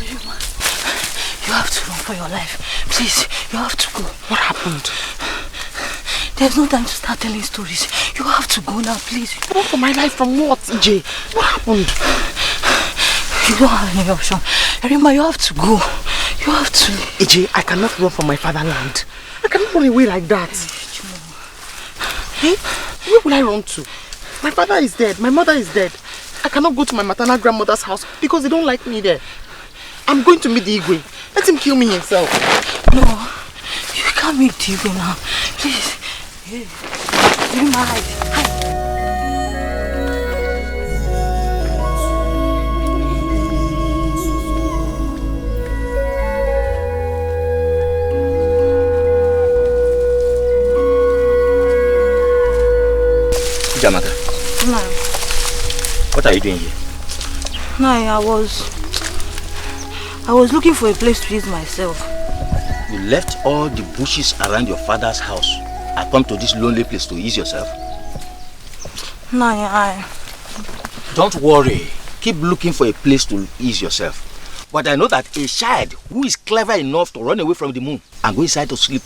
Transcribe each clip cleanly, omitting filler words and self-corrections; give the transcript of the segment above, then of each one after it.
Arima, you have to run for your life. Please, you have to go. What happened? There's no time to start telling stories. You have to go now, please. Run for my life from what, EJ? What happened? You don't have any option. Arima, you have to go. You have to. EJ, I cannot run from my fatherland. I cannot run away like that. Hey, where will I run to? My father is dead. My mother is dead. I cannot go to my maternal grandmother's house because they don't like me there. I'm going to meet the Igwe. Let him kill me himself. No, you can't meet the Igwe now. Please. Arima, hide. Jamaka. No. What are you doing here? No, I was looking for a place to ease myself. You left all the bushes around your father's house and come to this lonely place to ease yourself? No, Don't worry. Keep looking for a place to ease yourself. But I know that a child who is clever enough to run away from the moon and go inside to sleep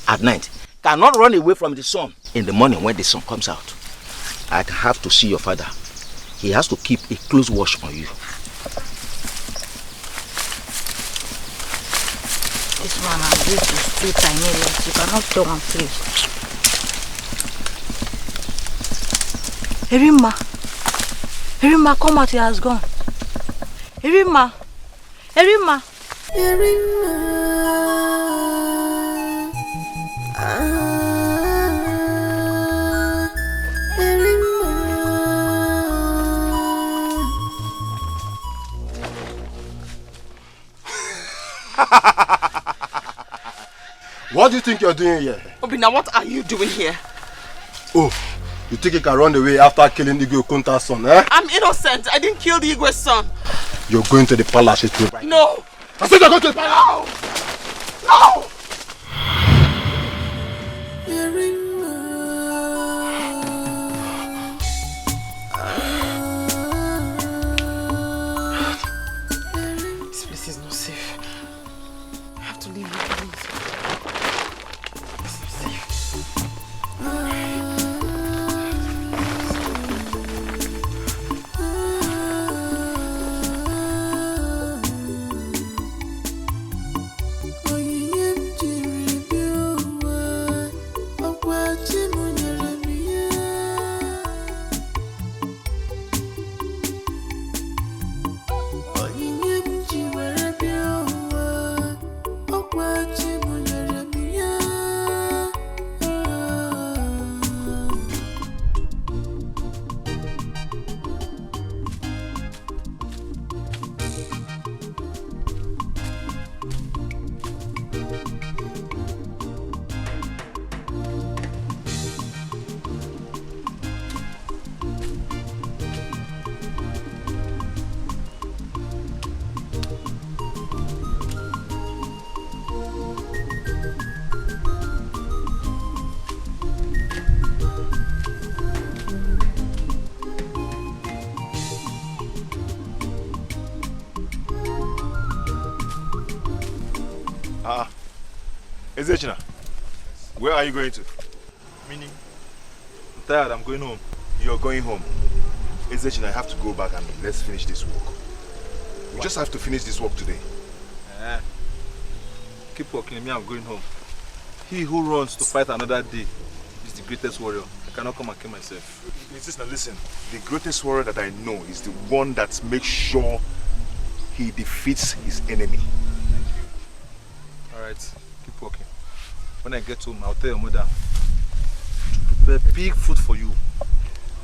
at night cannot run away from the sun in the morning when the sun comes out. I have to see your father. He has to keep a close watch on you. This man and this is too tiny. You cannot tell one place. Arima, come out, he has gone. Arima. What do you think you're doing here? Obina, what are you doing here? Oh, you think you can run away after killing Igwe Okunta's son, eh? I'm innocent. I didn't kill the Igwe's son. You're going to the palace right? No. I said you're going to the palace! No! This place is not safe. I have to leave you, please. This is safe. Ezechina, where are you going to? Meaning? I'm tired, I'm going home. You're going home. Ezechina, I have to go back and let's finish this work. We just have to finish this work today. Keep working, me, I'm going home. He who runs to fight another day is the greatest warrior. I cannot come and kill myself. Ezechina, listen. The greatest warrior that I know is the one that makes sure he defeats his enemy. Thank you. Alright, keep working. When I get home, I'll tell your mother to prepare big food for you.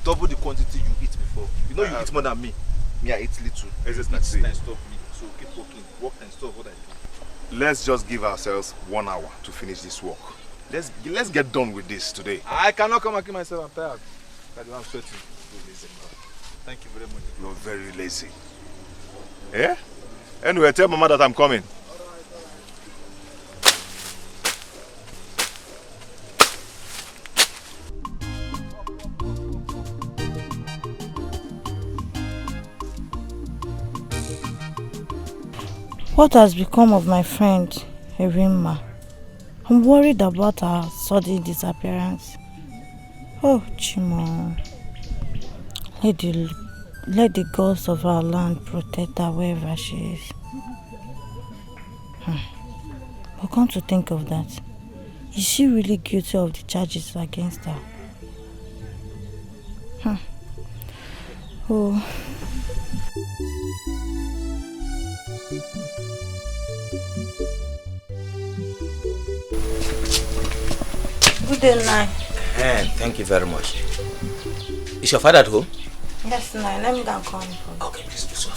Double the quantity you eat before. You know you eat more than me. Me, I eat little. Eat and stop me. So keep working. Work and stop what I do. Let's just give ourselves 1 hour to finish this work. Let's get done with this today. I cannot come and kill myself. I'm tired. I'm sweating. Thank you very much. You're very lazy. Yeah? Anyway, tell Mama that I'm coming. What has become of my friend, Arima? I'm worried about her sudden disappearance. Oh, Chimo. Let the gods of our land protect her wherever she is. But come to think of that, is she really guilty of the charges against her? Oh. Good night. Thank you very much. Is your father at home? Yes, Nai. Let me go and call him. Okay, please do so.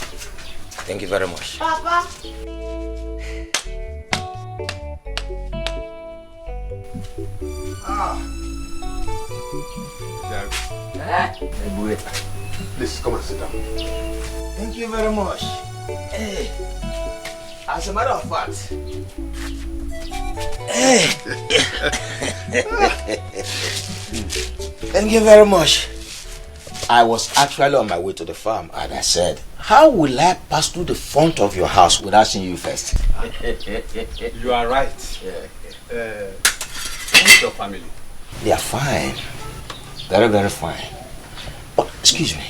Thank you very much. Papa. Please come and sit down. Thank you very much. Hey, as a matter of fact, thank you very much. I was actually on my way to the farm and I said, how will I pass through the front of your house without seeing you first? You are right. Who's your family? They are fine. Very, very fine. But, excuse me,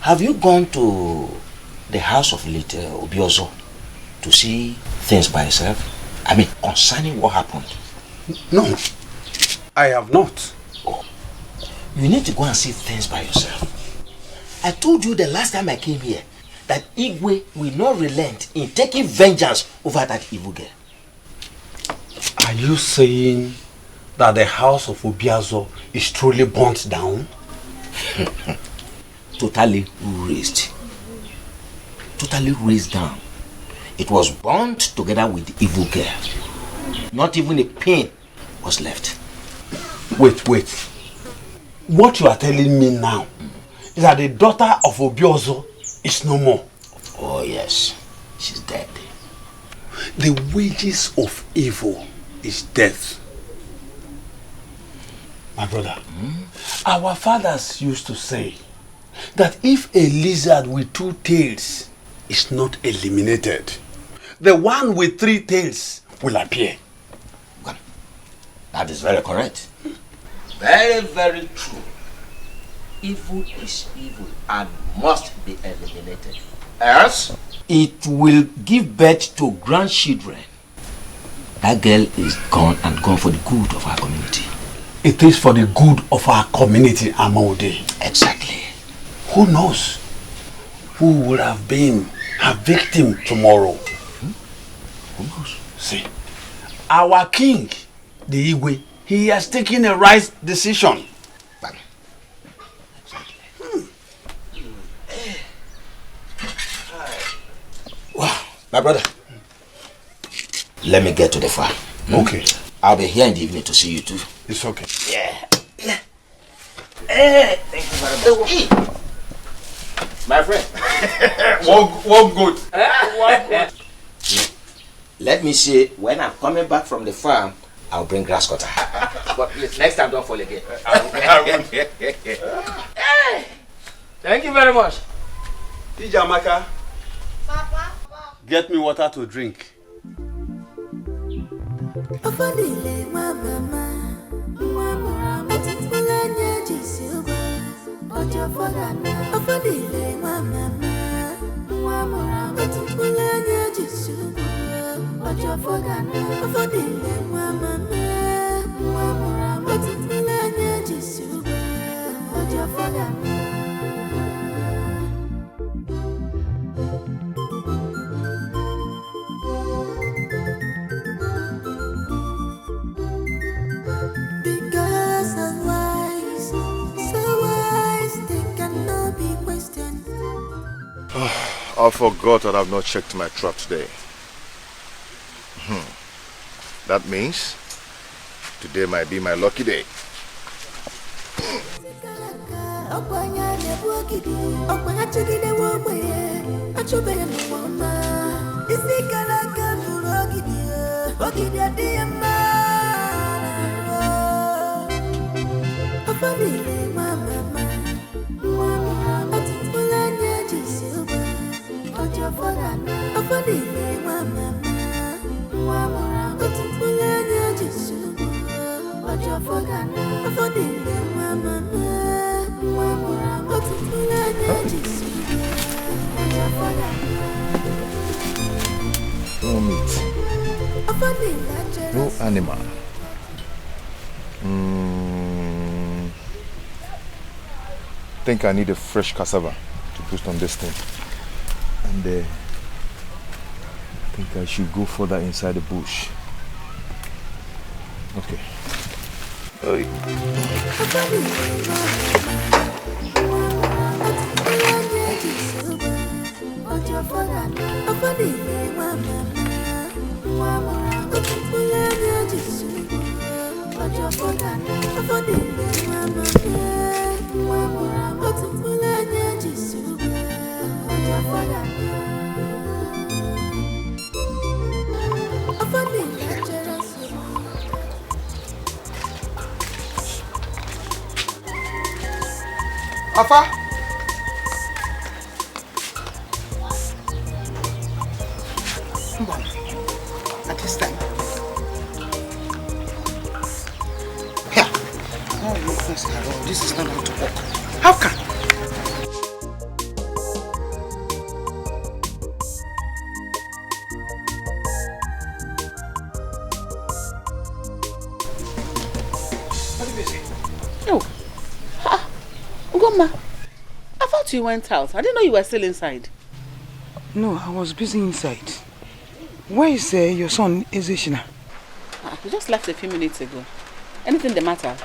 have you gone to the house of little Obiozo to see things by yourself? I mean, concerning what happened? No, I have not. Oh, you need to go and see things by yourself. I told you the last time I came here that Igwe will not relent in taking vengeance over that evil girl. Are you saying that the house of Obiazo is truly burnt down? Totally razed. Totally razed down. It was burnt together with the evil girl. Not even a pin was left. Wait. What you are telling me now is that the daughter of Obiozo is no more. Oh yes, she's dead. The wages of evil is death. My brother, our fathers used to say that if a lizard with 2 tails is not eliminated, the one with 3 tails will appear. Well, that is very correct. Very, very true. Evil is evil and must be eliminated. Else, it will give birth to grandchildren. That girl is gone and gone for the good of our community. It is for the good of our community, Amode. Exactly. Who knows who would have been her victim tomorrow? Who knows? See, our king, the Igwe, he has taken a right decision. Wow, my brother, let me get to the farm. Okay. I'll be here in the evening to see you too. It's okay. Yeah. Thank you very much. My friend. One good. Let me see, when I'm coming back from the farm, I'll bring grass cutter. But please, next time don't fall again. Thank you very much. Ijamaka. Papa. Get me water to drink. I forgot that I've not checked my trap today. That means today might be my lucky day. No meat. No animal. Think I need a fresh cassava to put on this thing. And I think I should go further inside the bush. Okay. Oi. Afa! Come on. At this time. Here. No, no, this is not going to work. How can? What did you say? Oh. Ugoma, I thought you went out. I didn't know you were still inside. No, I was busy inside. Where is your son, Ezeshina? We just left a few minutes ago. Anything the matter?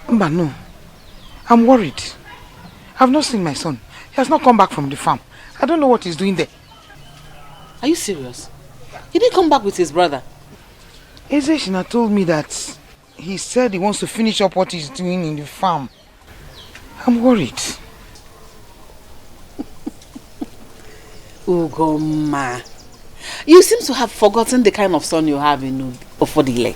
But no. I'm worried. I've not seen my son. He has not come back from the farm. I don't know what he's doing there. Are you serious? He didn't come back with his brother. Ezeshina told me that he said he wants to finish up what he's doing in the farm. I'm worried. Ugoma, you seem to have forgotten the kind of son you have in Ofodile.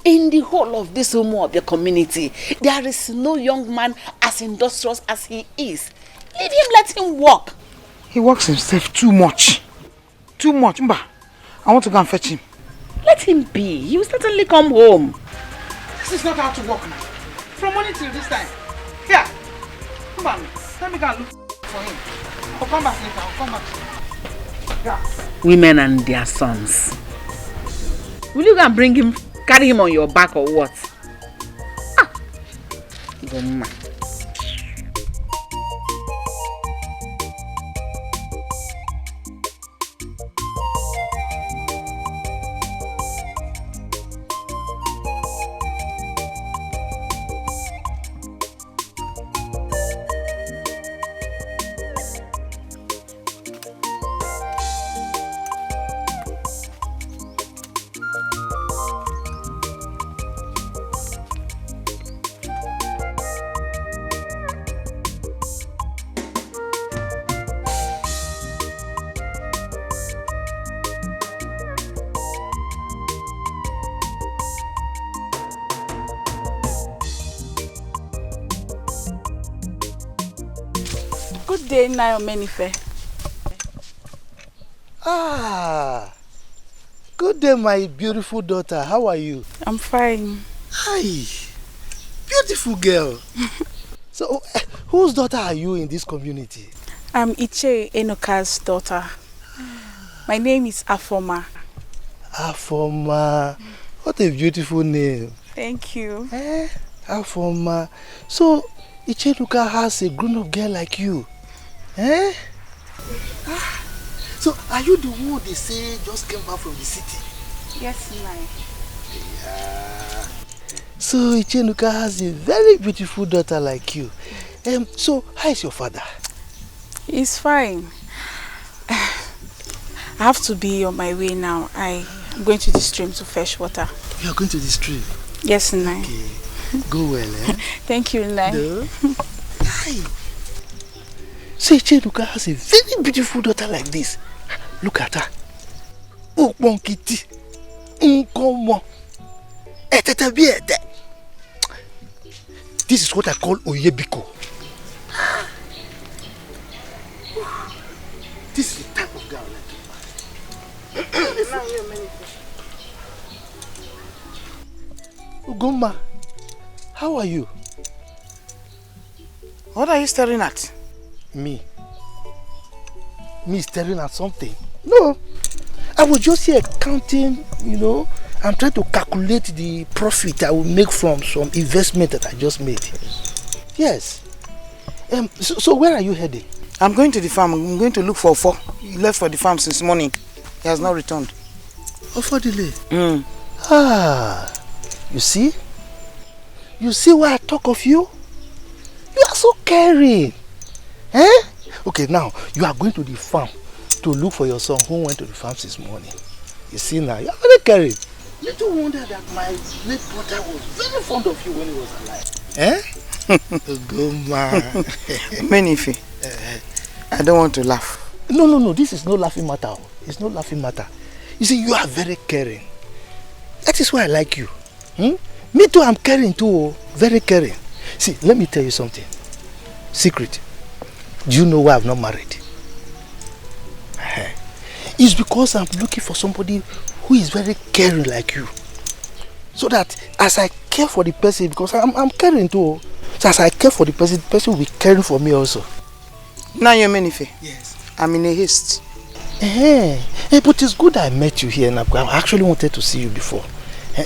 In the whole of this Umu of the community, there is no young man as industrious as he is. Leave him, let him work. He works himself too much. Too much. Mba, I want to go and fetch him. Let him be. He will certainly come home. This is not how to work now. From morning till this time. Here. Come on. Let me go and look for him. I'll come back later. I'll come back. Yeah. Women and their sons. Will you go and bring him, carry him on your back or what? Ah. Goma. Good day, Nayo Menife. Ah, good day, my beautiful daughter. How are you? I'm fine. Hi, beautiful girl. So, whose daughter are you in this community? I'm Iche Enoka's daughter. My name is Afoma. Afoma. What a beautiful name. Thank you. Afoma. So, Iche Enoka has a grown-up girl like you. Eh? Ah. So, are you the one they say just came back from the city? Yes, my. Yeah. So, Iche Enoka has a very beautiful daughter like you. So, how is your father? He's fine. I have to be on my way now. I'm going to the stream to fetch water. You are going to the stream? Yes, Nai. Okay. Go well, eh? Thank you, Nai. No? So Iche Enoka has a very beautiful daughter like this. Look at her. Oh, Kitty. This is what I call Oyebiko. This is the type of girl I like. Ugoma. How are you? What are you staring at? Me? Me staring at something? No. I was just here counting, you know. I'm trying to calculate the profit I will make from some investment that I just made. Yes. So where are you heading? I'm going to the farm. I'm going to look for Ofo. He left for the farm since morning. He has not returned. Ofo delay? Ah. You see? You see why I talk of you? You are so caring. Eh? Okay, now you are going to the farm to look for your son who went to the farm since morning. You see now, you are very caring. Little wonder that my late brother was very fond of you when he was alive. Eh? Good man. Menife, I don't want to laugh. No. This is no laughing matter. It's no laughing matter. You see, you are very caring. That is why I like you. Me too, I'm caring too. Very caring. See, let me tell you something. Secret. Do you know why I'm not married? It's because I'm looking for somebody who is very caring like you. So that as I care for the person, because I'm caring too. So as I care for the person will be caring for me also. Now you're Menife. Yes. I'm in a haste. But it's good I met you here, Napka. I actually wanted to see you before.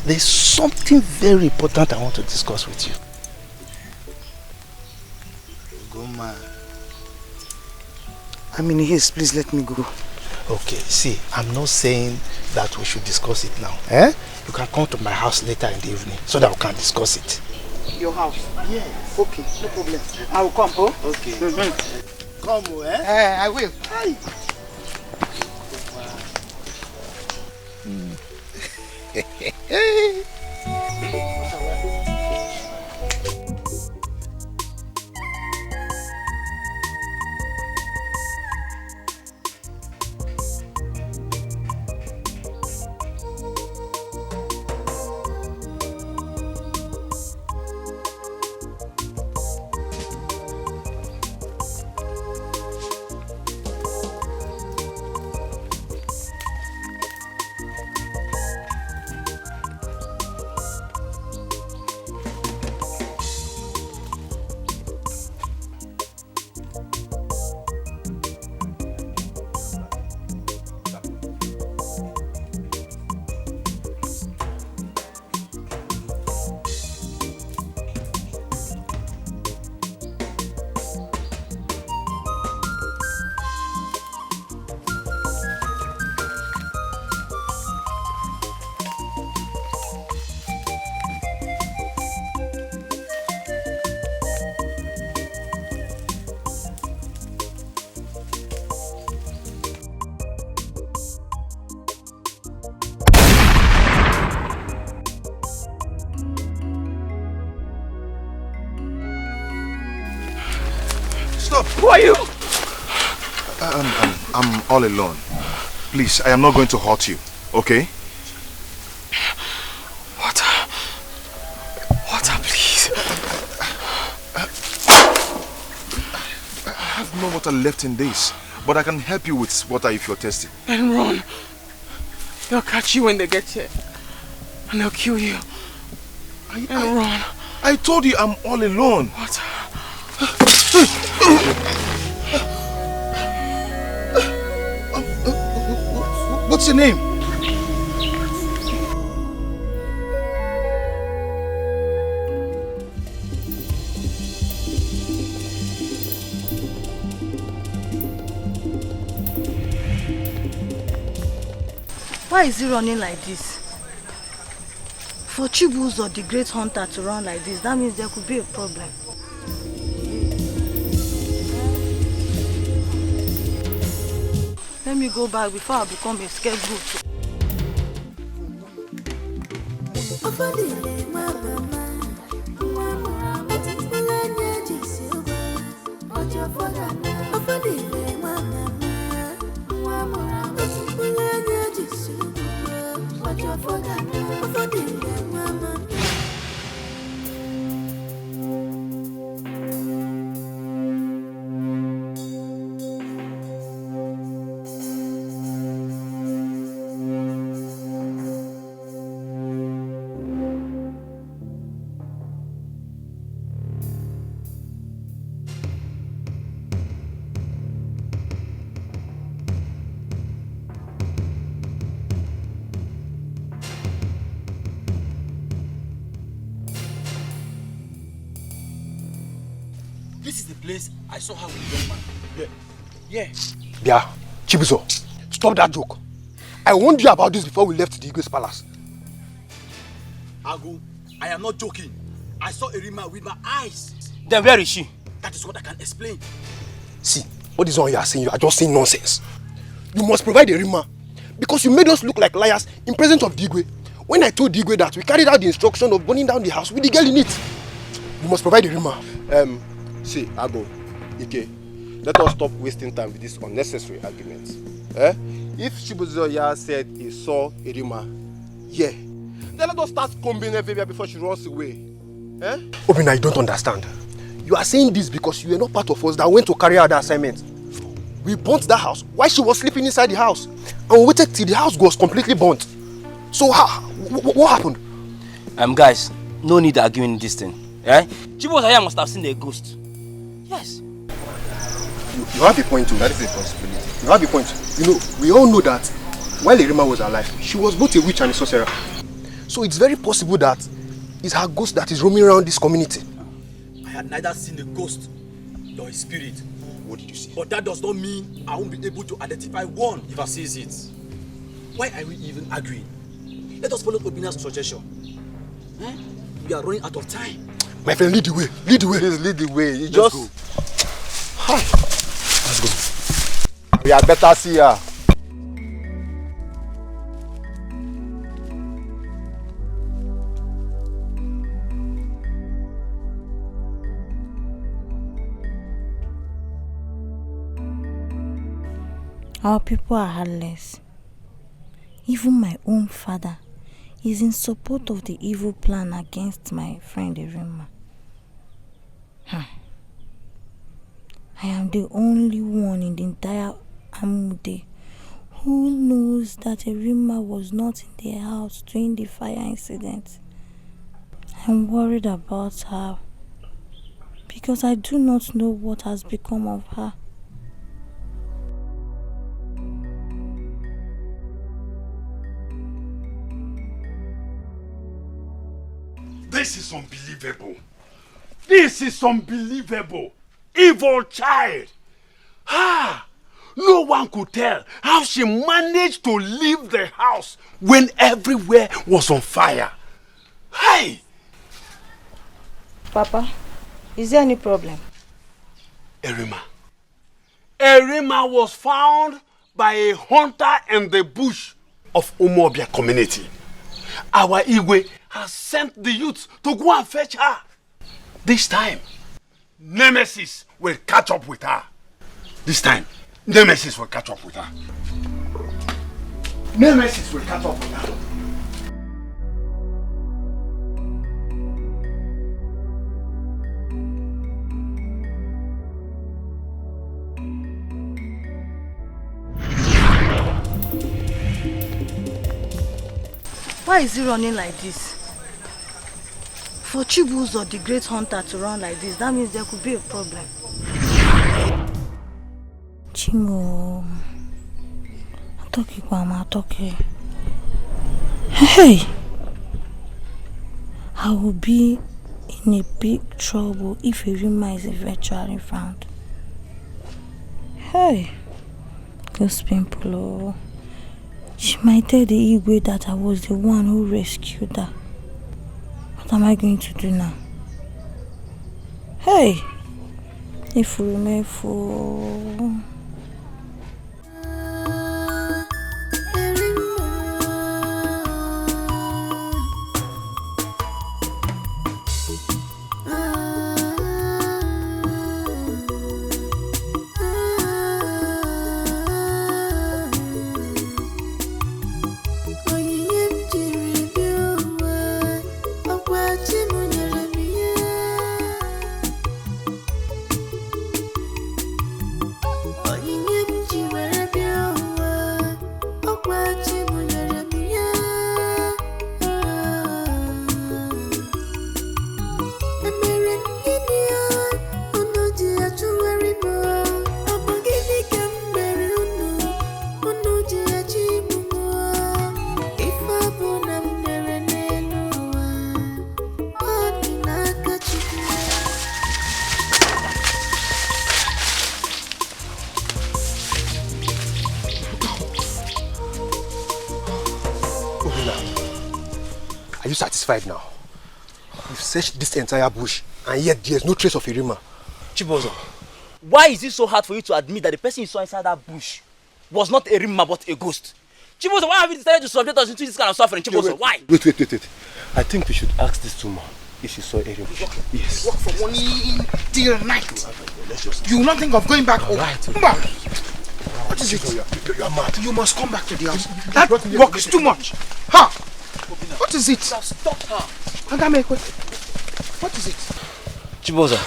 There's something very important I want to discuss with you. Go, man. I'm in a haste. Please let me go. Okay, see, I'm not saying that we should discuss it now. You can come to my house later in the evening so that we can discuss it. Your house? Yes. Okay, no problem. I will come, oh? Okay. Come, I will. Hi. Who are you? I'm all alone. Please, I am not going to hurt you, okay? Water, please. I have no water left in this, but I can help you with water if you're thirsty. Then run. They'll catch you when they get here. And they'll kill you. Run. I told you I'm all alone. Water. What's your name? Why is he running like this? For Chibuzo, the great hunter, to run like this, that means there could be a problem. Let me go back before I become a scapegoat. this is the place I saw her with the young man. Yeah. Yeah, Chibuzo, stop that joke. I warned you about this before we left the Igwe's palace. Agu, I am not joking. I saw Arima with my eyes. Then where is she? That is what I can explain. See, all this one you are saying, you are just saying nonsense. You must provide Arima because you made us look like liars in presence of Digwe. When I told Digwe that we carried out the instruction of burning down the house with the girl in it. You must provide Arima. See, Ago, Ike, let us stop wasting time with this unnecessary argument. If Chibuzoya said he saw Arima, yeah, then let us start combing everywhere before she runs away. Obina, you don't understand. You are saying this because you were not part of us that went to carry out the assignment. We burnt that house while she was sleeping inside the house. And we waited till the house was completely burnt. So what happened? Guys, no need arguing this thing. Chibuzoya must have seen a ghost. Yes. You have a point too. That is a possibility. You have a point. You know, we all know that while Arima was alive, she was both a witch and a sorcerer. So it's very possible that it's her ghost that is roaming around this community. I had neither seen a ghost nor a spirit. What did you see? But that does not mean I won't be able to identify one if I see it. Why are we even arguing? Let us follow Obina's suggestion. We are running out of time. My friend, lead the way. Lead the way. Please lead the way. You Let's just go. Hi. Let's go. We had better see her. Our people are heartless. Even my own father is in support of the evil plan against my friend Arima. I am the only one in the entire Amude who knows that Arima was not in the house during the fire incident. I'm worried about her because I do not know what has become of her. This is unbelievable. This is unbelievable. Evil child. No one could tell how she managed to leave the house when everywhere was on fire. Hey! Papa, is there any problem? Arima. Arima was found by a hunter in the bush of Umobia community. Our Igwe has sent the youth to go and fetch her. This time, Nemesis will catch up with her. This time, Nemesis will catch up with her. Nemesis will catch up with her. Why is he running like this? For Chibuzo, the great hunter, to run like this, that means there could be a problem. Chimo, Atoki. Hey! I will be in a big trouble if Arima is eventually found. Hey! Ghost Pimple. She might tell the Igwe that I was the one who rescued her. What am I going to do now? Hey! If we may fall. Are you satisfied now? You've searched this entire bush and yet there's no trace of Arima. Chibozo, why is it so hard for you to admit that the person you saw inside that bush was not Arima but a ghost? Chibozo, why have you decided to subject us into this kind of suffering? Chibozo, why? Wait. I think we should ask this woman if she saw Arima. Yes. Work from morning till night. You will not think of going back home. Come back. What is it? You are mad. You must come back to the house. That work is too much. Ha! What is it? Stop her. Agame, what is it? Chibozo,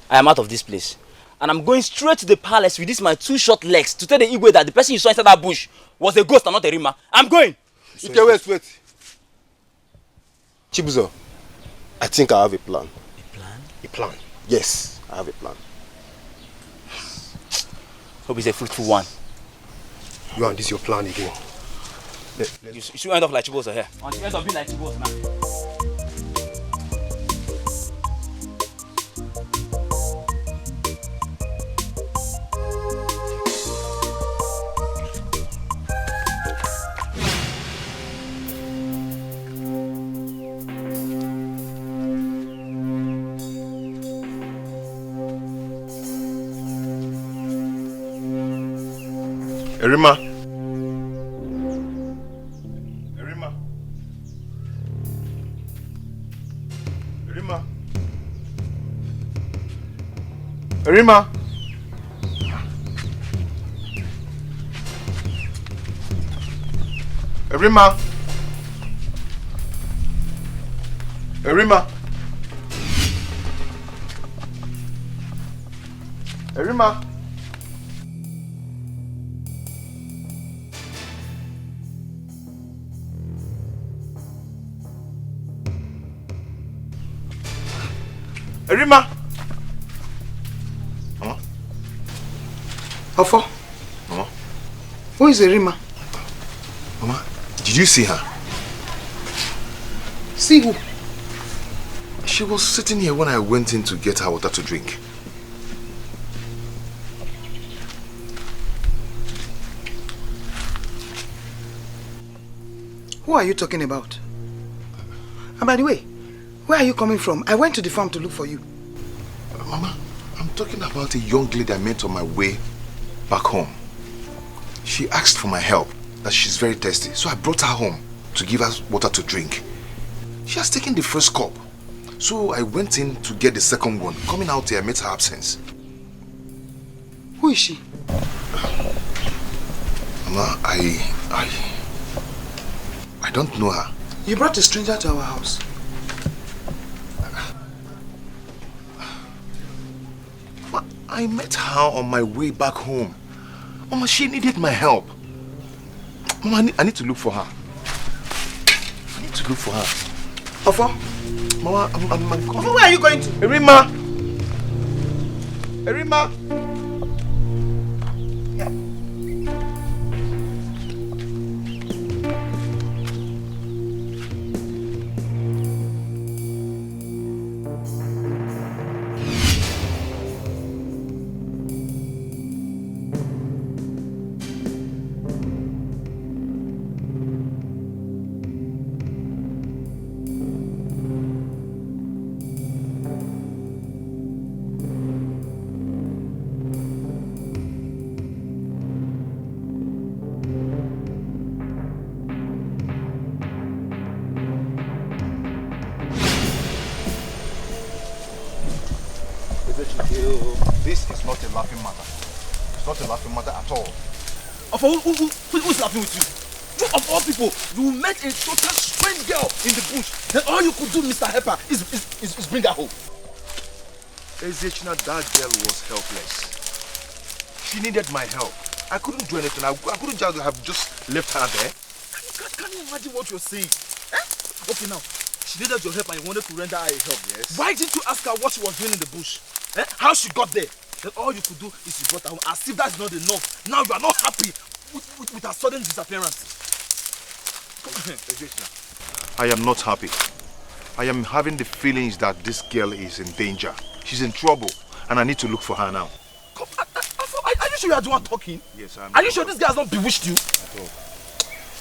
I am out of this place. And I'm going straight to the palace with these my 2 short legs to tell the Igwe that the person you saw inside that bush was a ghost and not a Rima. I'm going. Okay, wait. Chibuzo, I think I have a plan. A plan? A plan. Yes, I have a plan. Hope it's a fruitful one. You and this your plan again. You should end up like Chibozo here. And you end up being like Chibozo now. Arima. Arima. Arima. Arima. Arima. Arima. Mama. How far? Mama. Who is Arima? Mama, did you see her? See who? She was sitting here when I went in to get her water to drink. Who are you talking about? And by the way, where are you coming from? I went to the farm to look for you. Mama, I'm talking about a young lady I met on my way back home. She asked for my help, that she's very thirsty, so I brought her home to give her water to drink. She has taken the first cup, so I went in to get the second one. Coming out here, I met her absence. Who is she? Mama, I don't know her. You brought a stranger to our house. I met her on my way back home. Mama, she needed my help. Mama, I need to look for her. I need to look for her. Ofo? Mama, I'm coming. Ofo, where are you going to? Arima! Arima! This is not a laughing matter. It's not a laughing matter at all. Who's laughing with you? You of all people, you met a total strange girl in the bush. Then all you could do, Mr. Hepper, is bring her home. Ezechina, that girl was helpless. She needed my help. I couldn't do anything. I couldn't just have left her there. Can you imagine what you're saying? Eh? Okay, now, she needed your help and you wanted to render her a help. Yes. Why didn't you ask her what she was doing in the bush? Eh? How she got there? Then all you could do is you brought her home. As if that's not enough. Now you are not happy with her sudden disappearance. I am not happy. I am having the feelings that this girl is in danger. She's in trouble and I need to look for her now. Are you sure you are the one talking? Yes, I am. Are you sure this guy has not bewitched you? At all.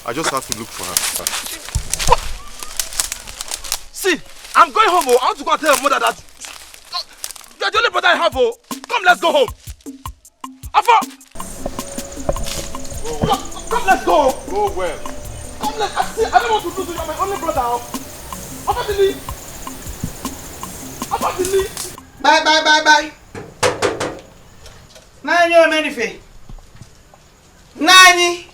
I just have to look for her. What? See, I'm going home. I want to go and tell your mother that you're the only brother I have. Come, let's go home. Afa! Come, let's go. Go well. Come, see, I don't want to lose you. You're my only brother. Afa, Billy. Bye. Nani o Menife? Nani?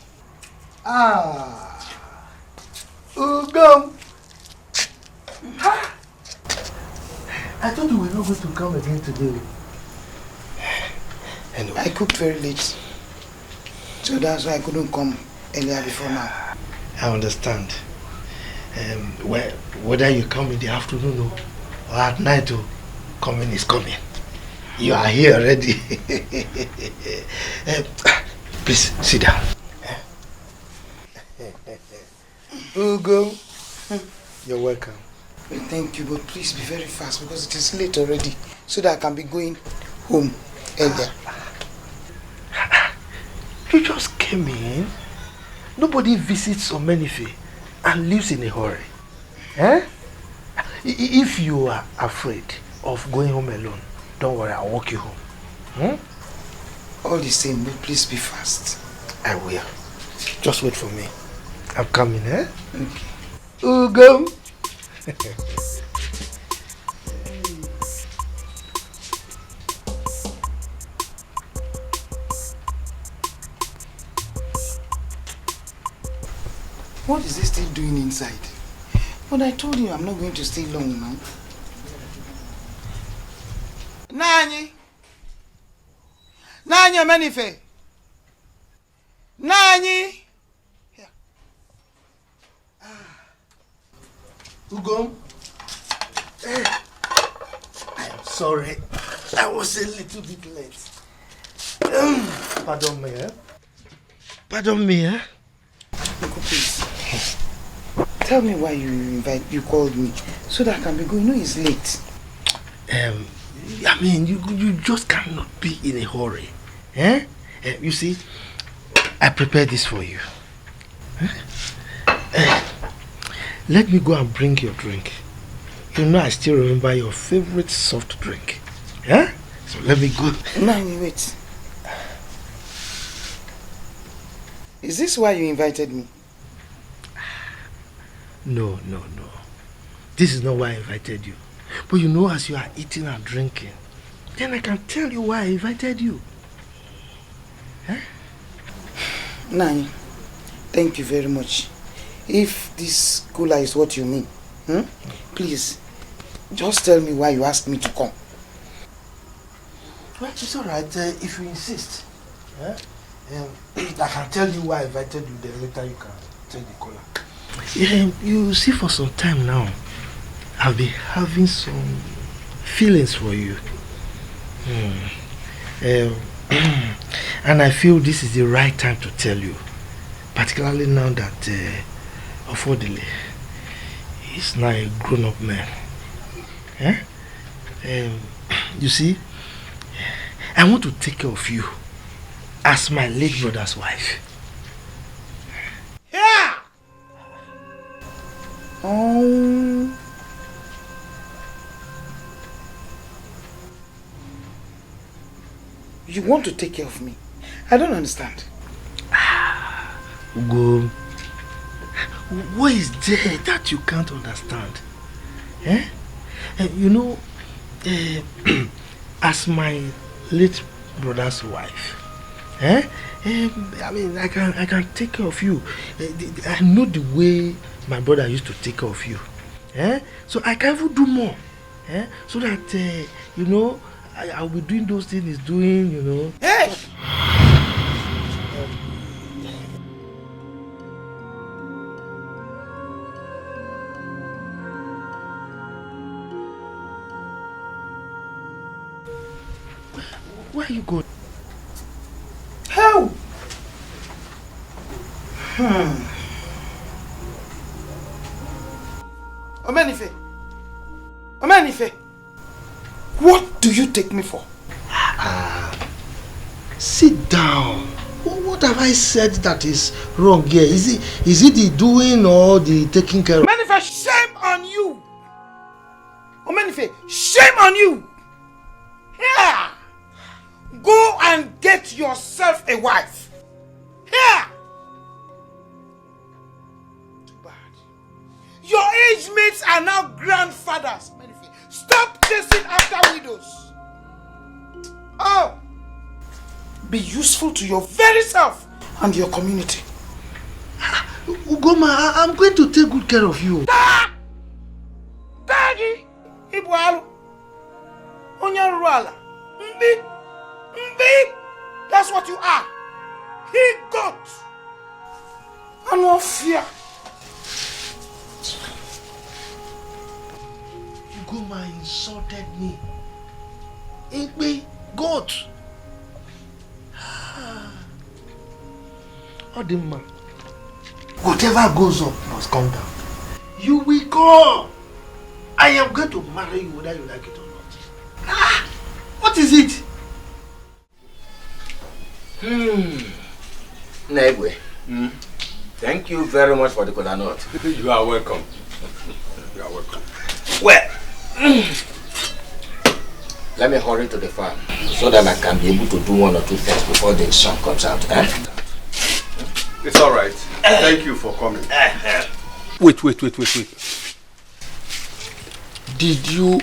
Ugo. I thought we were not going to come again today. Anyway, I cooked very late, so that's why I couldn't come earlier before now. I understand. Whether you come in the afternoon or at night, coming is coming. You are here already. Please sit down. Ugo, you're welcome. Well, thank you, but please be very fast because it is late already, so that I can be going home earlier. You just came in. Nobody visits Omenife and lives in a hurry. If you are afraid of going home alone, don't worry, I'll walk you home. All the same, but please be fast. I will. Just wait for me. I'm coming, Okay. Ugo. What is this still doing inside? But I told you I'm not going to stay long now. Nani? Nani Omenife? Nani? Here. Ugo? I am sorry. I was a little bit late. Pardon me, Pardon me, Uncle, please. Tell me why you called me so that I can be going. You know it's late. I mean, you just cannot be in a hurry. You see, I prepared this for you. Let me go and bring your drink. You know I still remember your favorite soft drink. So let me go. No, wait. Is this why you invited me? No. This is not why I invited you. But you know, as you are eating and drinking, then I can tell you why I invited you. Nani, thank you very much. If this cooler is what you mean, please, just tell me why you asked me to come. Well, it's alright, if you insist. I can tell you why I invited you, then later you can take the cooler. You see, for some time now, I've been having some feelings for you. And I feel this is the right time to tell you, particularly now that Affordable is now a grown-up man. You see, I want to take care of you as my late brother's wife. Yeah! You want to take care of me? I don't understand. Ugo, what is there that you can't understand? You know, as my late brother's wife, I mean, I can take care of you. I know the way my brother used to take care of you. So I can even do more. So that, you know, I'll be doing those things he's doing, you know. Hey! Where are you going? How? Omenife! What do you take me for? Sit down. What have I said that is wrong here? Is it the doing or the taking care of? Manifest, shame on you! Oh, Manifest, shame on you! Here! Go and get yourself a wife. Here! Too bad. Your age mates are now grandfathers. Manifest, stop chasing after widows. Oh! Be useful to your very self and your community. Ugoma, I'm going to take good care of you. Daddy, Ibualu, Onyaruala, Mbi, that's what you are. He got no fear. Ugoma insulted me. Mbi, God. Odimma, whatever goes up must come down. You will come. I am going to marry you whether you like it or not. What is it? Negwe. Thank you very much for the cola nut. You are welcome. You are welcome. Well, let me hurry to the farm so that I can be able to do one or two things before the sun comes out. It's all right. Thank you for coming. Wait. Did you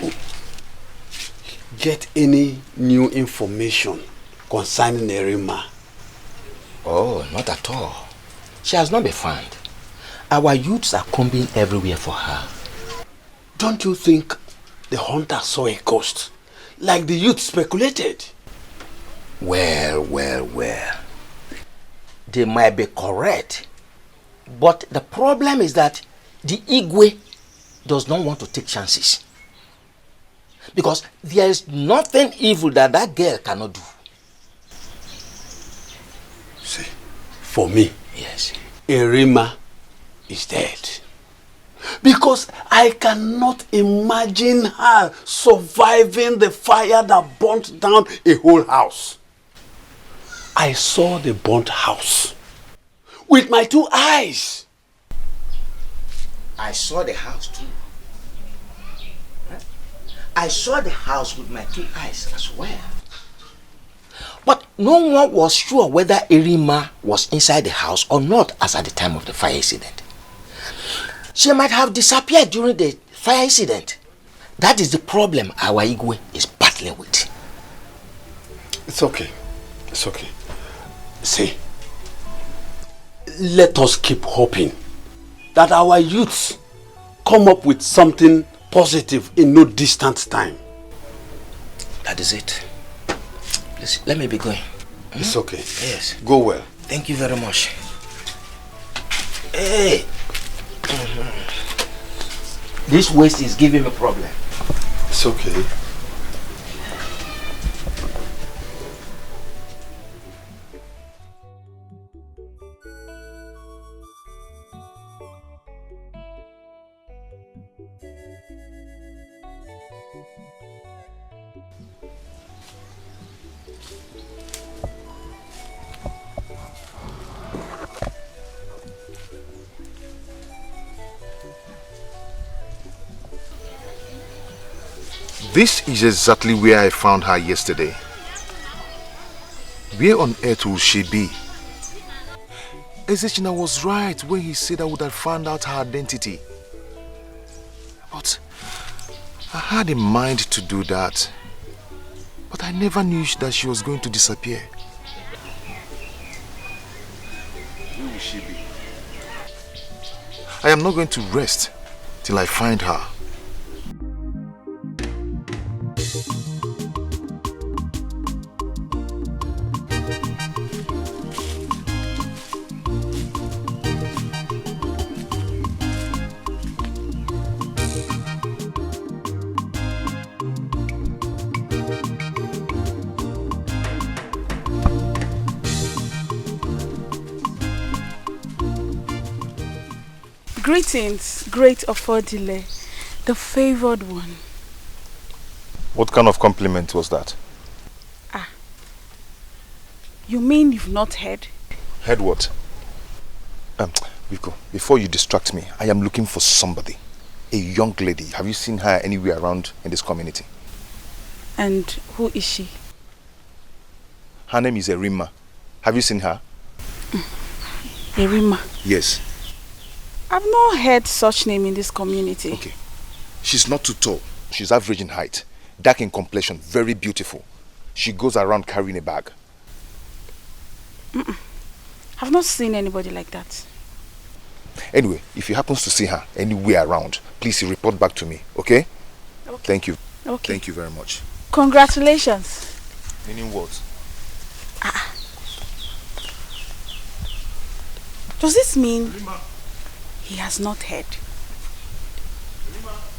get any new information concerning Arima? Oh, not at all. She has not been found. Our youths are combing everywhere for her. Don't you think the hunter saw a ghost, like the youth speculated? Well. They might be correct. But the problem is that the Igwe does not want to take chances. Because there is nothing evil that girl cannot do. See, for me, yes, Arima is dead. Because I cannot imagine her surviving the fire that burnt down a whole house. I saw the burnt house with my 2 eyes. I saw the house too. I saw the house with my 2 eyes as well. But no one was sure whether Arima was inside the house or not as at the time of the fire incident. She might have disappeared during the fire incident. That is the problem our Igwe is battling with. It's okay. It's okay. See, let us keep hoping that our youths come up with something positive in no distant time. That is it. Please, let me be going. It's okay. Yes. Go well. Thank you very much. Hey! This waste is giving me a problem. It's okay. This is exactly where I found her yesterday. Where on earth will she be? Ezechina was right when he said I would have found out her identity. But I had in mind to do that. But I never knew that she was going to disappear. Where will she be? I am not going to rest till I find her. Greetings, great Ofodile, the favored one. What kind of compliment was that? You mean you've not heard? Heard what? Biko, before you distract me, I am looking for somebody. A young lady. Have you seen her anywhere around in this community? And who is she? Her name is Arima. Have you seen her? Arima? Yes. I've not heard such name in this community. Okay. She's not too tall. She's average in height. Dark in complexion. Very beautiful. She goes around carrying a bag. I've not seen anybody like that. Anyway, if you happen to see her anywhere around, please report back to me, okay? Okay. Thank you. Okay. Thank you very much. Congratulations. Meaning what? Does this mean he has not heard?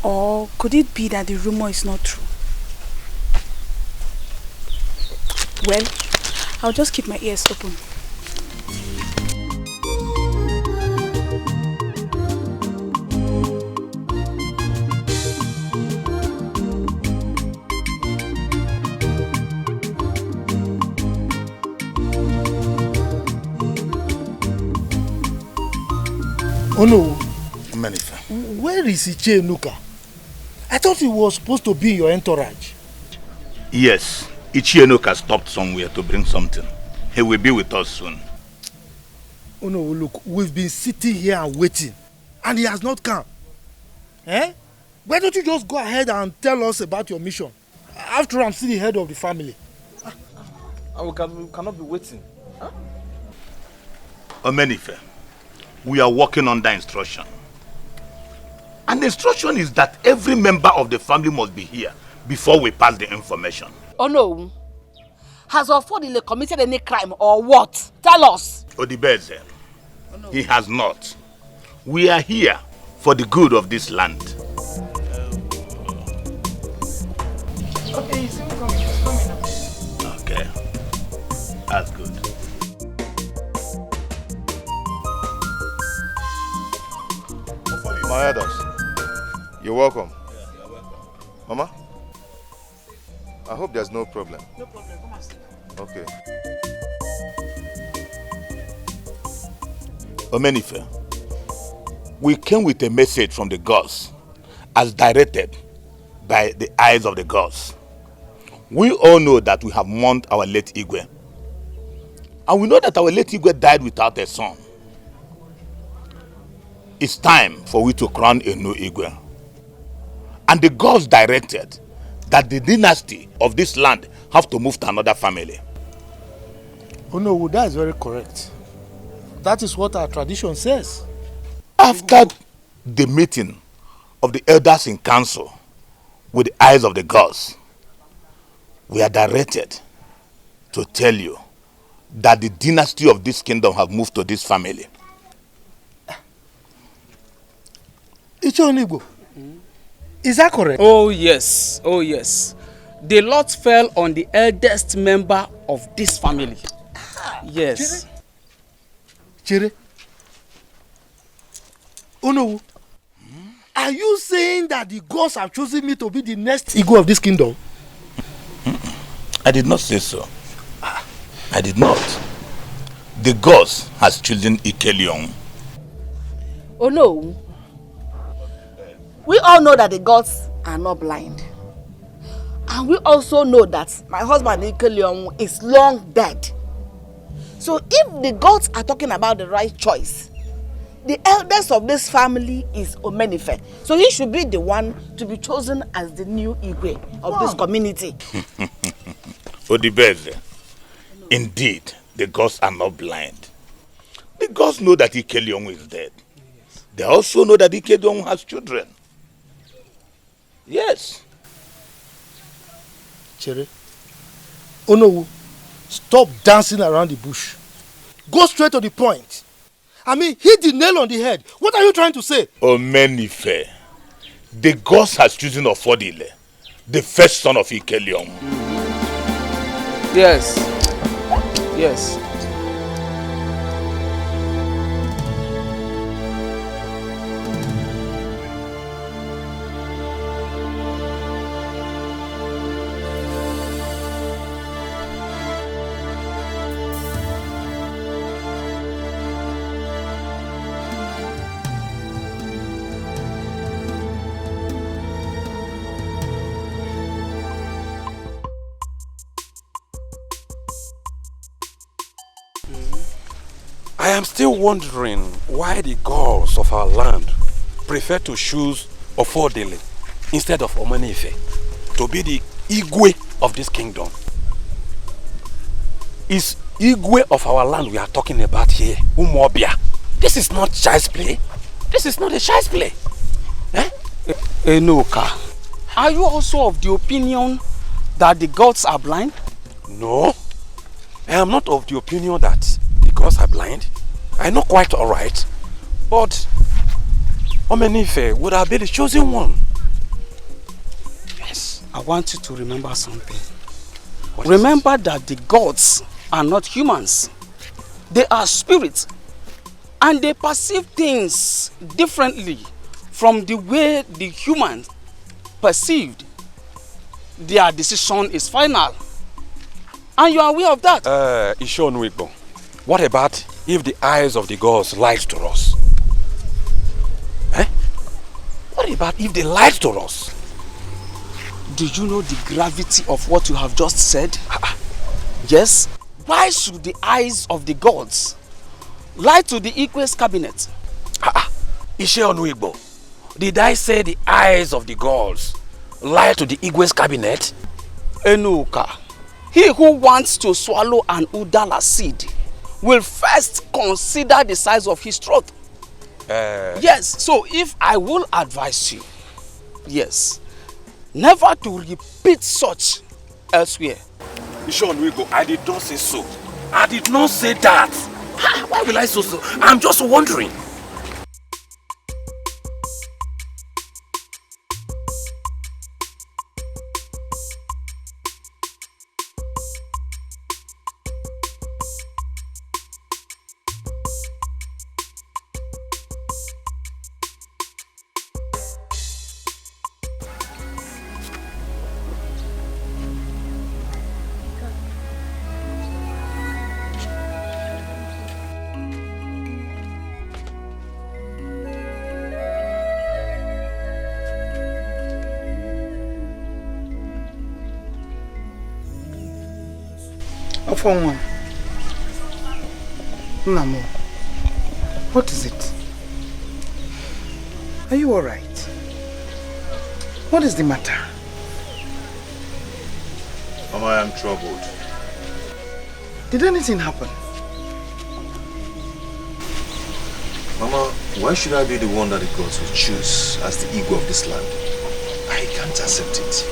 Or could it be that the rumor is not true? Well, I'll just keep my ears open. Oh no. Manifa. Where is Iche Nuka? I thought he was supposed to be in your entourage. Yes, Ichienoka stopped somewhere to bring something. He will be with us soon. Oh no, look, we've been sitting here and waiting, and he has not come. Eh? Why don't you just go ahead and tell us about your mission? After all, I'm still the head of the family. We cannot be waiting. Huh? Omenife, we are working under instruction. And the instruction is that every member of the family must be here before we pass the information. Oh no. Has Ofodile committed any crime or what? Tell us. Odibeze, he has not. We are here for the good of this land. Okay, he's coming. He's coming. Okay, that's good. My elders, you're welcome. Yeah, you're welcome. Mama, I hope there's no problem. No problem, come and sit. Okay. Omenife, we came with a message from the gods as directed by the eyes of the gods. We all know that we have mourned our late Igwe. And we know that our late Igwe died without a son. It's time for we to crown a new Igwe. And the gods directed that the dynasty of this land have to move to another family. Oh no, that is very correct. That is what our tradition says. After the meeting of the elders in council with the eyes of the gods, we are directed to tell you that the dynasty of this kingdom have moved to this family. Ichonigbo, is that correct? Oh yes, oh yes. The lot fell on the eldest member of this family. Yes. Chere. Oh no. Are you saying that the gods have chosen me to be the next Igwe of this kingdom? I did not say so. I did not. The gods has chosen Ikelion. Oh no. We all know that the gods are not blind. And we also know that my husband Ikelion is long dead. So if the gods are talking about the right choice, the eldest of this family is Omenife. So he should be the one to be chosen as the new Igwe of this community. Odibeze, indeed, the gods are not blind. The gods know that Ikelion is dead. They also know that Ikelion has children. Yes. Chere. Oh no. Stop dancing around the bush. Go straight to the point. I mean, hit the nail on the head. What are you trying to say? Omenife, the gods has chosen Ofodile, the first son of Ikelion. Yes. Yes. I am still wondering why the gods of our land prefer to choose Ofodele instead of Omanife to be the Igwe of this kingdom. It's Igwe of our land we are talking about here, Umobia. This is not child's play. This is not a child's play. Enoka, are you also of the opinion that the gods are blind? No, I am not of the opinion that the gods are blind. I know quite alright, but Omenife would have been the chosen one. Yes. I want you to remember something. Remember that the gods are not humans. They are spirits. And they perceive things differently from the way the humans perceived. Their decision is final. And you are aware of that. Ishonwigbo, what about if the eyes of the gods lied to us? What about if they lied to us? Do you know the gravity of what you have just said? Yes. Why should the eyes of the gods lie to the Igwe's cabinet? Ishonwigbo, did I say the eyes of the gods lie to the Igwe's cabinet? Enoka, he who wants to swallow an udala seed will first consider the size of his throat. Yes, so if I will advise you, yes, never to repeat such elsewhere. Ishonwigbo, I did not say so. I did not say that. Why will I say so? I'm just wondering. Namo, what is it? Are you alright? What is the matter? Mama, I am troubled. Did anything happen? Mama, why should I be the one that the gods will choose as the ego of this land? I can't accept it.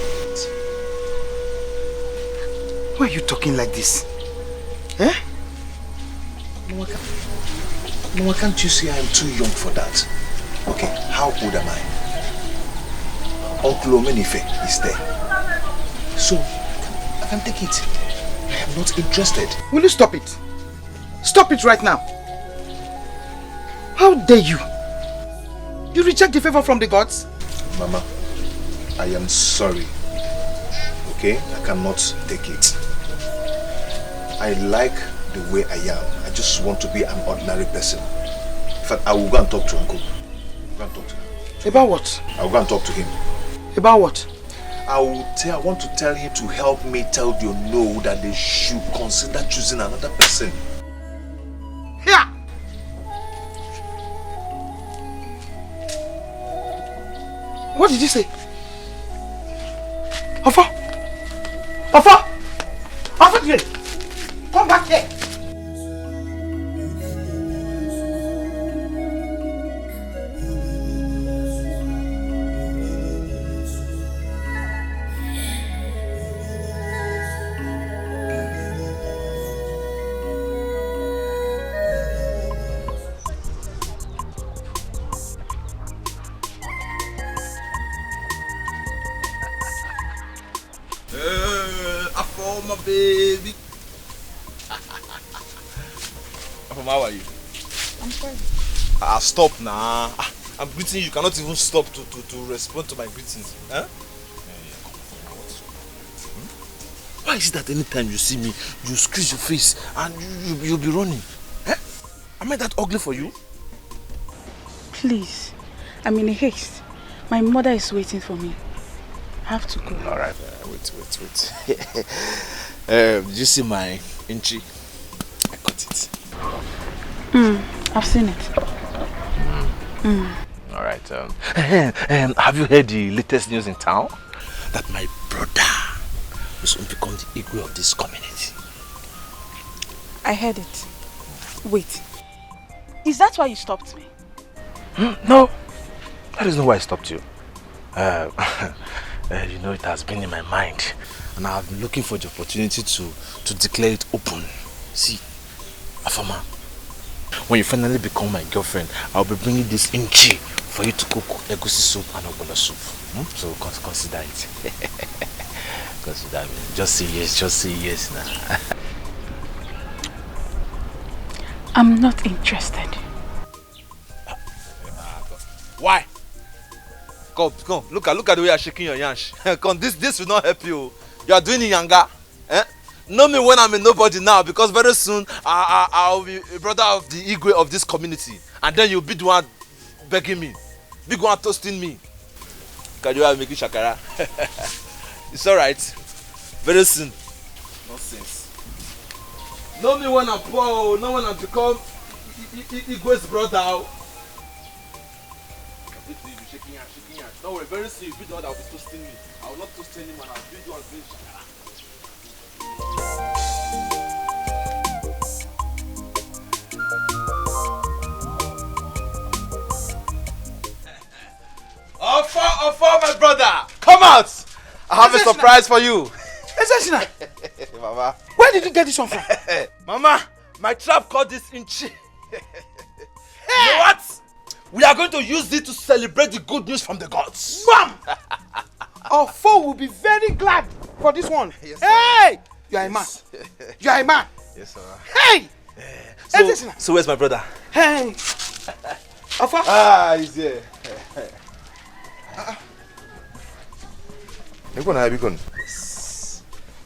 Why are you talking like this? Eh? Mama, can't you see I am too young for that? Okay, how old am I? Uncle Omenife is there. So, I can take it. I am not interested. Will you stop it? Stop it right now. How dare you? You reject the favor from the gods? Mama, I am sorry. Okay? I cannot take it. I like the way I am. I just want to be an ordinary person. In fact, I will go and talk to Uncle. Go and talk to him. About what? I will go and talk to him. About what? I want to tell him to help me tell the no that they should consider choosing another person. Here! What did you say? Afa! Afa! Afa here! Come back here! My baby. How are you? I'm fine. Stop now. I'm greeting you. You cannot even stop to respond to my greetings. Huh? Why is it that anytime you see me, you squeeze your face and you'll be running? Huh? Am I that ugly for you? Please, I'm in a haste. My mother is waiting for me. I have to go. Alright, wait. Did you see my inchi? I cut it. I've seen it. All right. Have you heard the latest news in town? That my brother will soon become the Igwe of this community. I heard it. Wait. Is that why you stopped me? No, that is not why I stopped you. You know, it has been in my mind, and I have been looking for the opportunity to declare it open. See, Afama, when you finally become my girlfriend, I'll be bringing this inchi for you to cook egusi soup and ogbono soup. So consider it. Consider me. Just say yes now. I'm not interested. Why? Come, look at the way you're shaking your yansh. Come, this will not help you. You are doing Nyanga. Know me when I'm a nobody now, because very soon I'll be a brother of the Igwe of this community, and then you'll be the one begging me, be the one toasting me. Can you make it shakara? It's alright. Very soon. Nonsense. Know me when I'm poor, know when I become Igwe's brother. Shaking hands. Don't worry, very soon you'll be the one that will be toasting me. I will not toast anyone, I'll be the one doing shakara. Offer, my brother! Come out! I have a surprise for you. Mama, where did you get this one from? Mama, my trap caught this inchi. You know what? We are going to use it to celebrate the good news from the gods. Bam! Our foe will be very glad for this one. Yes, sir. Hey! You are a man. You are a man. Yes, sir. Hey! So where's my brother? Hey! Offer? He's here.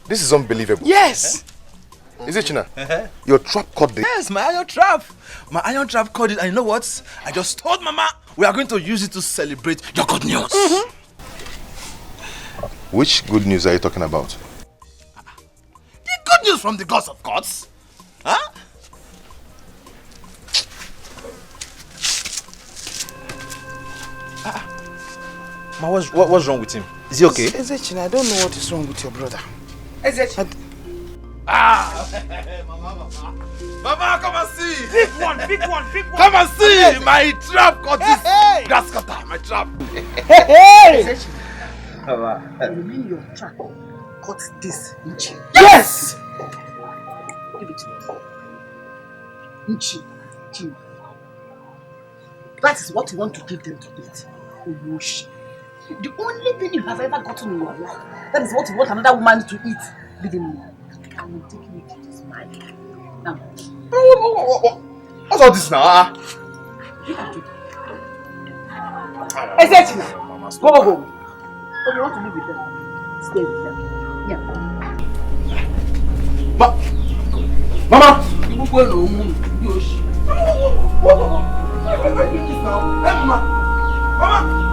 This is unbelievable. Yes! Is it, China? Your trap caught this? Yes, my iron trap. My iron trap caught it. And you know what? I just told Mama we are going to use it to celebrate your good news. Which good news are you talking about? The good news from the gods of gods. Huh? Ma, what's wrong with him? Is he okay? Ezechin, I don't know what is wrong with your brother. Ezechin. Mama, come and see. Big one. Come and see. My trap caught this grass cutter. My trap. Hey! You mean your trap caught this inchi? Yes! Give it to me. Inchi. That is what you want to give them to eat. Owoshi. The only thing you have ever gotten in your life, that is what you want another woman to eat. Leaving me. I will take you to this man. Now. What's all this now? Ezechina, go home. If you want to live with them, stay with them. Yeah. Mama! You go no moon. Yoshi. What is this now? Hey, Mama! Mama!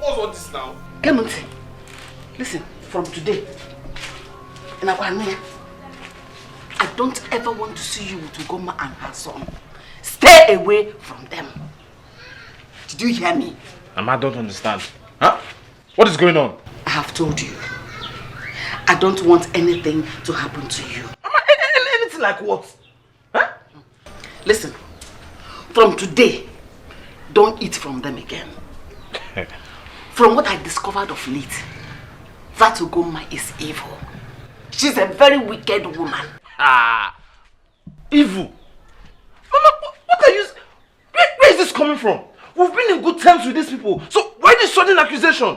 What's all this now? Clement, listen, from today, in Akwane, I don't ever want to see you with Ugoma and her son. Stay away from them. Did you hear me? Mama, I don't understand. Huh? What is going on? I have told you. I don't want anything to happen to you. Mama, anything like what? Huh? Listen, from today, don't eat from them again. From what I discovered of late, that Ugoma is evil. She's a very wicked woman. Evil? Mama, what are you... Where is this coming from? We've been in good terms with these people. So why this sudden accusation?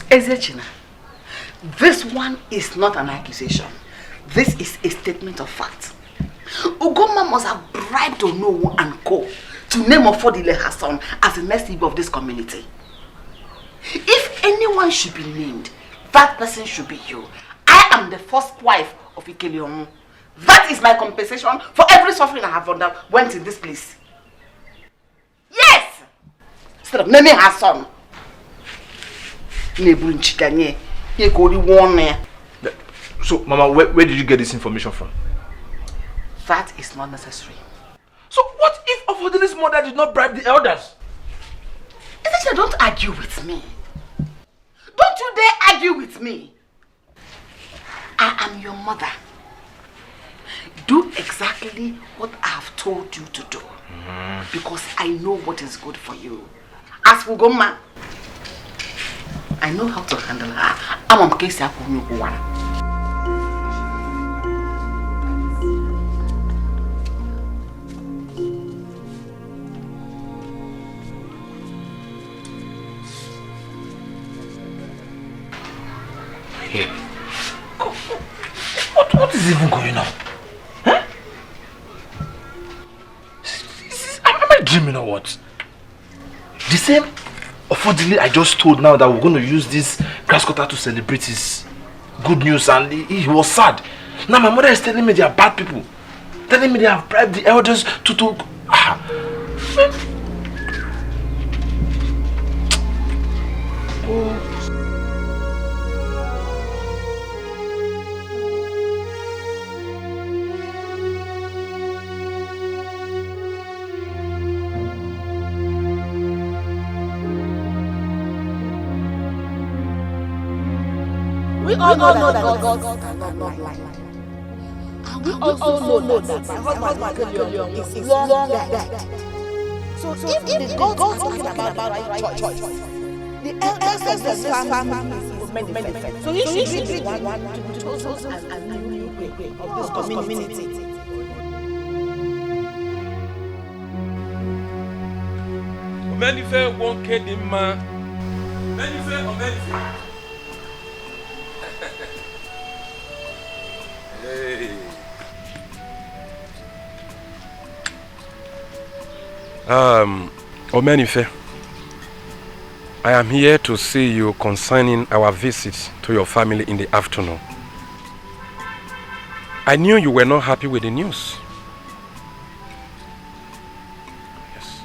Ezechina, this one is not an accusation. This is a statement of fact. Ugoma must have bribed Onowo and Co. to name Ofodile her son as the next Igwe of this community. If anyone should be named, that person should be you. I am the first wife of Ikeleon. That is my compensation for every suffering I have underwent in this place. Yes! Instead of naming her son. So, Mama, where did you get this information from? That is not necessary. So, what if Ofodele's mother did not bribe the elders? Isn't don't argue with me. Don't you dare argue with me. I am your mother. Do exactly what I have told you to do. Because I know what is good for you. As for Goma, I know how to handle her. I'm on case of one. Hey, what is even going on? Huh? Am I dreaming or what? The same Ofodele I just told now that we're going to use this grass cutter to celebrate his good news, and he was sad. Now my mother is telling me they are bad people. Telling me they have bribed the elders to Oh. We all know that God cannot lie. And we also know that my husband is long dead. So if the gods are talking about the right choice, the elders of this family is many. So he should be the one to choose as a new way of this community. Omenife won't kid him, man. Omenife. Hey. Omenife, I am here to see you concerning our visit to your family in the afternoon. I knew you were not happy with the news. Yes.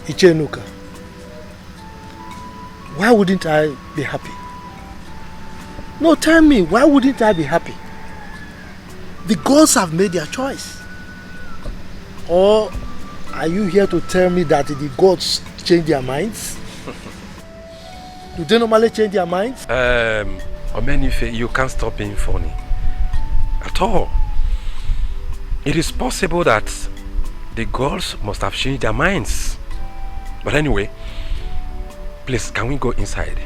Ichenuka, why wouldn't I be happy? No, tell me, why wouldn't I be happy? The gods have made their choice. Or are you here to tell me that the gods change their minds? Do they normally change their minds? Omenife, you can't stop being funny. At all. It is possible that the gods must have changed their minds. But anyway, please, can we go inside?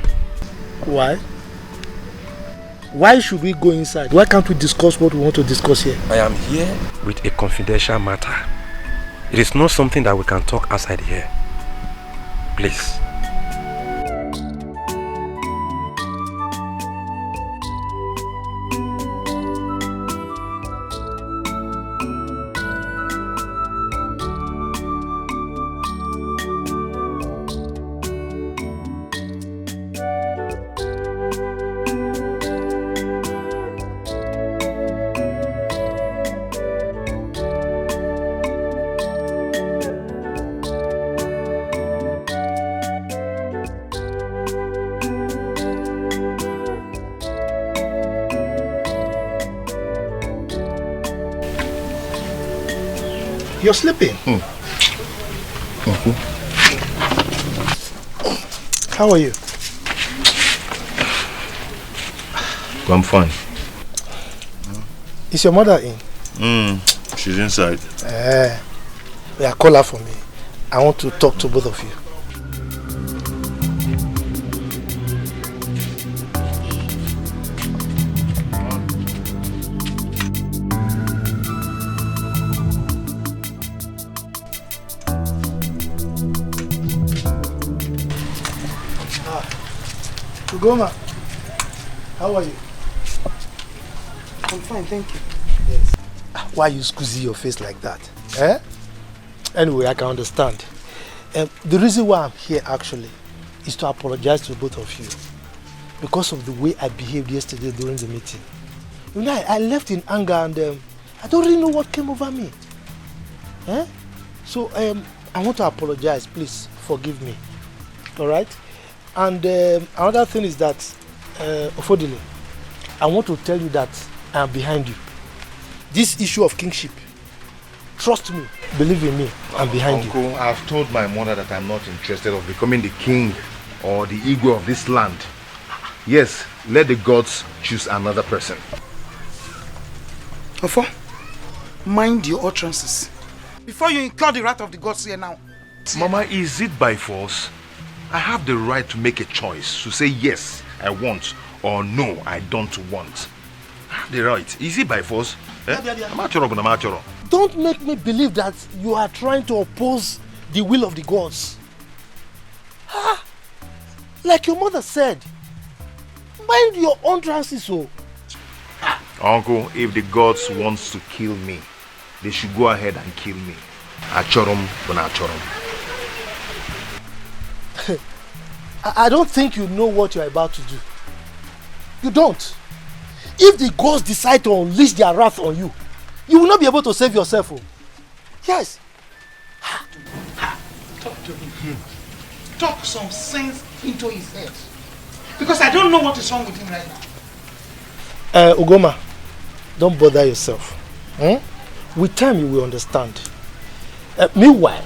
Why? Why should we go inside? Why can't we discuss what we want to discuss here? I am here with a confidential matter. It is not something that we can talk outside here. Please. You're sleeping. How are you? I'm fine. Is your mother in? She's inside. Yeah, call her for me. I want to talk to both of you. Goma, how are you? I'm fine, thank you. Yes. Why you squeeze your face like that? Anyway, I can understand. The reason why I'm here actually is to apologize to both of you because of the way I behaved yesterday during the meeting. You know, I left in anger and I don't really know what came over me. So I want to apologize. Please forgive me. All right? And another thing is that, Ofodile, I want to tell you that I am behind you. This issue of kingship, trust me, believe in me, I'm behind you. Uncle, I've told my mother that I'm not interested of becoming the king or the Igwe of this land. Yes, let the gods choose another person. Ofo, mind your utterances before you incur the wrath of the gods here now. Mama, is it by force? I have the right to make a choice, to say yes, I want, or no, I don't want. I have the right. Is it by force? Don't make me believe that you are trying to oppose the will of the gods. Like your mother said, mind your own utterances. Uncle, if the gods wants to kill me, they should go ahead and kill me. Achorum, bonachorum. I don't think you know what you're about to do. You don't. If the gods decide to unleash their wrath on you, you will not be able to save yourself. Yes. Talk to him. Talk some sense into his head. Because I don't know what is wrong with him right now. Ugoma, don't bother yourself. With time you will understand. Meanwhile,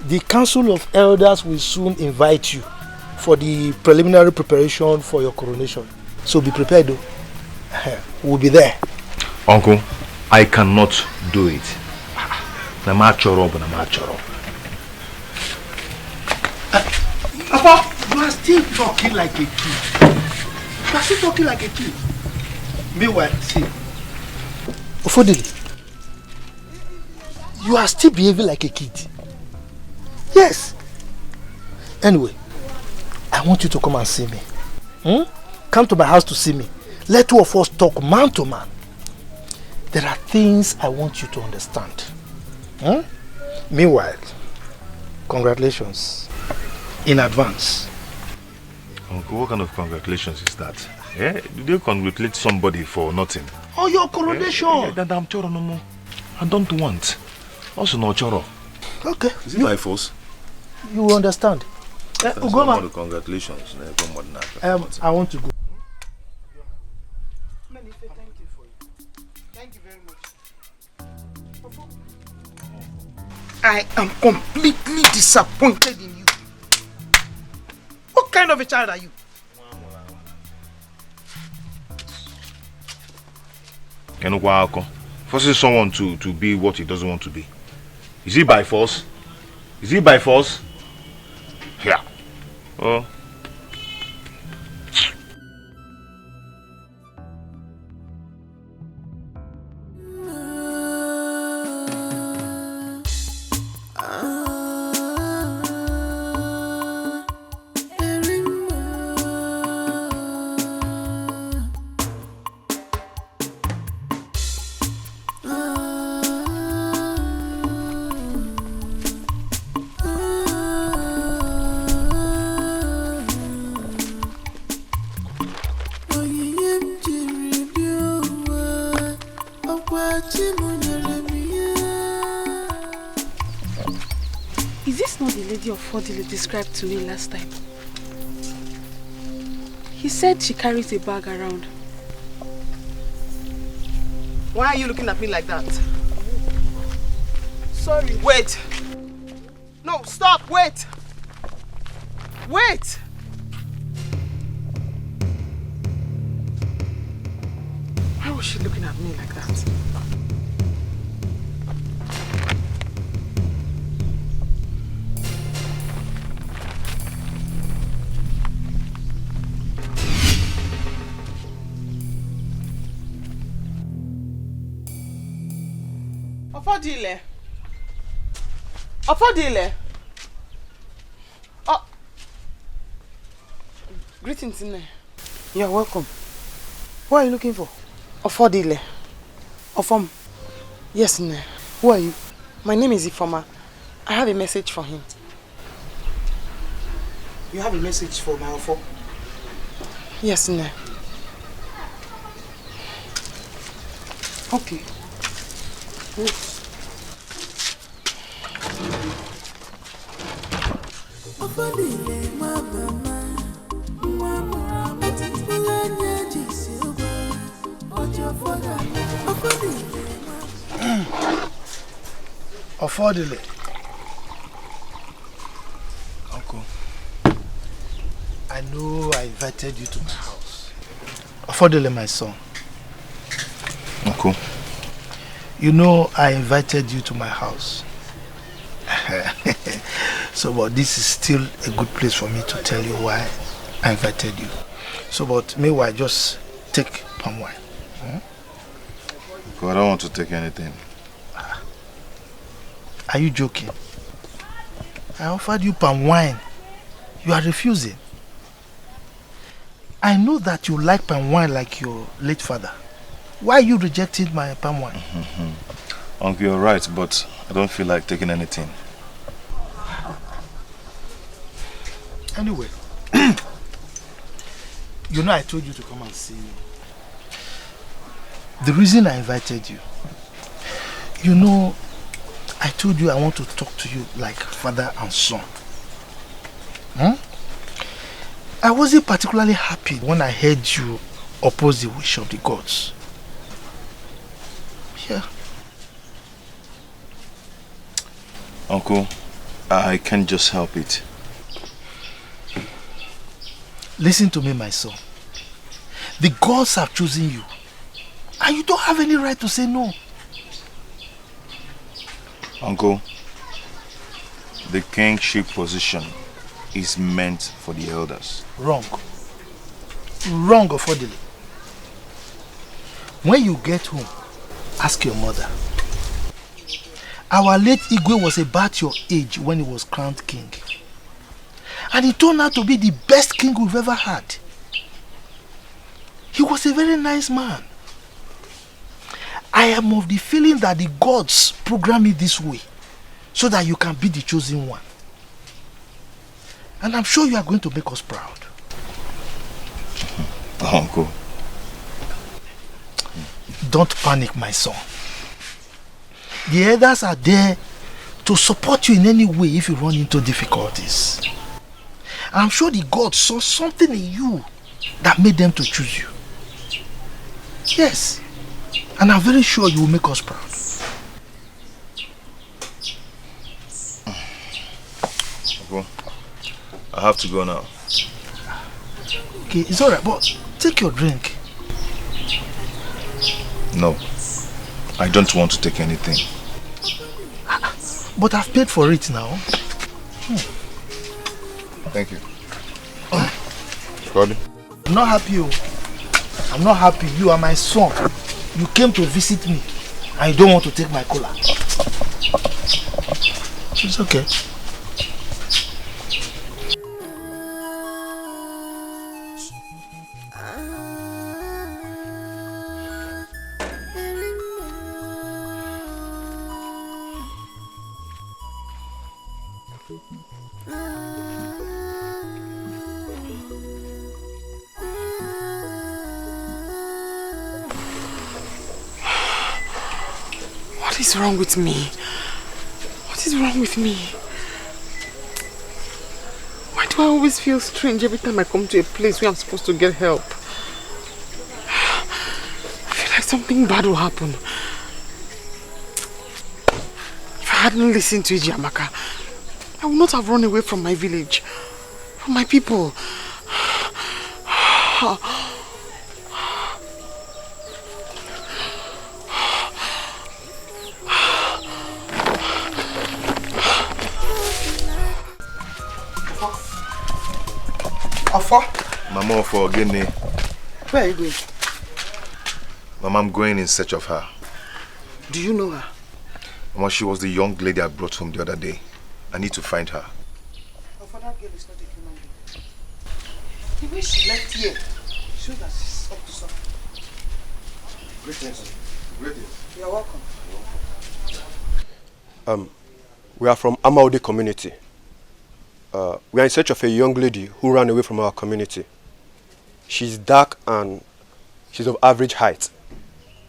the Council of Elders will soon invite you for the preliminary preparation for your coronation. So be prepared though. We'll be there. Uncle, I cannot do it. Papa, you are still talking like a kid. You are still talking like a kid. Meanwhile, see. Ofodile, you are still behaving like a kid. Yes. Anyway, I want you to come and see me. Come to my house to see me. Let two of us talk man to man. There are things I want you to understand. Meanwhile, congratulations in advance. Uncle, what kind of congratulations is that? Did you congratulate somebody for nothing? Oh, your coronation! I'm choro no more. I don't want. Also no choro. Okay. Is it by force? You will understand. Ugoma. Congratulations. I want to go. I am completely disappointed in you. What kind of a child are you? Forcing someone to be what he doesn't want to be. Is it by force? Is it by force? Yeah. Oh. Ofodile described to me last time. He said she carries a bag around. Why are you looking at me like that? Sorry. Wait! No, stop! Wait! Wait! Why was she looking at me like that? Ofodile. Ofodile. Oh. Greetings, Nne. You're welcome. Who are you looking for? Ofodile. Ofom. Yes, Nne. Who are you? My name is Ifoma. I have a message for him. You have a message for my offer? Yes, Nne. Okay. Affordably. Uncle, I know I invited you to my house. Affordably, my son. Uncle. You know I invited you to my house. So, but this is still a good place for me to tell you why I invited you. So, but meanwhile, just take palm wine. Uncle, I don't want to take anything. Are you joking? I offered you palm wine. You are refusing. I know that you like palm wine like your late father. Why are you rejecting my palm wine? Uncle, you're right, but I don't feel like taking anything. Anyway, you know I told you to come and see me. The reason I invited you, you know, I told you I want to talk to you like father and son. I wasn't particularly happy when I heard you oppose the wish of the gods. Yeah. Uncle, I can't just help it. Listen to me, my son. The gods have chosen you. And you don't have any right to say no. Uncle, the kingship position is meant for the elders. Wrong. Wrong, affordably. When you get home, ask your mother. Our late Igwe was about your age when he was crowned king. And he turned out to be the best king we've ever had. He was a very nice man. I am of the feeling that the gods program it this way so that you can be the chosen one. And I'm sure you are going to make us proud. Uncle. Don't panic, my son. The elders are there to support you in any way if you run into difficulties. I'm sure the gods saw something in you that made them to choose you. Yes. And I'm very sure you will make us proud. Uncle, I have to go now. Okay, it's alright, but take your drink. No, I don't want to take anything. But I've paid for it now. Thank you. Scotty? I'm not happy. I'm not happy. You are my son. You came to visit me and you don't want to take my cola. It's okay. What is wrong with me? What is wrong with me? Why do I always feel strange every time I come to a place where I'm supposed to get help? I feel like something bad will happen. If I hadn't listened to Ijiamaka, I would not have run away from my village, from my people. Mama, forgive me. Where are you going? Mama, I'm going in search of her. Do you know her? Mama, she was the young lady I brought home the other day. I need to find her. For that girl is not a human being. The way she left here shows that she's up to something. Greetings. Greetings. You're welcome. We are from Amaudi community. we are in search of a young lady who ran away from our community. She's dark and she's of average height.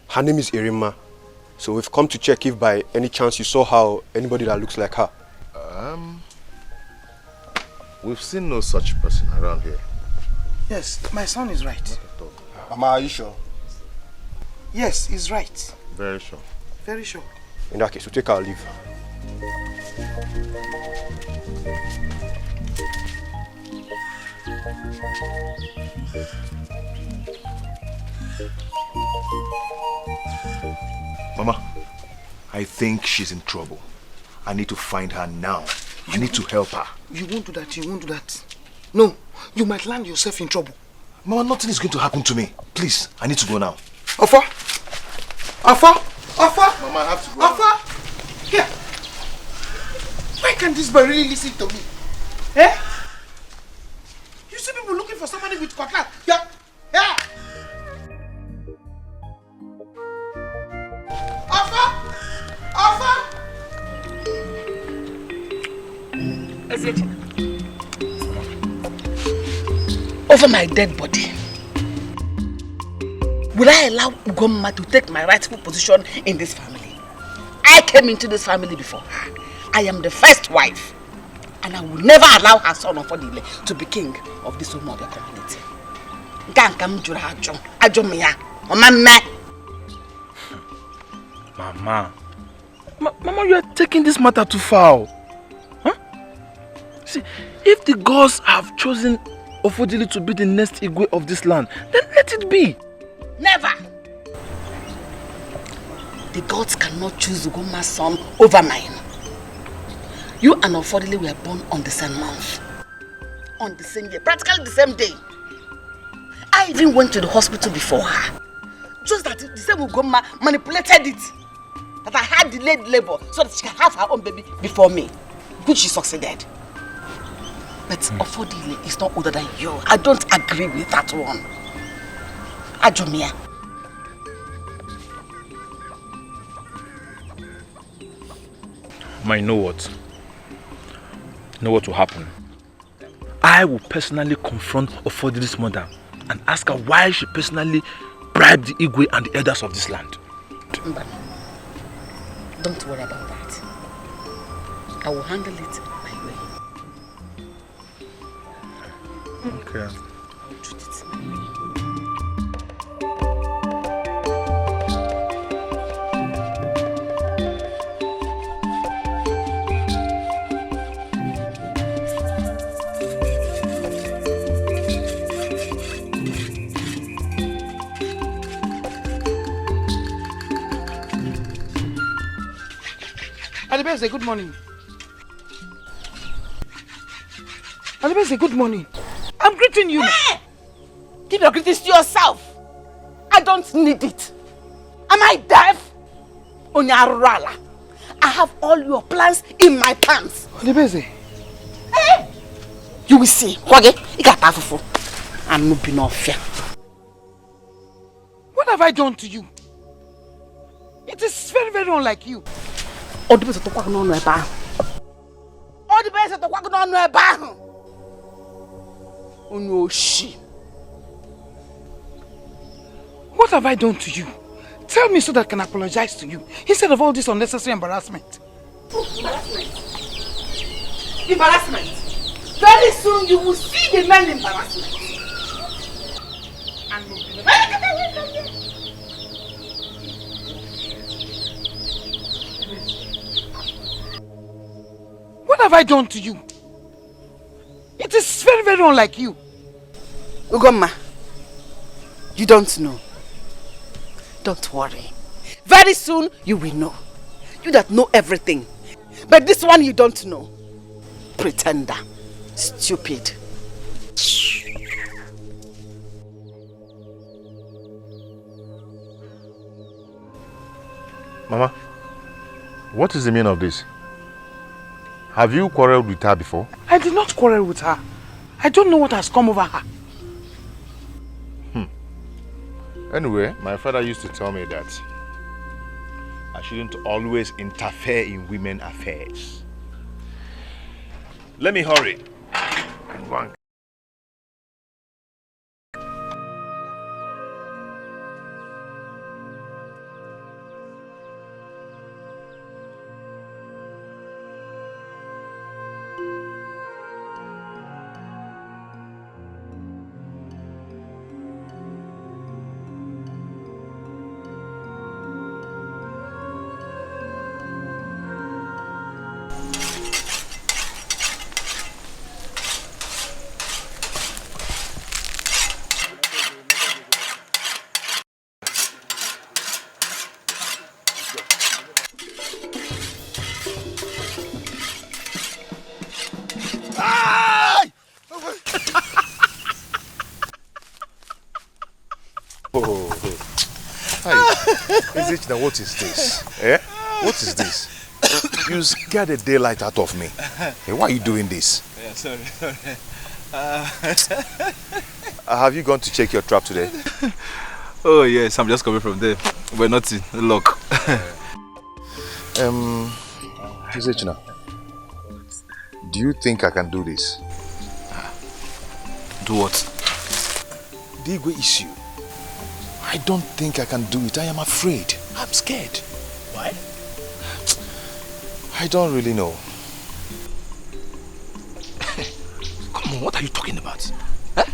Her name is Arima. So we've come to check if by any chance you saw her or anybody that looks like her. We've seen no such person around here. Yes, my son is right. Mama, are you sure? Yes, he's right. Very sure. Very sure. In that case, we'll take our leave. Mama, I think she's in trouble. I need to find her now. I need to help her. You won't do that, you won't do that. No, you might land yourself in trouble. Mama, nothing is going to happen to me. Please, I need to go now. Alpha! Alpha! Alpha! Mama, I have to go. Alpha! Here! Why can't this boy really listen to me? Eh? You see people looking for somebody with cutlass. Yeah! Yeah! Alpha! Alpha! Over my dead body, will I allow Ugomma to take my rightful position in this family? I came into this family before her. I am the first wife, and I will never allow her son Ofodile to be king of this Umobia community. Mama, you are taking this matter too far. Huh? See, if the gods have chosen Ofodile to be the next Igwe of this land, then let it be. Never! The gods cannot choose Ugomma's son over mine. You and Ofodile were born on the same month. On the same year, practically the same day. I even went to the hospital before her. Just that the same Ugomma manipulated it. That I had delayed labor so that she can have her own baby before me. Which she succeeded. But Ofodile is not older than you. I don't agree with that one. Ajumia. You know what? You know what will happen? I will personally confront Ofodile's mother and ask her why she personally bribed the Igwe and the elders of this land. Mbana, don't worry about that. I will handle it my way. Okay. I'll treat it my way. Alibese, good morning. Alibese, good morning. I'm greeting you. Hey! Give your greetings to yourself. I don't need it. Am I deaf? Onyarala. I have all your plans in my pants. Alibese. Hey! You will see. Wage, ikatafufu. I'm moving off here. What have I done to you? It is very, very unlike you. What have I done to you? Tell me so that I can apologize to you instead of all this unnecessary embarrassment. Embarrassment? Embarrassment? Very soon you will see the man embarrassment. And we'll be What have I done to you? It is very, very unlike you. Ugomma, you don't know. Don't worry. Very soon you will know. You that know everything. But this one you don't know. Pretender. Stupid. Mama, what is the meaning of this? Have you quarreled with her before? I did not quarrel with her. I don't know what has come over her. Anyway, my father used to tell me that I shouldn't always interfere in women's affairs. Let me hurry. one. Is it now? What is this? Eh? What is this? You scared the daylight out of me. Hey, why are you doing this? Yeah, sorry. Have you gone to check your trap today? Oh yes, I'm just coming from there. We're not in luck. Is it now? Do you think I can do this? Do what? The Igwe issue. I don't think I can do it. I am afraid. I'm scared. Why? I don't really know. Come on, what are you talking about? Eh?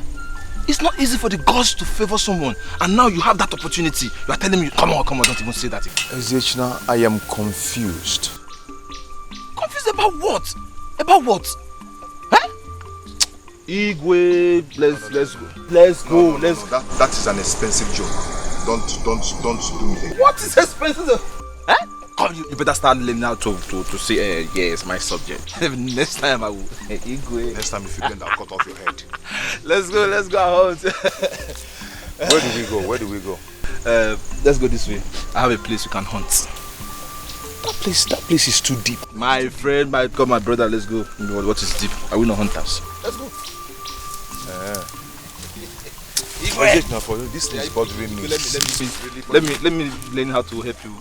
It's not easy for the gods to favor someone, and now you have that opportunity. You are telling me, come on, don't even say that. Ezechina, I am confused. Confused about what? About what? Huh? Igwe, let's go. Let's go. That is an expensive joke. Don't do it. What is expensive? Huh? Come, you better start learning how to say, yes, my subject. Next time I will. Igwe. Next time if you bend, I'll cut off your head. Let's go out. Where do we go? Let's go this way. I have a place you can hunt. That place is too deep. My friend, my brother, let's go. What is deep? Are we not hunters? Let's go. Now for you, this thing is bothering me. Let me learn how to help you.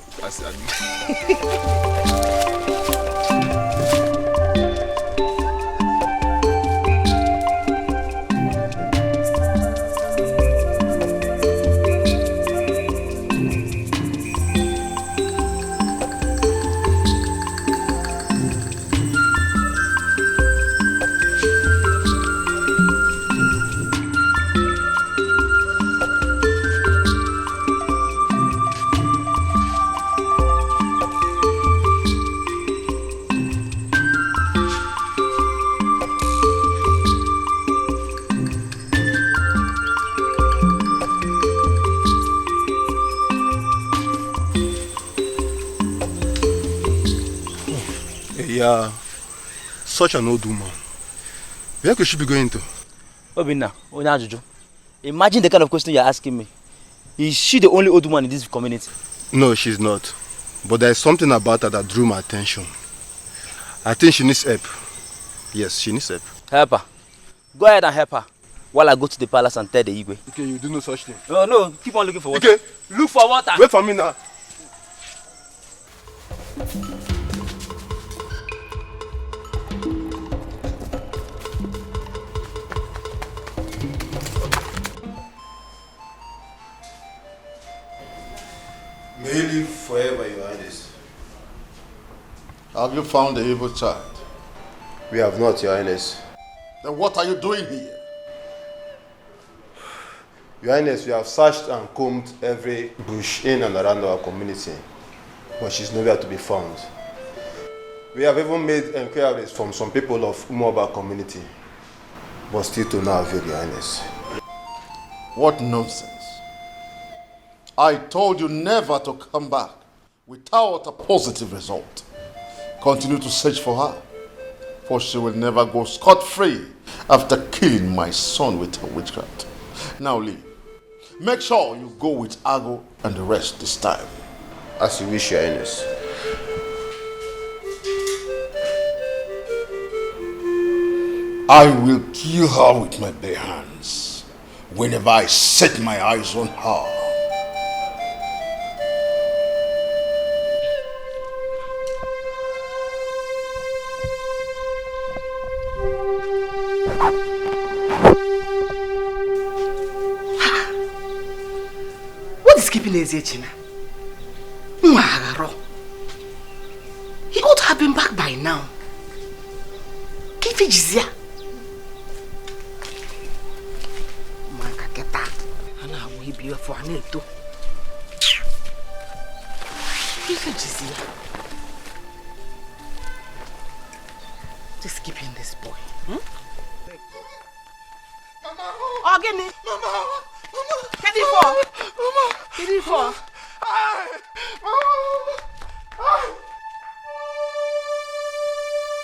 Yeah, such an old woman. Where could she be going to? Obinna, Onyajuju. Imagine the kind of question you're asking me. Is she the only old woman in this community? No, she's not. But there is something about her that drew my attention. I think she needs help. Yes, she needs help. Help her. Go ahead and help her while I go to the palace and tell the Igwe. Okay, you do no such thing. No, keep on looking for water. Okay. Look for water. Wait for me now. May he live forever, Your Highness. Have you found the evil child? We have not, Your Highness. Then what are you doing here? Your Highness, we have searched and combed every bush in and around our community, but she's nowhere to be found. We have even made inquiries from some people of Umoba community, but still to no avail, Your Highness. What nonsense. I told you never to come back without a positive result. Continue to search for her, for she will never go scot-free after killing my son with her witchcraft. Now leave. Make sure you go with Ago and the rest this time. As you wish, Your Highness. I will kill her with my bare hands whenever I set my eyes on her. What is keeping Ezechina? He ought to have been back by now. Kifijizia. Makaketa. Ana we be for aneto. Kifijizia. Just keeping this boy. Mama. Ogini. Mama. Mama. Get it for. Mama. Get it for.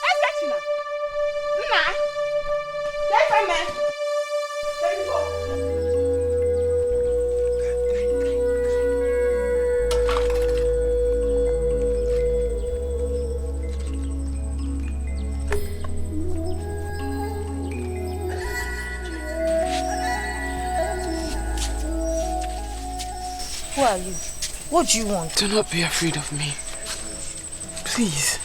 Ezechina. Nna. Get it, man. Get it for. Who are you? What do you want? Do not be afraid of me. Please.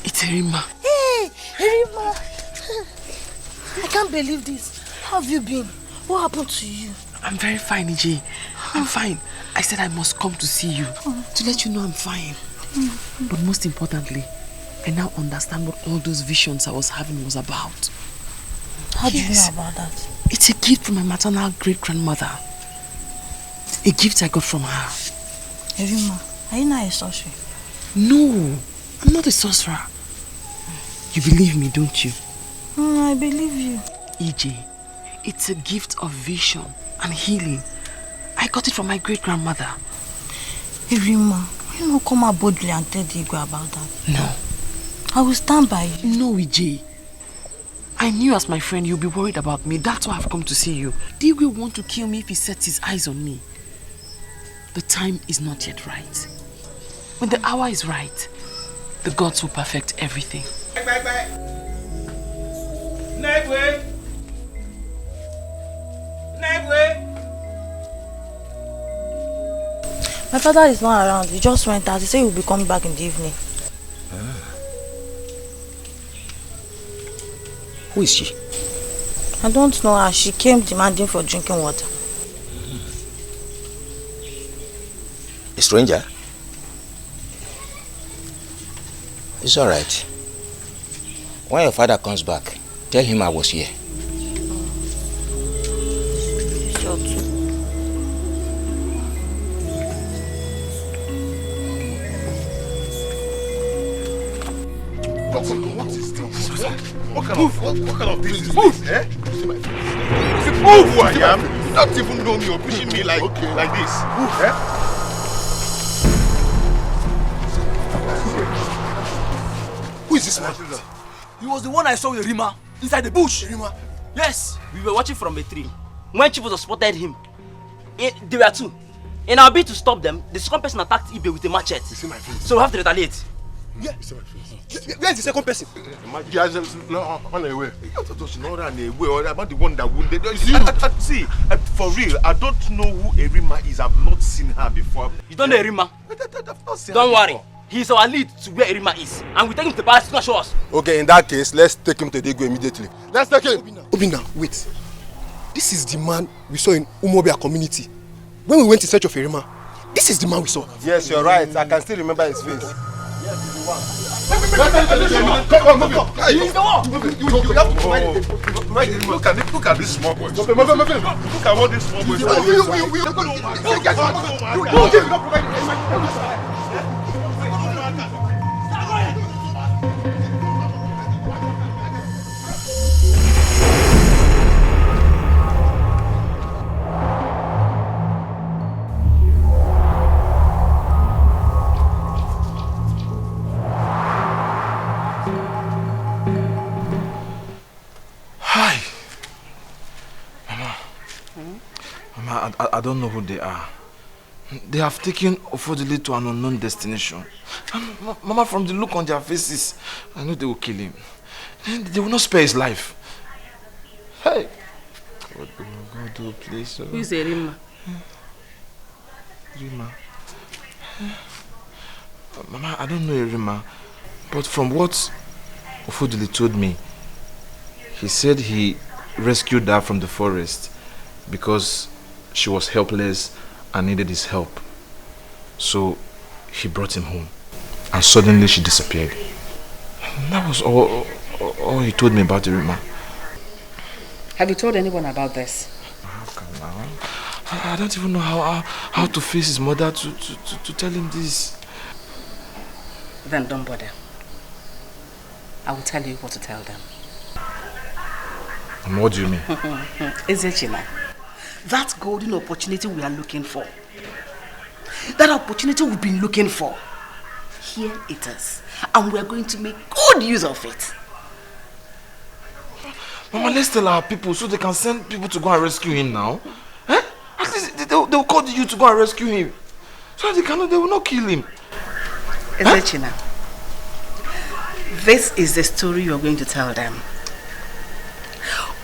It's Arima. Hey, Arima! I can't believe this. How have you been? What happened to you? I'm very fine, EJ. I'm fine. I said I must come to see you to let you know I'm fine. But most importantly, I now understand what all those visions I was having was about. How do you know about that? It's a gift from my maternal great-grandmother. A gift I got from her. Arima, are you not a sorcerer? No, I'm not a sorcerer. You believe me, don't you? I believe you. EJ, it's a gift of vision and healing. I got it from my great-grandmother. Arima, you not come out boldly and tell Diego about that. No. I will stand by you. No, EJ. I knew as my friend you'll be worried about me. That's why I've come to see you. Diego will want to kill me if he sets his eyes on me. The time is not yet right. When the hour is right, the gods will perfect everything. My father is not around. He just went out. He said he will be coming back in the evening. Who is she? I don't know her. She came demanding for drinking water. A stranger? It's alright. When your father comes back, tell him I was here. Sure too. What is this? What kind of this is this? Eh? Move who I am. You don't even know me or pushing me like this. Eh? Who is this man? He was the one I saw with Arima inside the bush. Arima? Yes, we were watching from a tree. When Chibuzo spotted him, there were two. In our bid to stop them, the second person attacked Ibe with a machete. You see my face? So we have to retaliate. Yeah. Where is the second person? No, run away. Not run away, or about the one that wounded. See, for real, I don't know who Arima is. I've not seen her before. You don't know Arima? Don't worry. He's our lead to where Arima is. And we take him to the palace to show us. Okay, in that case, let's take him to Dego immediately. Let's take him. Obina, wait. This is the man we saw in Umobia community. When we went in search of Arima, this is the man we saw. Yes, you're right. I can still remember his face. He's the one. Look at this small boy. Look at what this small boy is doing. Hi. Mama, I don't know who they are. They have taken Ofodile to an unknown destination. And Mama, from the look on their faces, I know they will kill him. They will not spare his life. Hey! What will God do, please? Who is Arima? Arima. Mama, I don't know Arima. But from what Ofodile told me, he said he rescued her from the forest because she was helpless and needed his help. So he brought him home. And suddenly she disappeared. That was all he told me about Arima. Have you told anyone about this? How come now? I don't even know how to face his mother to tell him this. Then don't bother. I will tell you what to tell them. And what do you mean? Ezechina, that golden opportunity we are looking for, that opportunity we've been looking for, here it is. And we are going to make good use of it. Mama, let's tell our people so they can send people to go and rescue him now. Eh? At least they'll call you to go and rescue him. So they will not kill him. Ezechina, this is the story you're going to tell them.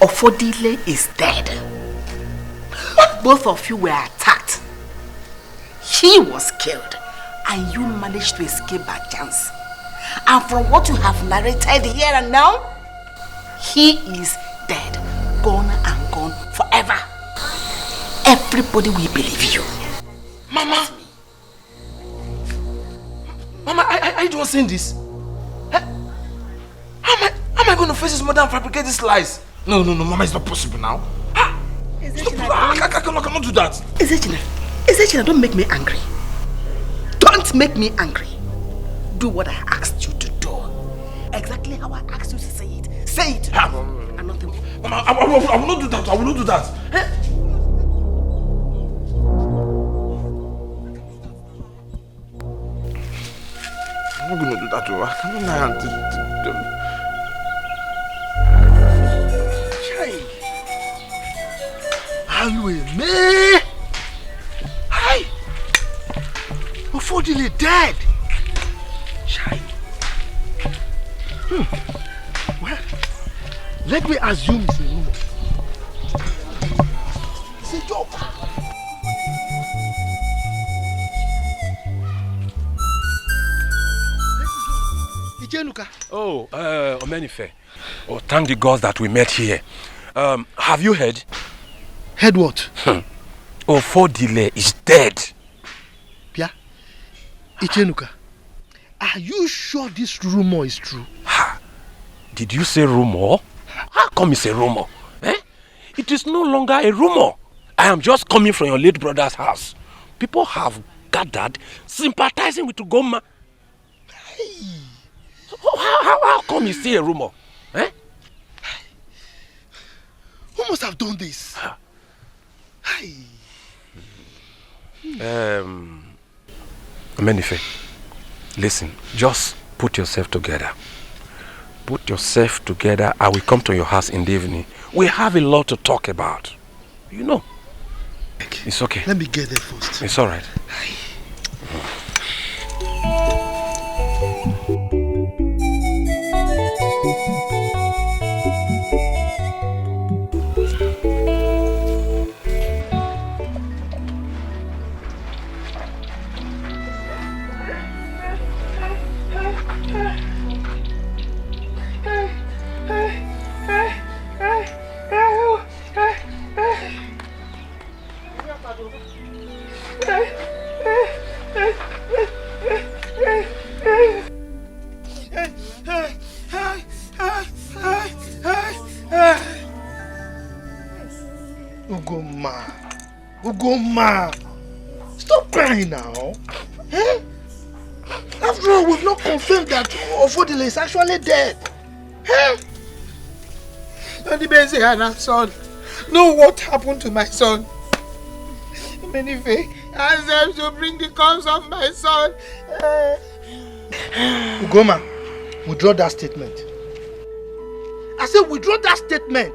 Ofodile is dead. Both of you were attacked. He was killed and you managed to escape by chance. And from what you have narrated here and now, he is dead, gone and gone forever. Everybody will believe you. Mama! Mama, are you the one saying this? How am I going to face his mother and fabricate these lies? No, Mama, it's not possible now. I cannot do that. Ezechina, don't make me angry. Don't make me angry. Do what I asked you to do. Exactly how I asked you to say it. Say it. And nothing. Mama, I will not do that. I will not do that. I'm not going to do that. I cannot lie. Alweme! Hi! Ofodile dead! Shai! Well, let me assume it's a rumor. It's a joke. Oh, Omenife. Oh, thank the gods that we met here. Have you heard? Heard what? Ofodile is dead. Pia, Ichenuka, are you sure this rumor is true? Did you say rumor? How come it's a rumor? It is no longer a rumor. I am just coming from your late brother's house. People have gathered sympathizing with Ugoma. Hey. So how come you say a rumor? Who must have done this? Hey. Menife, listen, just put yourself together. Put yourself together. I will come to your house in the evening. We have a lot to talk about. You know. It's okay. Let me get there first. It's all right. Ugoma, stop crying now. After all, we've not confirmed that Ofodile is actually dead. Onibeze and son, know what happened to my son. Menife, ask them to bring the corpse of my son. Ugoma, withdraw that statement. I said withdraw that statement.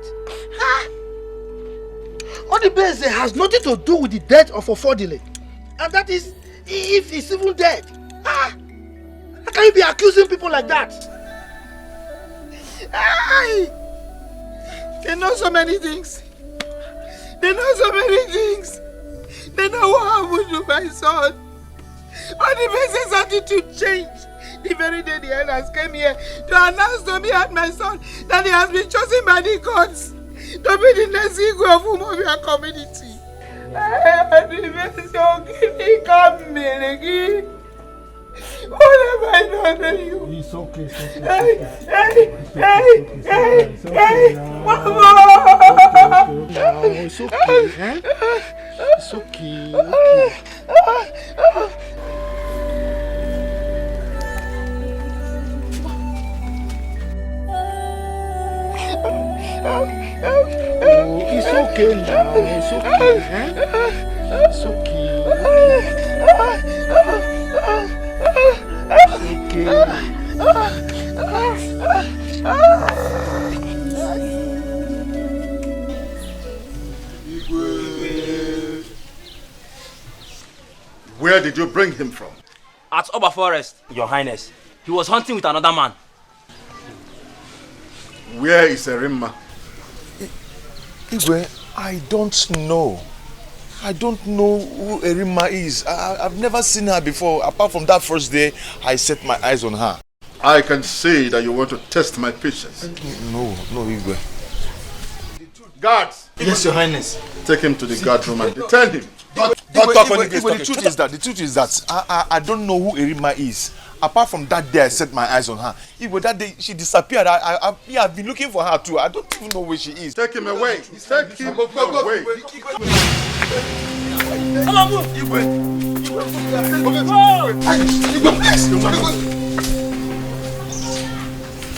Onibeze has nothing to do with the death of Ofodile. And that is, if he's even dead. How can you be accusing people like that? They know so many things. They know so many things. They know what happened to my son. Onibeze's attitude changed the very day the elders came here to announce to me and my son that he has been chosen by the gods to be the next Igwe of Umobia community. What have I done to you? It's okay. It's okay. It's okay. It's okay. It's okay now. It's okay. It's okay. Where did you bring him from? At Oba Forest, Your Highness. He was hunting with another man. Where is Arima? Igwe, I don't know. I don't know who Arima is. I've never seen her before. Apart from that first day, I set my eyes on her. I can see that you want to test my patience. No, Igwe. Guards! Yes, Your Highness. Take him to the guard room and detain him. The truth is that I don't know who Arima is. Apart from that day I set my eyes on her. Igwe, that day she disappeared. I've been looking for her too. I don't even know where she is. Take him away. Take him away.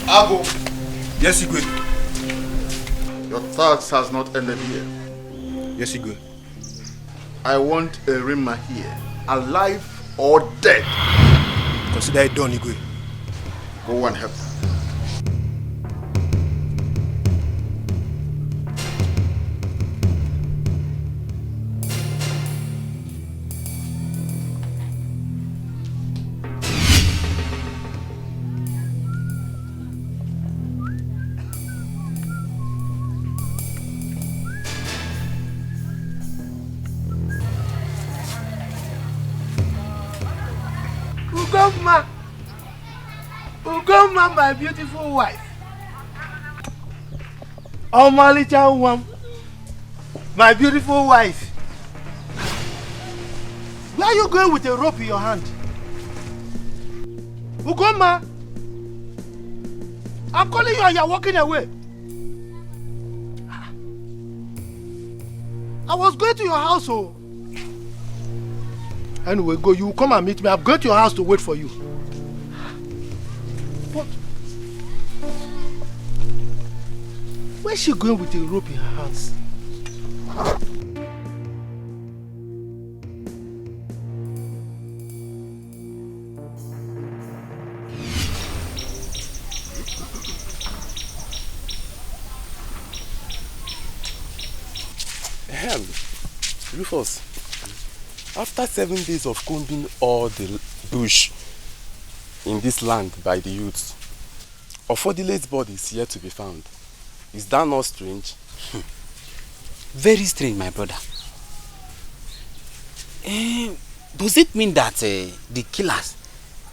Ago. Yes, Igwe. Your task has not ended here. Yes, Igwe. I want Arima here, alive or dead. Consider it done, Igwe. Go and help her. Ugoma, my beautiful wife. Omalicha Uwam, my beautiful wife. Where are you going with a rope in your hand? Ugoma, I'm calling you and you're walking away. I was going to your house, oh. Anyway, go. You come and meet me. I'm going to your house to wait for you. What? Where's she going with a rope in her hands? Rufus, after 7 days of combing all the bush in this land by the youths, Ofodile's body is yet to be found. Is that not strange? Very strange, my brother. Does it mean that the killers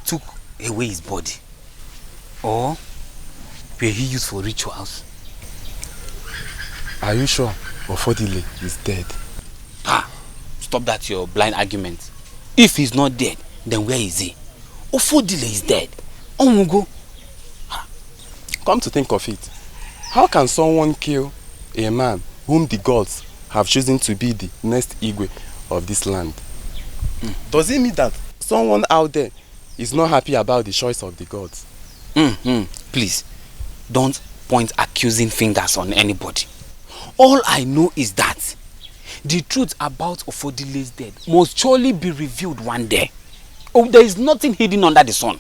took away his body? Or were he used for rituals? Are you sure Ofodile is dead? Stop that your blind argument. If he's not dead, then where is he? Ofodile is dead. Omugo. Come to think of it, how can someone kill a man whom the gods have chosen to be the next Igwe of this land? Does it mean that someone out there is not happy about the choice of the gods? Please, don't point accusing fingers on anybody. All I know is that the truth about Ofodile's death must surely be revealed one day. Oh, there is nothing hidden under the sun.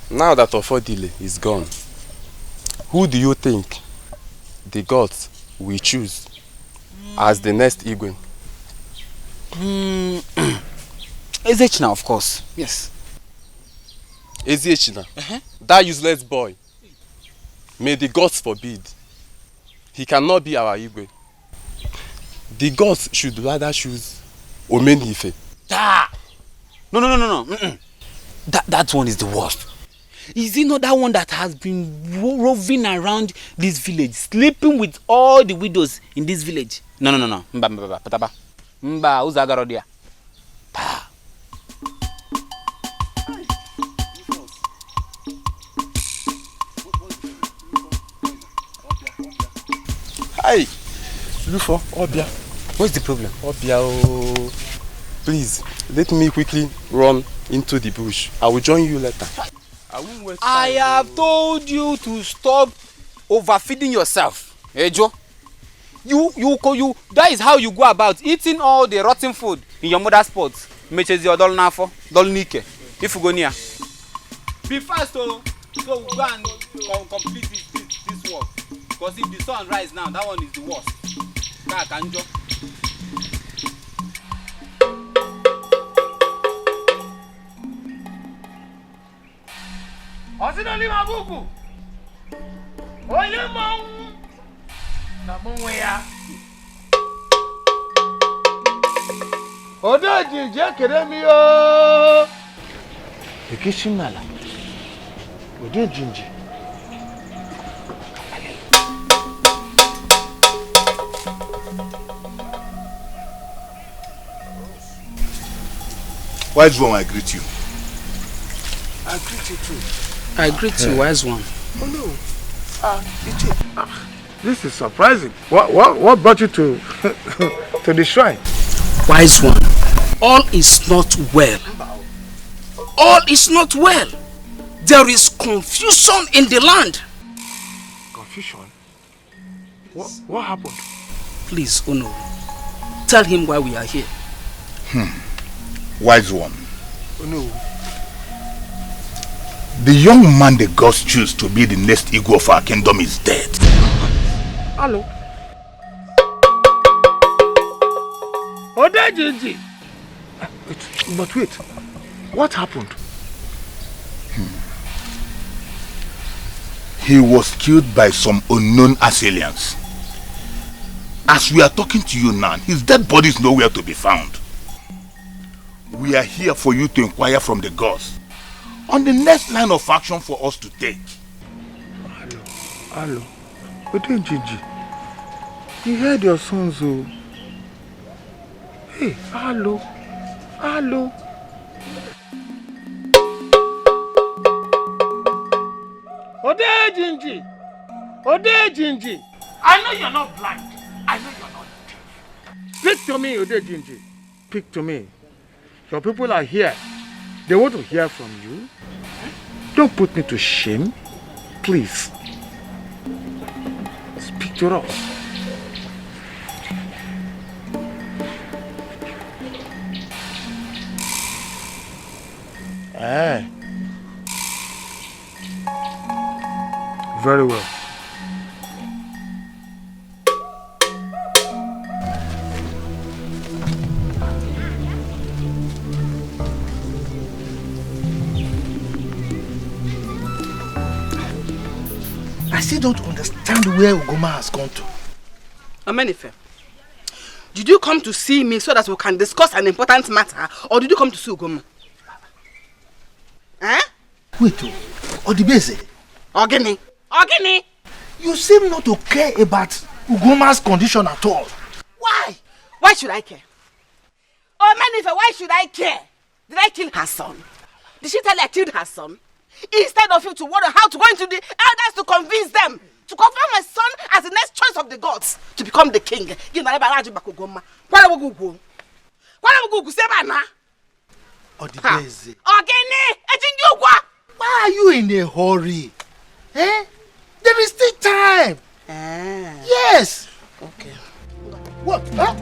Now that Ofodile is gone, who do you think the gods will choose as the next Igwe? Ezechina, of course. Yes. Ezechina? That useless boy. May the gods forbid. He cannot be our Igwe. The gods should rather choose Omenife. No. That one is the worst. Is he not that one that has been roving around this village, sleeping with all the widows in this village? No. Mba, Uzagarodia. Hi, Lufo, Obia. What's the problem? Obia, oh, please, let me quickly run into the bush. I will join you later. I have told you to stop overfeeding yourself. Hey, Joe. You, that is how you go about eating all the rotten food in your mother's pots. Meches your dol nafo, dol nike. If you go near. Be fast, so go and complete this work. Because if the sun rises now, that one is the worst. Kanjo. Osinoli mabuku. Oye mong. Na mwe ya. Odo jinje kere mi o. Ekishinala. Odo jinje. Wise one, I greet you. I greet you too. I greet you, wise one. Oh no. This is surprising. What brought you to to the shrine? Wise one. All is not well. All is not well. There is confusion in the land. Confusion? What happened? Please, Ono, tell him why we are here. Wise one. Oh no. The young man the gods choose to be the next ego of our kingdom is dead. Hello. Odejinji. But wait, what happened? He was killed by some unknown assailants. As we are talking to you now, his dead body is nowhere to be found. We are here for you to inquire from the gods on the next line of action for us to take. Hello. Odejinji. You heard your sons, oh. Hey, hello. Odejinji. I know you're not blind. I know you're not deaf. Speak to me, Odejinji. Speak to me. Your people are here. They want to hear from you. Don't put me to shame. Please. Speak to us. Very well. I still don't understand where Ugoma has gone to. Amenife, did you come to see me so that we can discuss an important matter, or did you come to see Ugoma? Eh? Wait, Odibeze. Ogini. You seem not to care about Ugoma's condition at all. Why? Why should I care? Oh, Amenife, why should I care? Did I kill her son? Did she tell you I killed her son? Instead of you to wonder how to go into the elders to convince them to confirm my son as the next choice of the gods to become the king. Odibeze. Why are you in a hurry? Eh? There is still time. Yes. Okay. What? Huh?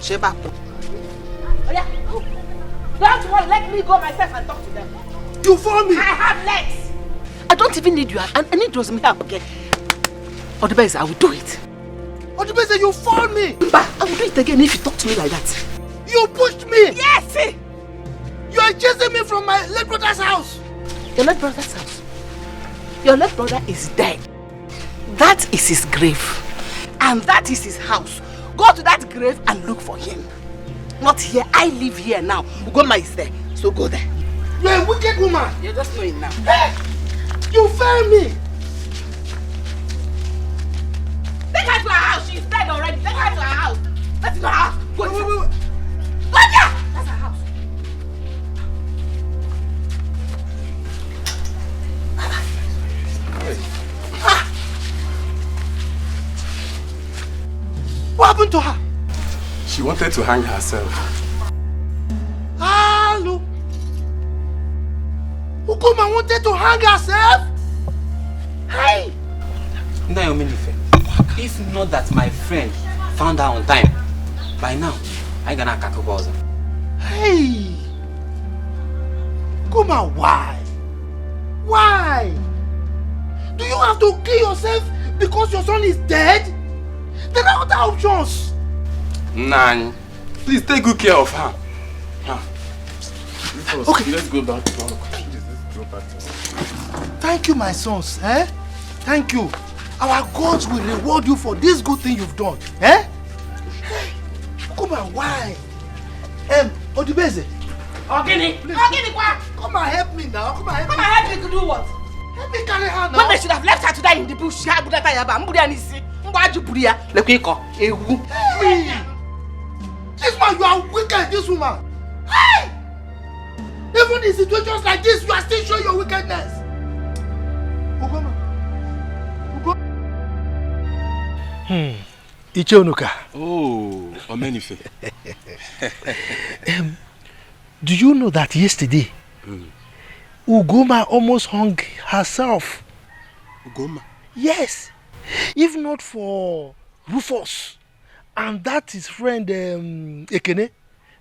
Sheba. Don't worry, let me go myself and talk to them. You follow me? I have legs. I don't even need you. I need those help, okay? Odibeze, I will do it. Odibeze, you follow me. But I will do it again if you talk to me like that. You pushed me. Yes. You are chasing me from my late brother's house. Your late brother's house? Your late brother is dead. That is his grave. And that is his house. Go to that grave and look for him. Not here. I live here now. Ugoma is there. So go there. You're a wicked woman. You're just knowing now. Hey! You failed me. Take her to her house. She's dead already. Take her to her house. That's not her house. Go wait. Go there. That's her house. What happened to her? She wanted to hang herself. Hello. Ugoma wanted to hang herself? Hey! If not that my friend found her on time, by now, I gonna cackle balls. Hey! Ugoma, why? Why? Do you have to kill yourself because your son is dead? There are other options. Nan, please take good care of her. Okay. Let's go back. Please, let's go back. Thank you, my sons. Thank you. Our gods will reward you for this good thing you've done. Hey, come on, why? Odubeze. Ogini, come and help me now. Come and help me. Come and help me to do what? Help me carry her now. When they should have left her to die in the bush, hey! This man, you are wicked, this woman. Hey! Even in situations like this, you are still showing your wickedness. Ichonuka. Oh, Omenife. Do you know that yesterday, Ugoma almost hung herself? Ugoma? Yes. If not for Rufus and that his friend Ekene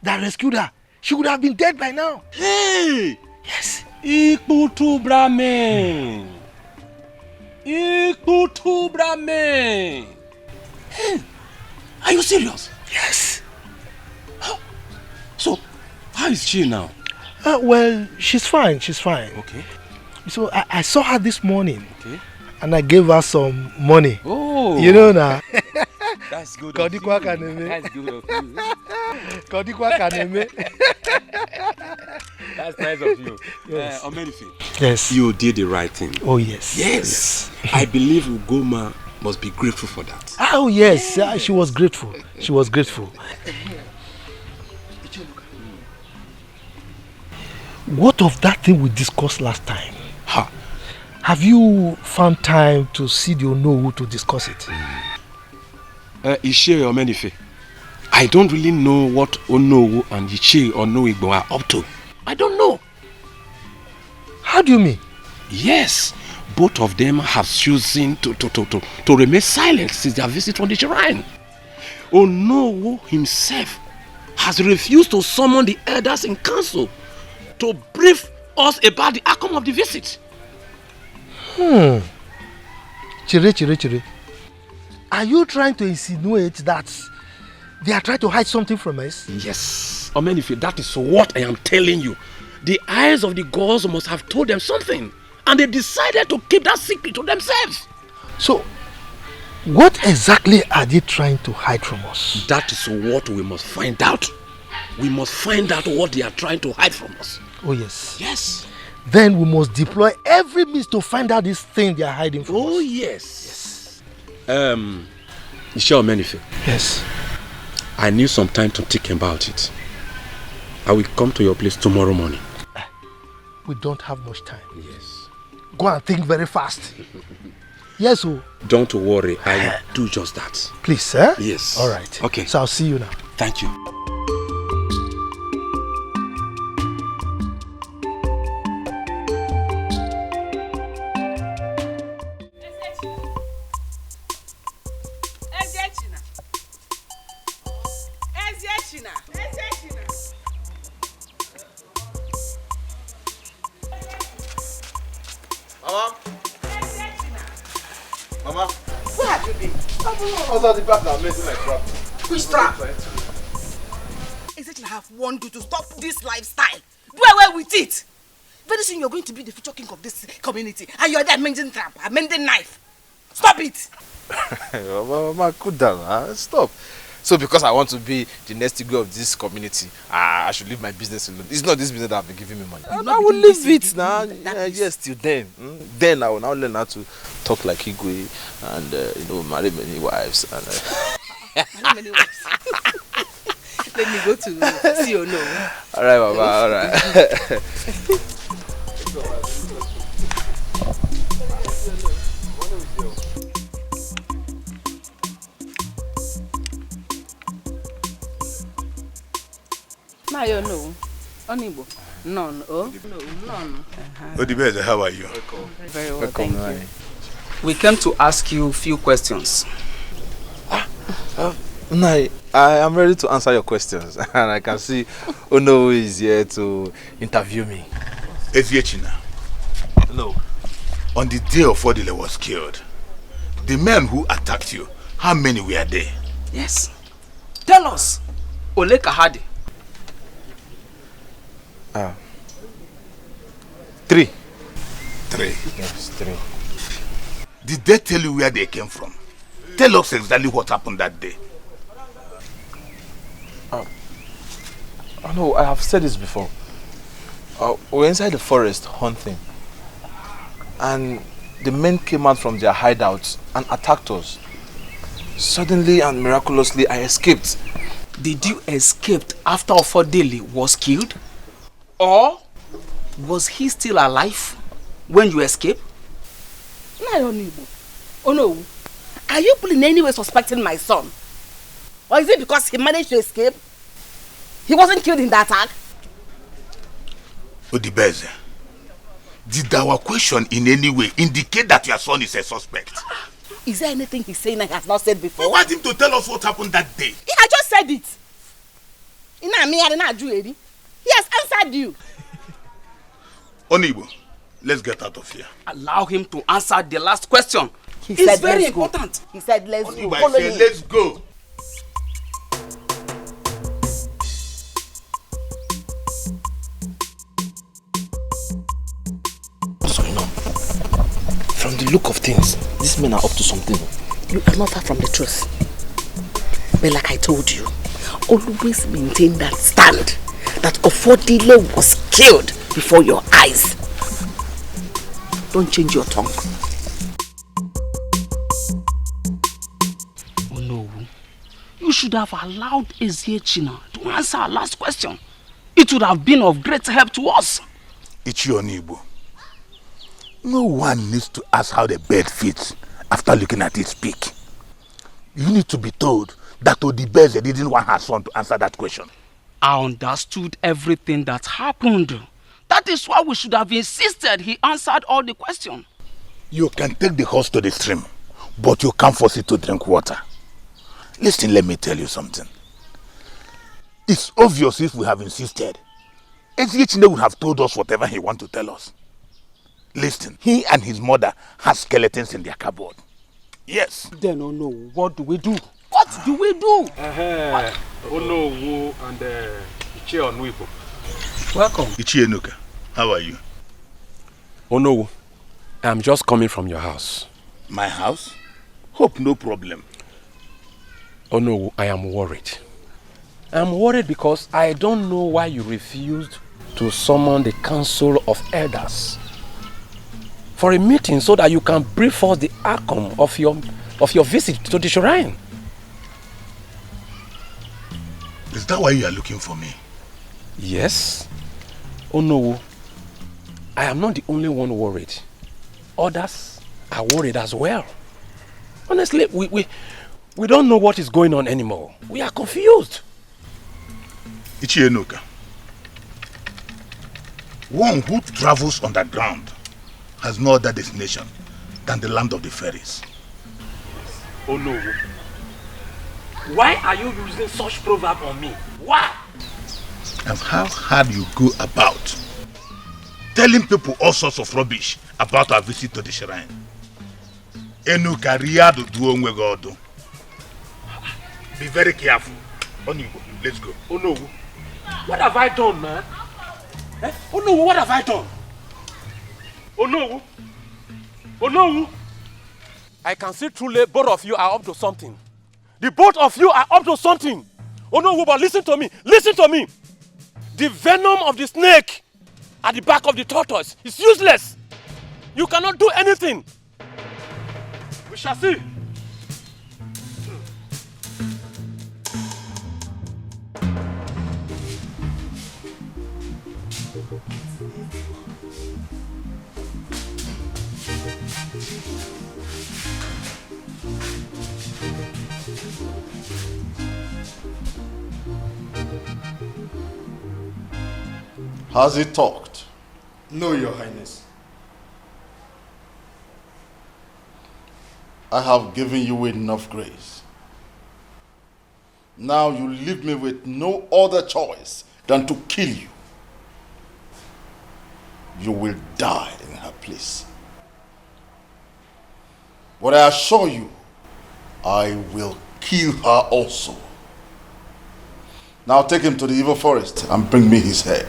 that rescued her, she would have been dead by now. Hey! Yes. Ikutu Brahmin. Ikutu Brahmin. Hey, are you serious? Yes. So, how is she now? Well, she's fine. She's fine. Okay. So I saw her this morning. Okay. And I gave her some money. Oh. You know now. That's good. That's good of you. That's nice of you. Yes. Omenife. Yes. You did the right thing. Oh yes. Yes. I believe Ugoma must be grateful for that. Oh yes. She was grateful. She was grateful. What of that thing we discussed last time? Ha. Have you found time to see the Onowu to discuss it? Ishe Omenife, I don't really know what Onowu and Ishe Onoigbo are up to. I don't know. How do you mean? Yes, both of them have chosen to remain silent since their visit from the shrine. Onowu himself has refused to summon the elders in council to brief us about the outcome of the visit. Chire. Are you trying to insinuate that they are trying to hide something from us? Yes, Omenife, that is what I am telling you. The eyes of the gods must have told them something, and they decided to keep that secret to themselves. So, what exactly are they trying to hide from us? That is what we must find out. We must find out what they are trying to hide from us. Oh yes. Yes. Then we must deploy every means to find out this thing they are hiding from us. Oh yes. Ishe Omenife. Yes. I need some time to think about it. I will come to your place tomorrow morning. We don't have much time. Yes. Go and think very fast. Yes, oh. Don't worry, I will do just that. Please, sir? Yes. All right. Okay. So I'll see you now. Thank you. Mama, where have you been? I was at the back now making my trap. Which trap? Exactly, I have warned you to stop this lifestyle. Do away with it. Very soon you're going to be the future king of this community, and you're there mending trap, mending knife. Stop it. Mama, cool down. Stop. So because I want to be the next Igwe of this community, I should leave my business alone. It's not this business that have been giving me money. I will leave it now. Yes, till then. Then I will now learn how to talk like Igwe and marry many wives. And, Many wives. Let me go to see or no. All right, Baba. All right. Now you know. Onibo. None. Oh, no, none. Odibeze, how are you? Very well, thank you. We came to ask you a few questions. Nai, I am ready to answer your questions, and I can see Ono is here to interview me. Eziechina. No. On the day of Odile was killed, the men who attacked you, how many were there? Yes. Tell us. Ole Kahadi. 3. 3. Yes, 3. Did they tell you where they came from? Tell us exactly what happened that day. No, I have said this before. We were inside the forest hunting, and the men came out from their hideouts and attacked us. Suddenly and miraculously, I escaped. Did you escape after Ofodele was killed? Or was he still alive when you escaped? Oh no. Are you in any way suspecting my son? Or is it because he managed to escape? He wasn't killed in the attack? Odibeze, did our question in any way indicate that your son is a suspect? Is there anything he's saying that he has not said before? We want him to tell us what happened that day. He had just said it. He has answered you. Onibo, let's get out of here. Allow him to answer the last question. He It's said, very let's go. important. He said, let's Onibo, go. I Follow said, me. let's go. So, from the look of things, these men are up to something. You are not far from the truth. But like I told you, always maintain that stand that Ofodile was killed before your eyes. Don't change your tongue. Oh no. You should have allowed Eziechina to answer our last question. It would have been of great help to us. Ichi Onibo, no one needs to ask how the bird fits after looking at its beak. You need to be told that Odibeze didn't want her son to answer that question. I understood everything that happened. That is why we should have insisted he answered all the questions. You can take the horse to the stream, but you can't force it to drink water. Listen, let me tell you something. It's obvious if we have insisted. Eziechine would have told us whatever he wants to tell us. Listen, he and his mother have skeletons in their cupboard. Yes. Then, oh no, what do we do? What do we do? Onowu and Ichie Onuibo. Welcome. Ichie Enuka, how are you? Onowu, I'm just coming from your house. My house? Hope no problem. Onowu, I am worried. I'm worried because I don't know why you refused to summon the Council of Elders for a meeting so that you can brief us the outcome of your visit to the shrine. Is that why you are looking for me? Yes. Onowu, I am not the only one worried. Others are worried as well. Honestly, we don't know what is going on anymore. We are confused. Ichie Enuka, one who travels underground has no other destination than the land of the fairies. Onowu, why are you using such proverb on me? Why? And how hard you go about telling people all sorts of rubbish about our visit to the shrine. Enuka riado duonwe godo. Be very careful. Onigo, let's go. Onowu, what have I done, man? Eh? Onowu, what have I done? Onowu, Onowu, I can see truly both of you are up to something. The both of you are up to something. Oh no, but listen to me. Listen to me. The venom of the snake at the back of the tortoise is useless. You cannot do anything. We shall see. Has he talked? No, Your Highness. I have given you enough grace. Now you leave me with no other choice than to kill you. You will die in her place. But I assure you, I will kill her also. Now take him to the evil forest and bring me his head.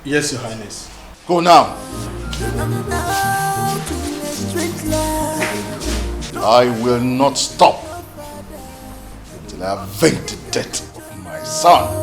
Yes, Your Highness. Go now. I will not stop until I avenge the death of my son.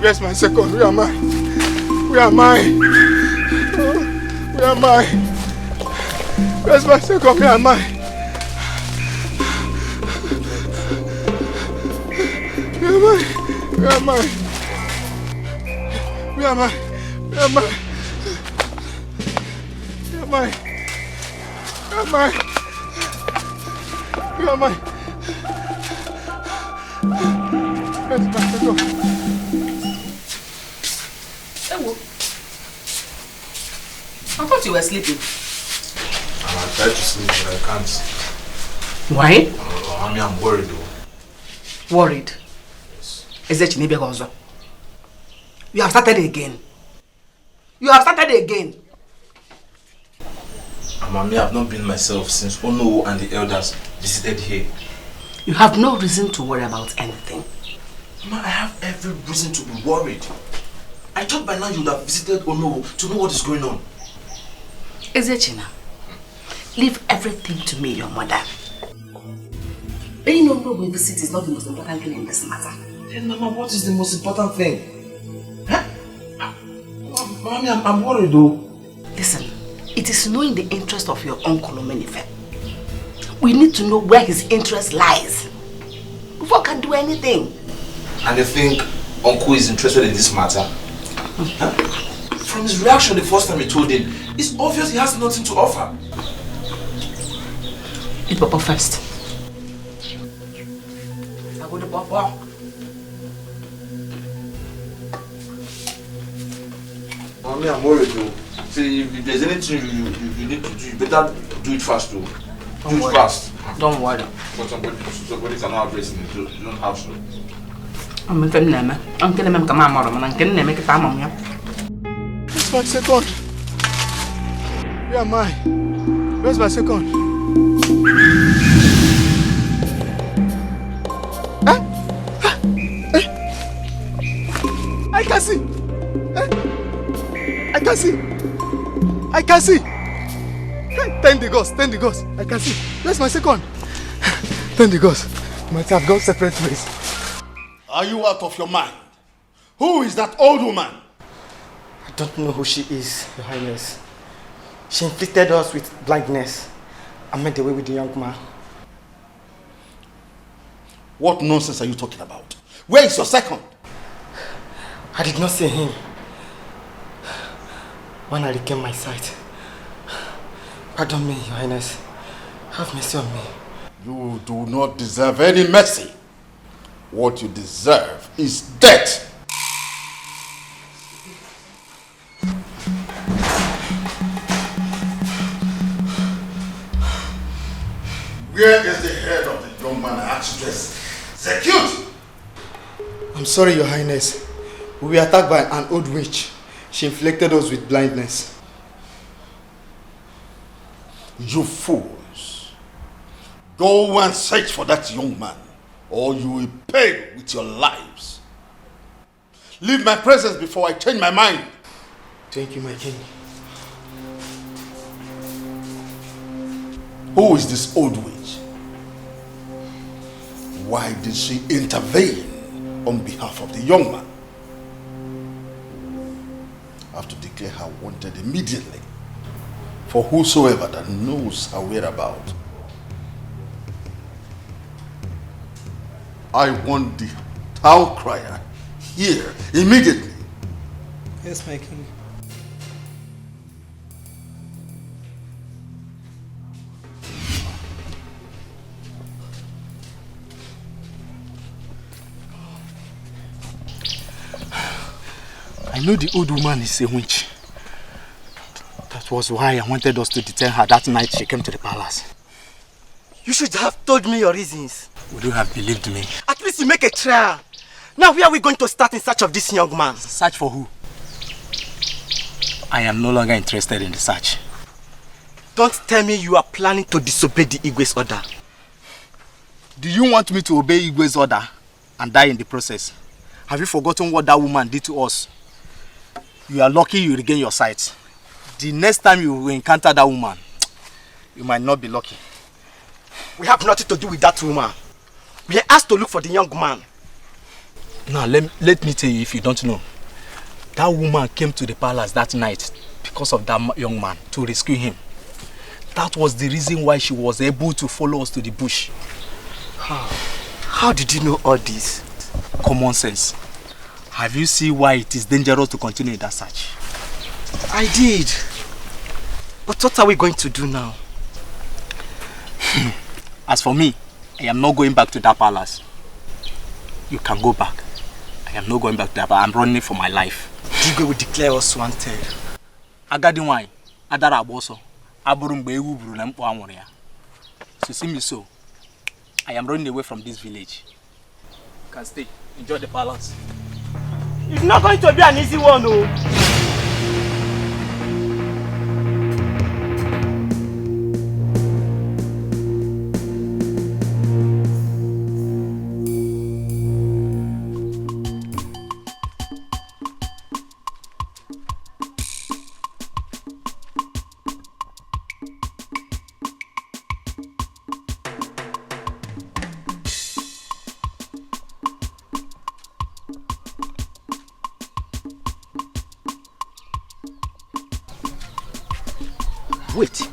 Where's my second? Where am I? Where am I? Where am I? Where's my second? Where am I? Where am I? Where am I? Where am I? Where am I? Where am I? Where am I? Where's my second? I thought you were sleeping. I tried to sleep, but I can't. Why? Mommy, I'm worried though. Worried? Yes. Is that Chinebe Gonzo? You have started again. You have started again. Mommy, I've not been myself since Ono and the elders visited here. You have no reason to worry about anything. Mama, I have every reason to be worried. I thought by now you would have visited Ono to know what is going on. Ezechina, leave everything to me, your mother. Being Ono we visit is not the most important thing in this matter. Then, Mama, what is the most important thing? Huh? Mommy, I'm worried though. Listen, it is knowing the interest of your uncle Omenife. We need to know where his interest lies before we can do anything. And you think Uncle is interested in this matter? Huh? From his reaction the first time he told him, it's obvious he has nothing to offer. Eat Papa first. I go to Papa. Mommy, I'm worried though. See, if there's anything you need to do, you better do it fast though. Do it fast. Don't worry. But somebody cannot have racing, you don't have to. I'm going to come on. Where's my second? Where am I? Where's my second? Huh? I can see. I can see. I can see. Thank the gods. Thank the gods. I can see. Where's my second? Thank the gods. Might have gone separate ways. Are you out of your mind? Who is that old woman? I don't know who she is, Your Highness. She inflicted us with blindness and made away with the young man. What nonsense are you talking about? Where is your second? I did not see him when I regained my sight. Pardon me, Your Highness. Have mercy on me. You do not deserve any mercy. What you deserve is death. Where is the head of the young man I asked you to execute? I'm sorry, Your Highness. We were attacked by an old witch. She inflicted us with blindness. You fools. Go and search for that young man, or you will pay with your lives. Leave my presence before I change my mind. Thank you, my king. Who is this old witch? Why did she intervene on behalf of the young man? I have to declare her wanted immediately for whosoever that knows her whereabouts. I want the town crier here immediately. Yes, my king. I know the old woman is a witch. That was why I wanted us to detain her that night she came to the palace. You should have told me your reasons. Would you have believed me? At least you make a trial. Now where are we going to start in search of this young man? Search for who? I am no longer interested in the search. Don't tell me you are planning to disobey the Igwe's order. Do you want me to obey Igwe's order and die in the process? Have you forgotten what that woman did to us? You are lucky you regain your sight. The next time you encounter that woman, you might not be lucky. We have nothing to do with that woman. We are asked to look for the young man. Now, let me tell you if you don't know. That woman came to the palace that night because of that young man, to rescue him. That was the reason why she was able to follow us to the bush. How did you know all this? Common sense. Have you seen why it is dangerous to continue that search? I did. But what are we going to do now? As for me, I am not going back to that palace. You can go back. I am not going back there, but I'm running for my life. Dikeh will declare us wanted. Agadi wine, Adara Boso, Aburumbe Ubru na mpo anwụrụ ya. So see me so. I am running away from this village. You can stay. Enjoy the palace. It's not going to be an easy one, no. Wait.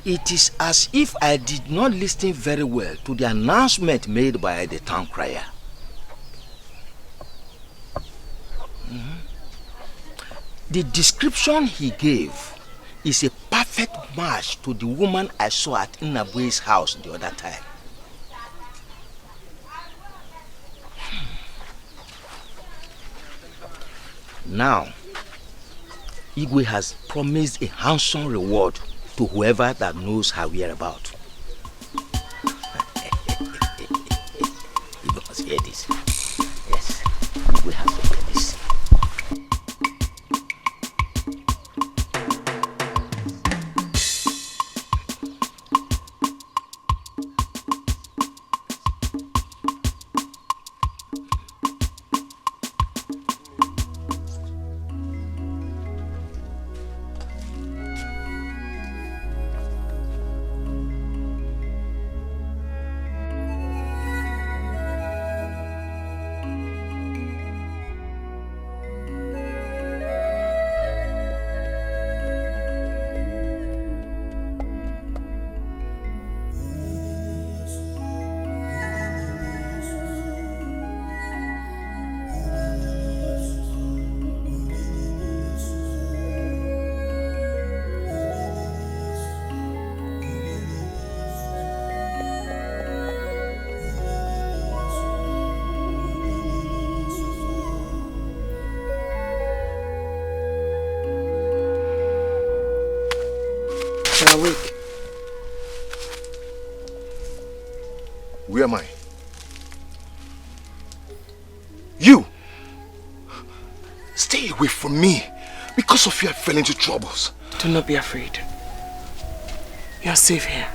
It is as if I did not listen very well to the announcement made by the town crier. The description he gave is a perfect match to the woman I saw at Inabue's house the other time. Now, Igwe has promised a handsome reward to whoever that knows her whereabouts. You must hear this. Yes, Igwe has to hear this. Awake. Where am I? You! Stay. from me. Because of you, I fell into troubles. Do not be afraid. You are safe here.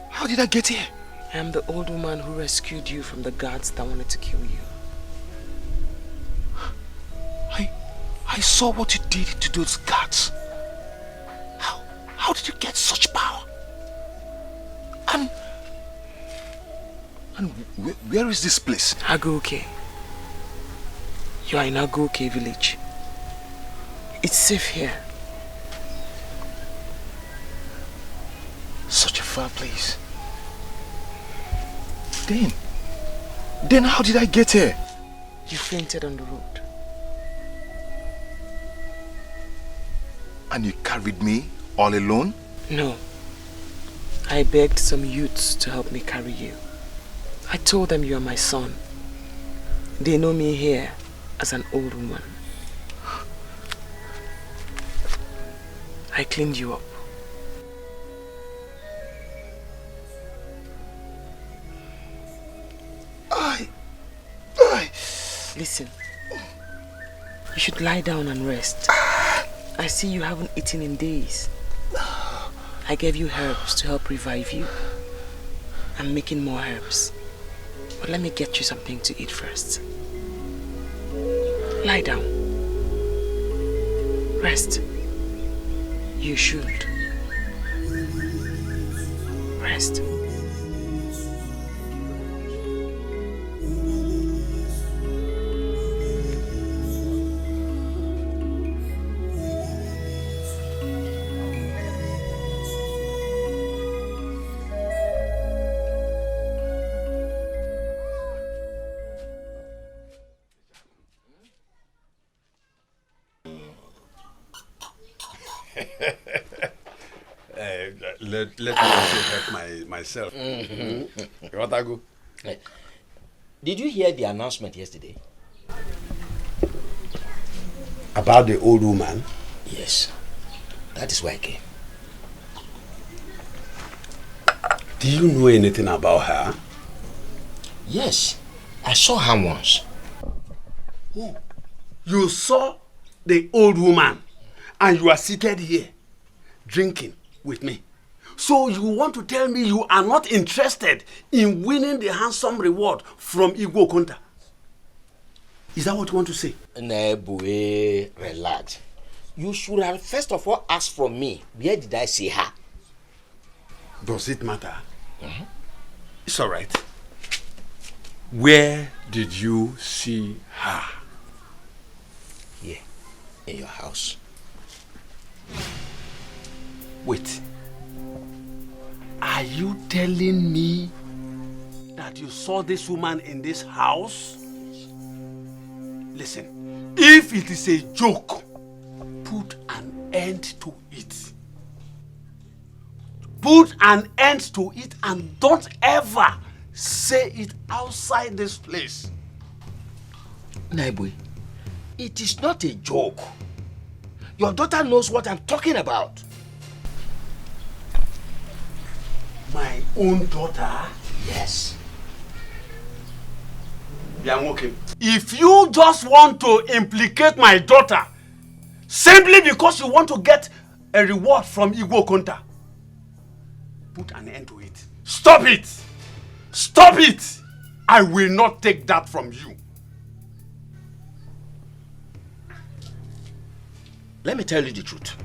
How did I get here? I am the old woman who rescued you from the guards that wanted to kill you. I saw what you did to those guards. How did you get such power? And where is this place? Agoke. You are in Agoke village. It's safe here. Such a far place. Then how did I get here? You fainted on the road. And you carried me all alone? No. I begged some youths to help me carry you. I told them you are my son. They know me here as an old woman. I cleaned you up. Listen, you should lie down and rest. I see you haven't eaten in days. I gave you herbs to help revive you. I'm making more herbs. But let me get you something to eat first. Lie down. Rest. You should. Rest. Let me also help myself. You want to go? Did you hear the announcement yesterday? About the old woman? Yes. That is why I came. Do you know anything about her? Yes. I saw her once. Oh, you saw the old woman and you are seated here drinking with me. So you want to tell me you are not interested in winning the handsome reward from Igbo Konta? Is that what you want to say? Nebue, relax. You should have first of all asked from me, where did I see her? Does it matter? It's all right. Where did you see her? Here, in your house. Wait. Are you telling me that you saw this woman in this house? Listen, if it is a joke, put an end to it. Put an end to it and don't ever say it outside this place. Naibwe, it is not a joke. Your daughter knows what I'm talking about. My own daughter? Yes. If you just want to implicate my daughter simply because you want to get a reward from Igbo Konta, put an end to it. Stop it! Stop it! I will not take that from you. Let me tell you the truth.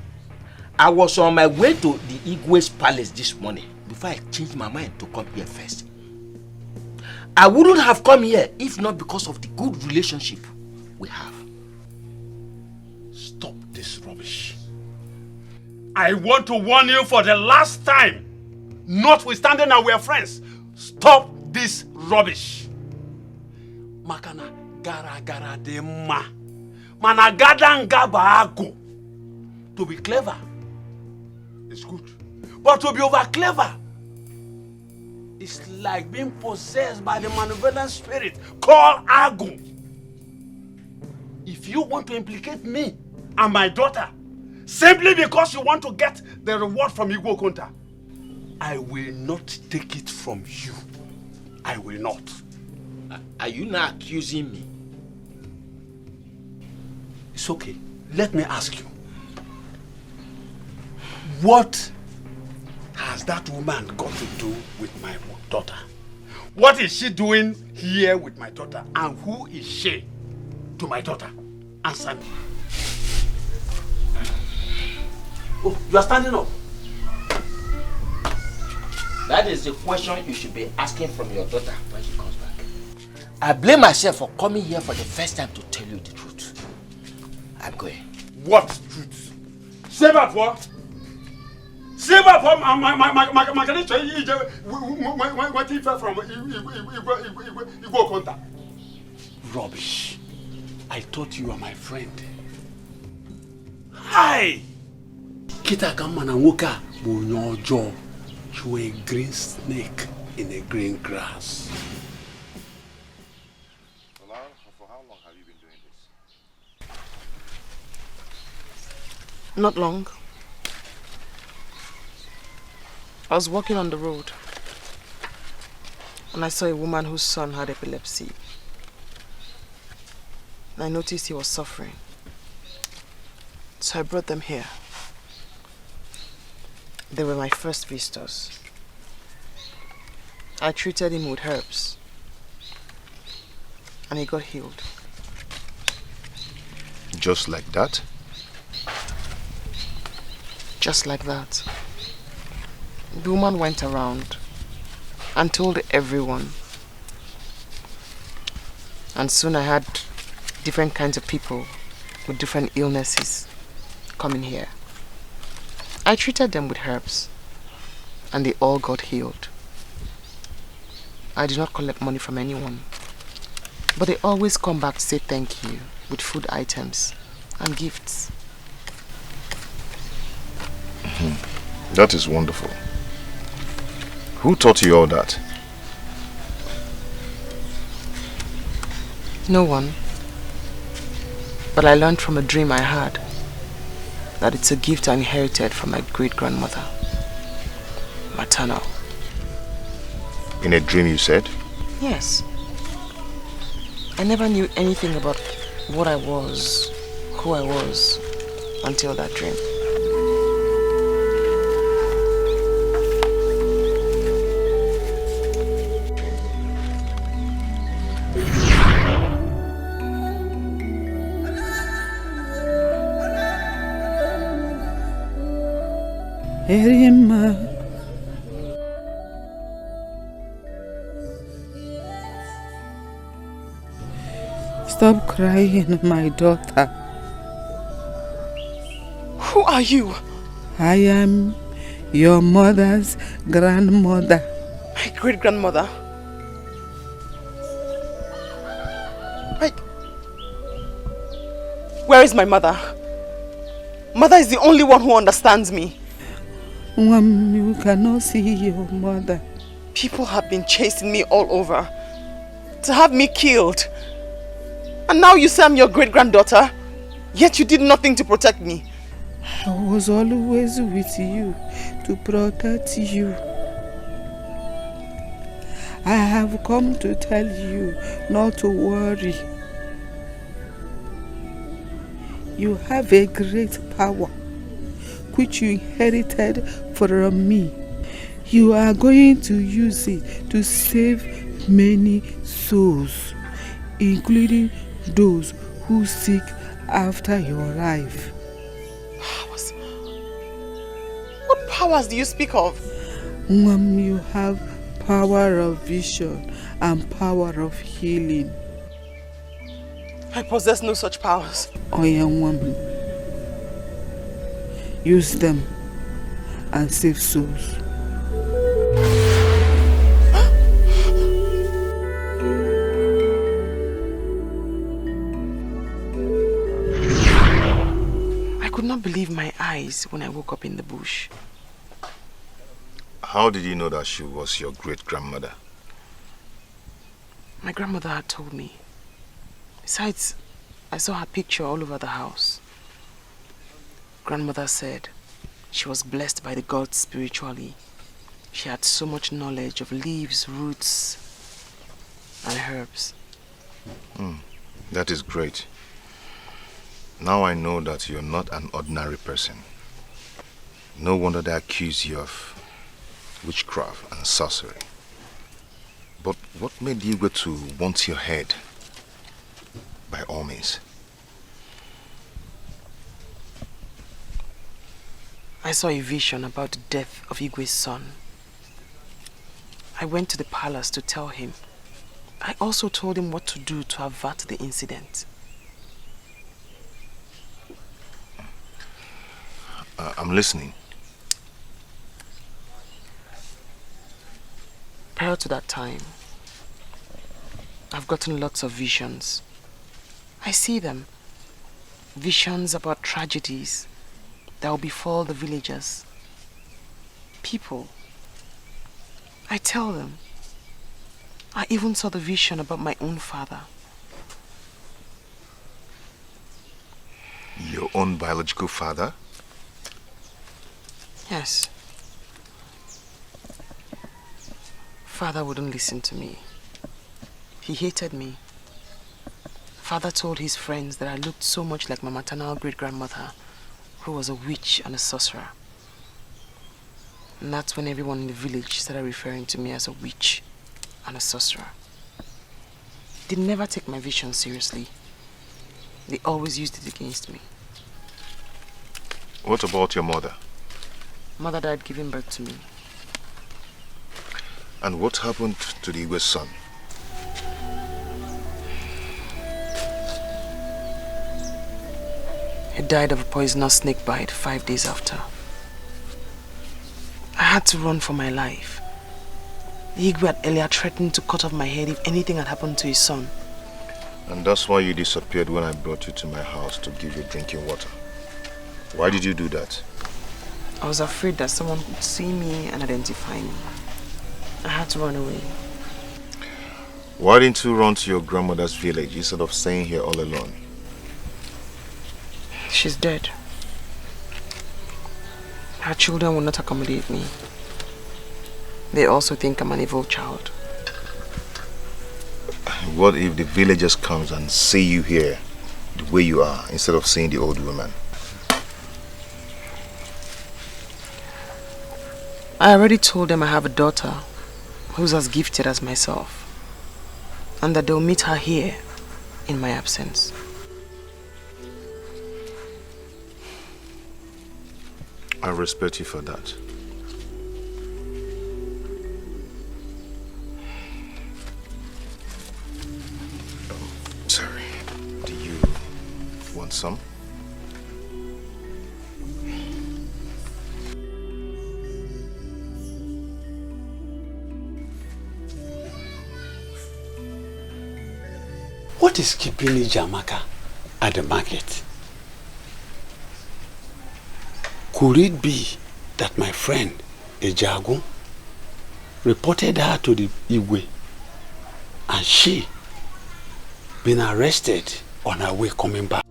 I was on my way to the Igwe's palace this morning before I changed my mind to come here first. I wouldn't have come here if not because of the good relationship we have. Stop this rubbish. I want to warn you for the last time. Notwithstanding that we are friends, stop this rubbish. Makana gara gara de ma. Managada ngaba ago. To be clever is good, but to be over clever is like being possessed by the malevolent spirit called Agu. If you want to implicate me and my daughter simply because you want to get the reward from Igbo Konta, I will not take it from you. I will not. Are you not accusing me? It's okay. Let me ask you. What has that woman got to do with my daughter? What is she doing here with my daughter? And who is she to my daughter? Answer me. Oh, you are standing up. That is the question you should be asking from your daughter when she comes back. I blame myself for coming here for the first time to tell you the truth. I'm going. What truth? Save up what? Save up my connection. What he fell from Igbo contact. Rubbish. I thought you were my friend. Hi! Kita kamana woka bunyojo. You were a green snake in a green grass. For how long have you been doing this? Not long. I was walking on the road and I saw a woman whose son had epilepsy. And I noticed he was suffering. So I brought them here. They were my first visitors. I treated him with herbs and he got healed. Just like that? Just like that. The woman went around and told everyone. And soon I had different kinds of people with different illnesses coming here. I treated them with herbs and they all got healed. I did not collect money from anyone, but they always come back to say thank you with food items and gifts. That is wonderful. Who taught you all that? No one. But I learned from a dream I had that it's a gift I inherited from my great-grandmother, maternal. In a dream, you said? Yes. I never knew anything about what I was, who I was, until that dream. Arima. Stop crying, my daughter. Who are you? I am your mother's grandmother. My great-grandmother? Where is my mother? Mother is the only one who understands me. You cannot see your mother. People have been chasing me all over to have me killed. And now you say I'm your great-granddaughter, yet you did nothing to protect me. I was always with you to protect you. I have come to tell you not to worry. You have a great power which you inherited from me. You are going to use it to save many souls, including those who seek after your life. Powers? What powers do you speak of? You have power of vision and power of healing. I possess no such powers. Oh, young woman. Use them and save souls. I could not believe my eyes when I woke up in the bush. How did you know that she was your great-grandmother? My grandmother had told me. Besides, I saw her picture all over the house. Grandmother said she was blessed by the gods spiritually. She had so much knowledge of leaves, roots, and herbs. That is great. Now I know that you're not an ordinary person. No wonder they accuse you of witchcraft and sorcery. But what made you go to want your head? By all means. I saw a vision about the death of Igwe's son. I went to the palace to tell him. I also told him what to do to avert the incident. I'm listening. Prior to that time, I've gotten lots of visions. I see them. Visions about tragedies that will befall the villagers. People. I tell them. I even saw the vision about my own father. Your own biological father? Yes. Father wouldn't listen to me. He hated me. Father told his friends that I looked so much like my maternal great-grandmother, who was a witch and a sorcerer. And that's when everyone in the village started referring to me as a witch and a sorcerer. They never take my vision seriously. They always used it against me. What about your mother? Mother died giving birth to me. And what happened to the Igwe's son? He died of a poisonous snake bite 5 days after. I had to run for my life. The Igwe had earlier threatened to cut off my head if anything had happened to his son. And that's why you disappeared when I brought you to my house to give you drinking water. Why did you do that? I was afraid that someone could see me and identify me. I had to run away. Why didn't you run to your grandmother's village instead of staying here all alone? She's dead. Her children will not accommodate me. They also think I'm an evil child. What if the villagers comes and see you here the way you are instead of seeing the old woman? I already told them I have a daughter who's as gifted as myself, and that they'll meet her here in my absence. I respect you for that. Sorry. Do you want some? What is keeping Ijamaka at the market? Could it be that my friend, Ejagu, reported her to the Igwe and she been arrested on her way coming back?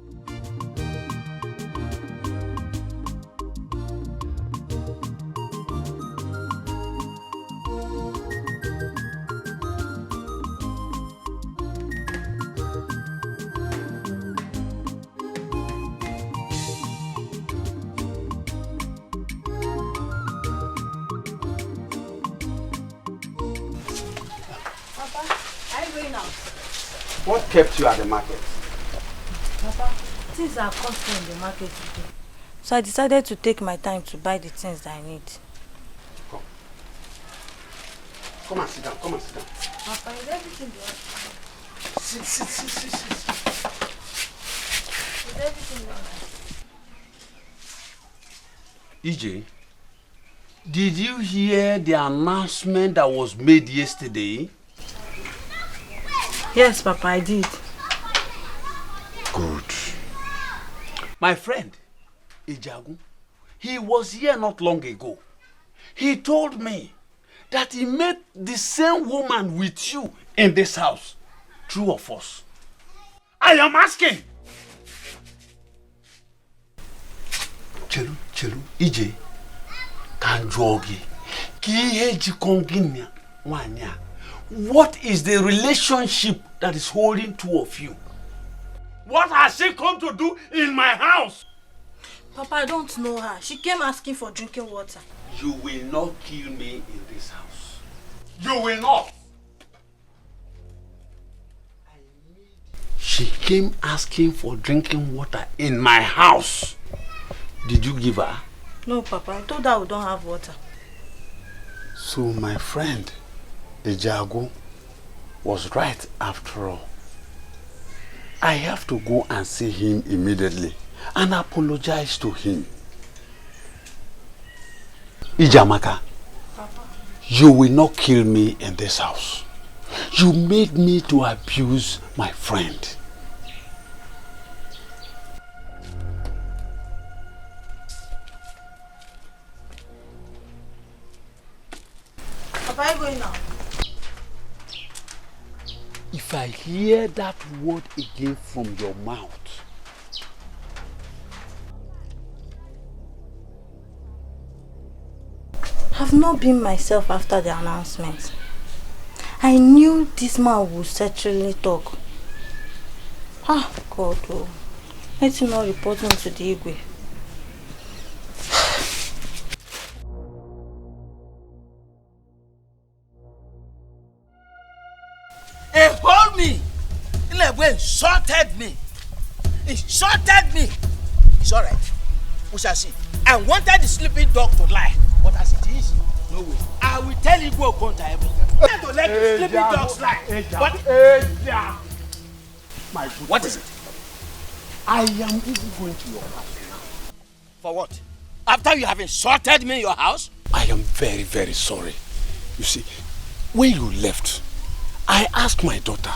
What kept you at the market? Papa, things are costly in the market today. So I decided to take my time to buy the things that I need. Come and sit down, come and sit down. Papa, is everything there? Sit. Is everything there? EJ, did you hear the announcement that was made yesterday? Yes, Papa, I did. Good. My friend, Ejagu, he was here not long ago. He told me that he met the same woman with you in this house. True or false? I am asking. Chelu, EJ, can jogi. Ki heji konginya wanya. What is the relationship that is holding two of you? What has she come to do in my house? Papa, I don't know her. She came asking for drinking water. You will not kill me in this house. You will not. She came asking for drinking water in my house. Did you give her? No, Papa. I told her we don't have water. So my friend, Ejago, was right after all. I have to go and see him immediately and apologize to him. Ijamaka, you will not kill me in this house. You made me to abuse my friend. Papa, are you going now? If I hear that word again from your mouth, I've not been myself after the announcement. I knew this man would certainly talk. Ah, God, oh. Let him not report me to the Igwe. He hold me. He insulted me. Insulted me. It's alright. We shall see. I wanted the sleeping dog to lie. But as it is, no way. I will tell you go counter everything. I to let the sleeping dogs lie. But my good what friend, is it? I am even going to your house now. For what? After you have insulted me in your house? I am very, very sorry. You see, when you left, I asked my daughter.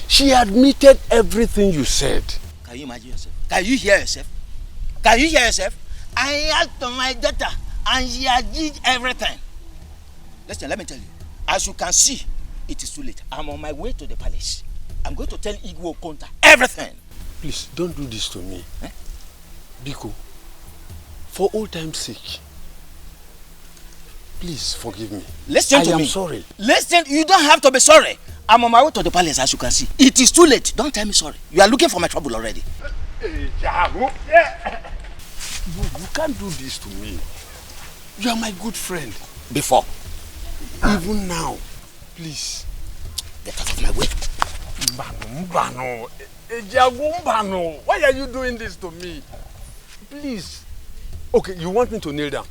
She admitted everything you said. Can you imagine yourself? Can you hear yourself? Can you hear yourself? I asked my daughter and she did everything. Listen, let me tell you. As you can see, it is too late. I'm on my way to the palace. I'm going to tell Igwe Okonta everything. Please, don't do this to me. Biko, for old time's sake, please forgive me. Listen to me. I am sorry. Listen, you don't have to be sorry. I'm on my way to the palace, as you can see. It is too late. Don't tell me sorry. You are looking for my trouble already. You can't do this to me. You are my good friend. Before. Even now. Please. Get out of my way. Mbano. Why are you doing this to me? Please. Okay, you want me to kneel down?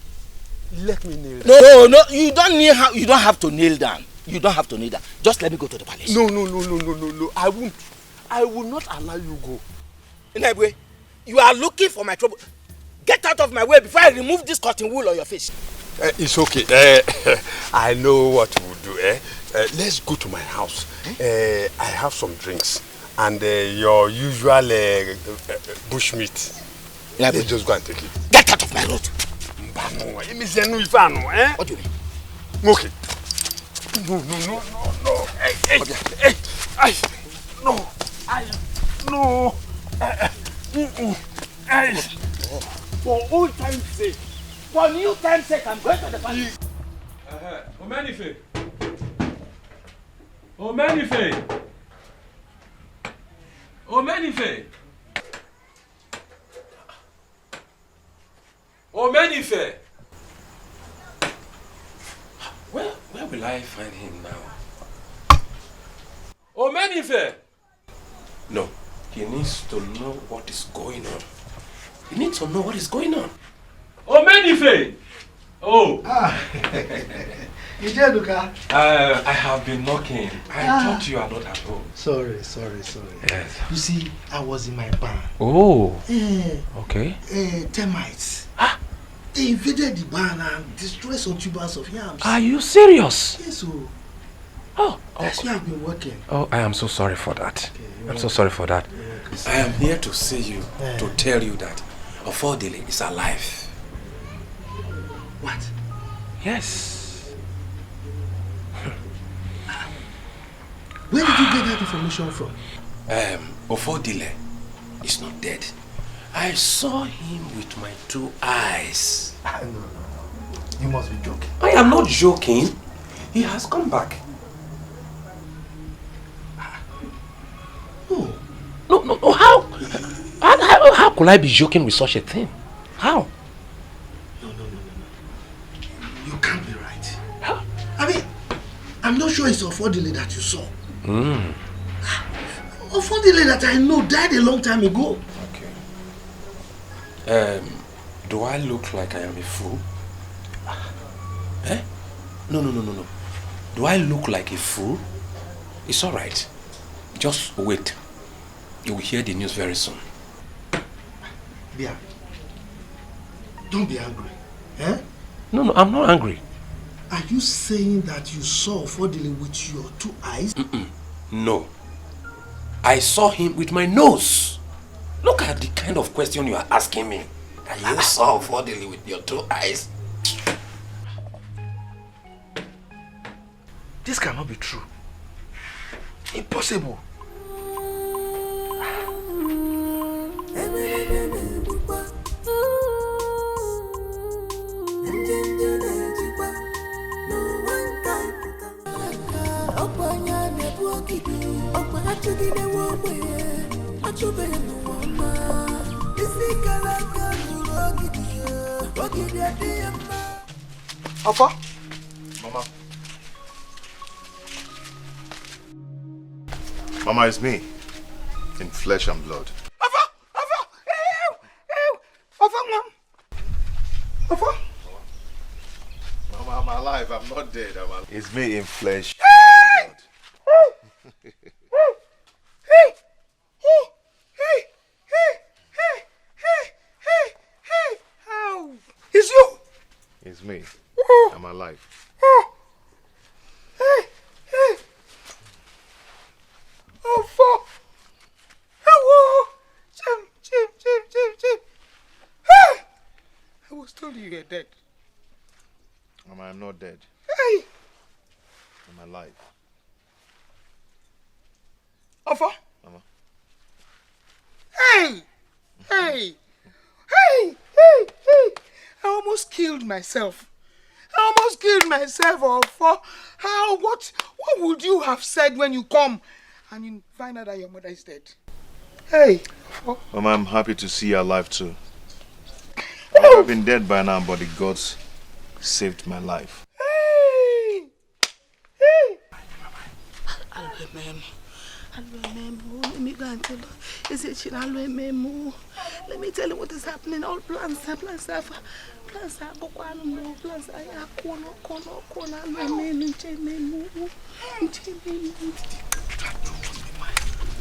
Let me kneel down. No, you don't have to kneel down. You don't have to kneel down. Just let me go to the palace. No. I won't. I will not allow you go. Inebwe, you are looking for my trouble. Get out of my way before I remove this cotton wool on your face. It's okay. I know what we'll do. Let's go to my house. I have some drinks and your usual bush meat. Yeah, let's just go and take it. Get out of my road. What do you mean? Okay. No. For old time's sake. For new time's sake, I'm going to the palace. Omenife. Where will I find him now? Omenife! No, he needs to know what is going on. He needs to know what is going on. Omenife! Oh! I have been knocking. I thought you are not at home. Sorry. Yes. You see, I was in my barn. Oh. Okay. Termites. They invaded the barn and destroyed some tubers of yams. Are you serious? Yes, sir. Oh. That's why I've been working. Oh, I am so sorry for that. I'm so sorry for that. I am here to see you, to tell you that Ofodile is alive. What? Yes. Where did you get that information from? Ofodile is not dead. I saw him with my 2 eyes. No. You must be joking. I am not joking. He has come back. could I be joking with such a thing? How? No. You can't be right. Huh? I mean, I'm not sure it's Ofodile that you saw. Ofodile that I know died a long time ago. Okay. Do I look like I am a fool? Eh? No. Do I look like a fool? It's alright. Just wait. You will hear the news very soon. Bia, don't be angry. Eh? No, I'm not angry. Are you saying that you saw Ofodile with your 2 eyes? No. I saw him with my nose. Look at the kind of question you are asking me. And you saw Ofodile with your 2 eyes? This cannot be true. Impossible. Papa? Mama. Mama, it's me. In flesh and blood. Mama, I'm alive. I'm not dead. I'm alive. It's me in flesh and blood. It's you! It's me. I'm alive. Oh, fuck! Hello! Jim! I was told you were dead. Mama, I'm not dead. Hey! I'm alive. Alpha? Mama. Hey! I almost killed myself. Alpha. How? What would you have said when you come and you find out that your mother is dead? Hey! Mama, I'm happy to see you alive too. I would have been dead by now, but the gods saved my life. Let me go and tell her. Is it Memo? Let me tell you what is happening. All plans are plans are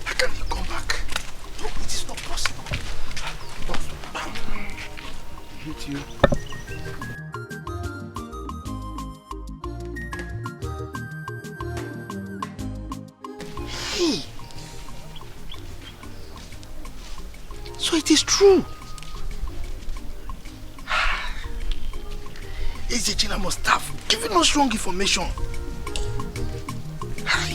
How can you come back? No, it is not possible. Hit you. Hey! So it is true. Ezechina must have given us wrong information. Hi.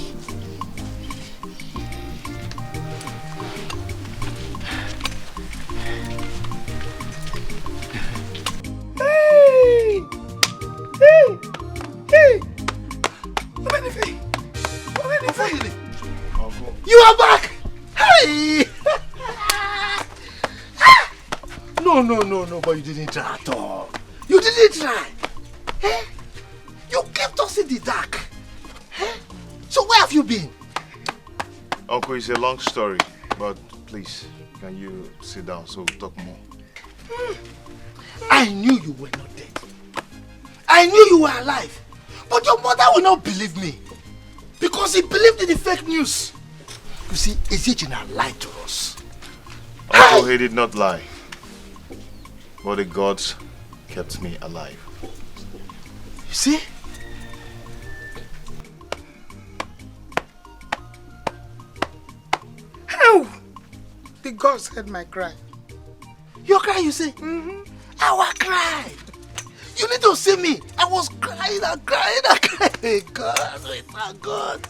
Hey! You are back! Hey! No, but you didn't try at all. You didn't try. Eh? You kept us in the dark. Eh? So where have you been? Uncle, it's a long story, but please, can you sit down so we'll talk more? I knew you were not dead. I knew you were alive. But your mother will not believe me. Because he believed in the fake news. You see, Ezechina lied to us. Uncle, he did not lie. But the gods kept me alive. You see? How? The gods heard my cry. Your cry, you say? Our cry. You need to see me. I was crying and crying and crying. God.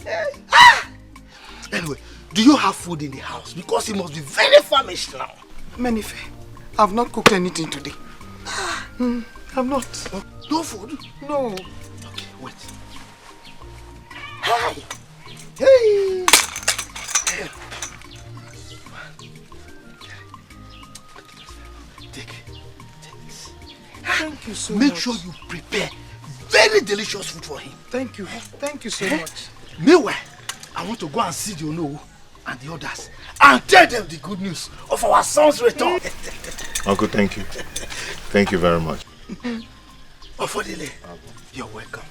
Anyway, do you have food in the house? Because he must be very famished now. Menife, I've not cooked anything today. I've not. No food? No. Okay, wait. Hey! Thank you so Make much. sure you prepare very delicious food for him. Thank you. Thank you so much. Meanwhile, I want to go and see the Ono and the others and tell them the good news of our son's return. Uncle, thank you. Thank you very much. Ofodile, you're welcome.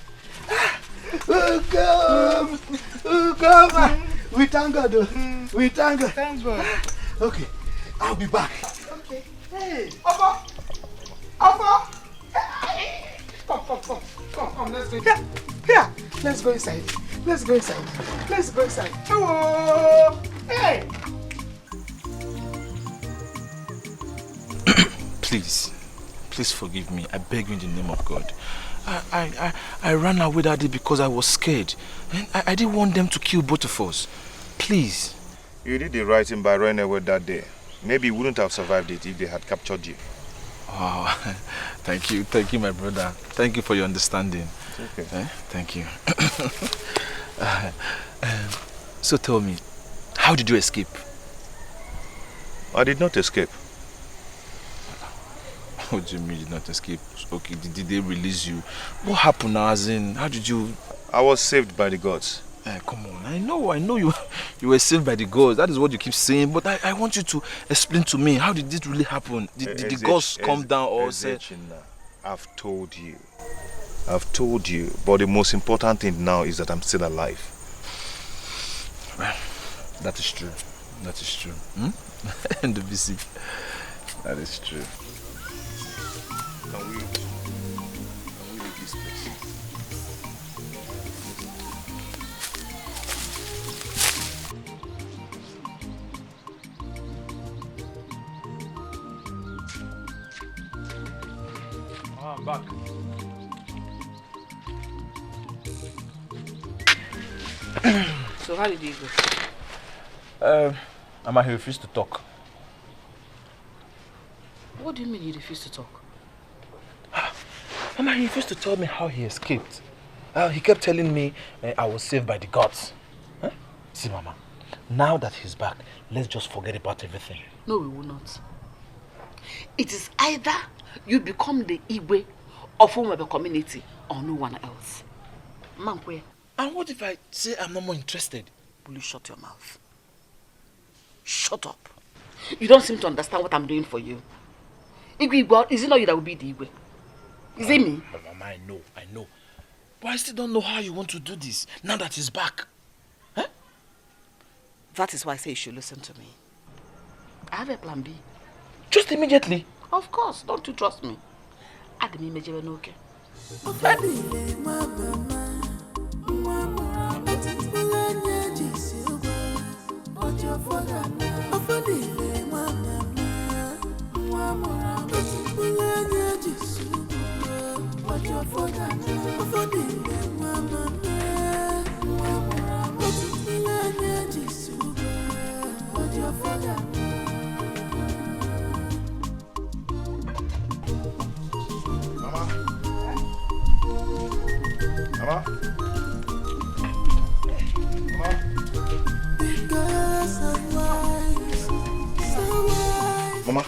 Welcome. Welcome. We thank God. We thank God. Thank God. Okay, I'll be back. Okay. Hey, Papa. Papa. Hey. Come, let's go. Here. Let's go inside. Let's go inside. Let's go inside. Hello. Hey. Please forgive me. I beg you in the name of God. I ran away that day because I was scared. And I didn't want them to kill both of us. Please. You did the right thing by running away that day. Maybe you wouldn't have survived it if they had captured you. Oh, thank you, my brother. Thank you for your understanding. It's okay. Thank you. So tell me, how did you escape? I did not escape. What do you mean you did not escape? Okay, did they release you? What happened now, as in, how did you... I was saved by the gods. Come on, I know you were saved by the gods. That is what you keep saying, but I want you to explain to me, how did this really happen? Did the gods come down or say... I've told you, but the most important thing now is that I'm still alive. Well, that is true. And the busy. That is true. Can we leave this place? I'm back. So how did you go? Ama, he refused to talk. What do you mean you refused to talk? Mama, he refused to tell me how he escaped. He kept telling me I was saved by the gods. Huh? See, Mama, now that he's back, let's just forget about everything. No, we will not. It is either you become the Igwe of the community or no one else. Mankwe. And what if I say I'm no more interested? Will you shut your mouth? Shut up. You don't seem to understand what I'm doing for you. Igwe, is it not you that will be the Igwe? Is it me? But Mama, I know. But I still don't know how you want to do this, now that he's back. Huh? That is why I say you should listen to me. I have a plan B. Just immediately? Of course, don't you trust me? Add me measure okay. Mama,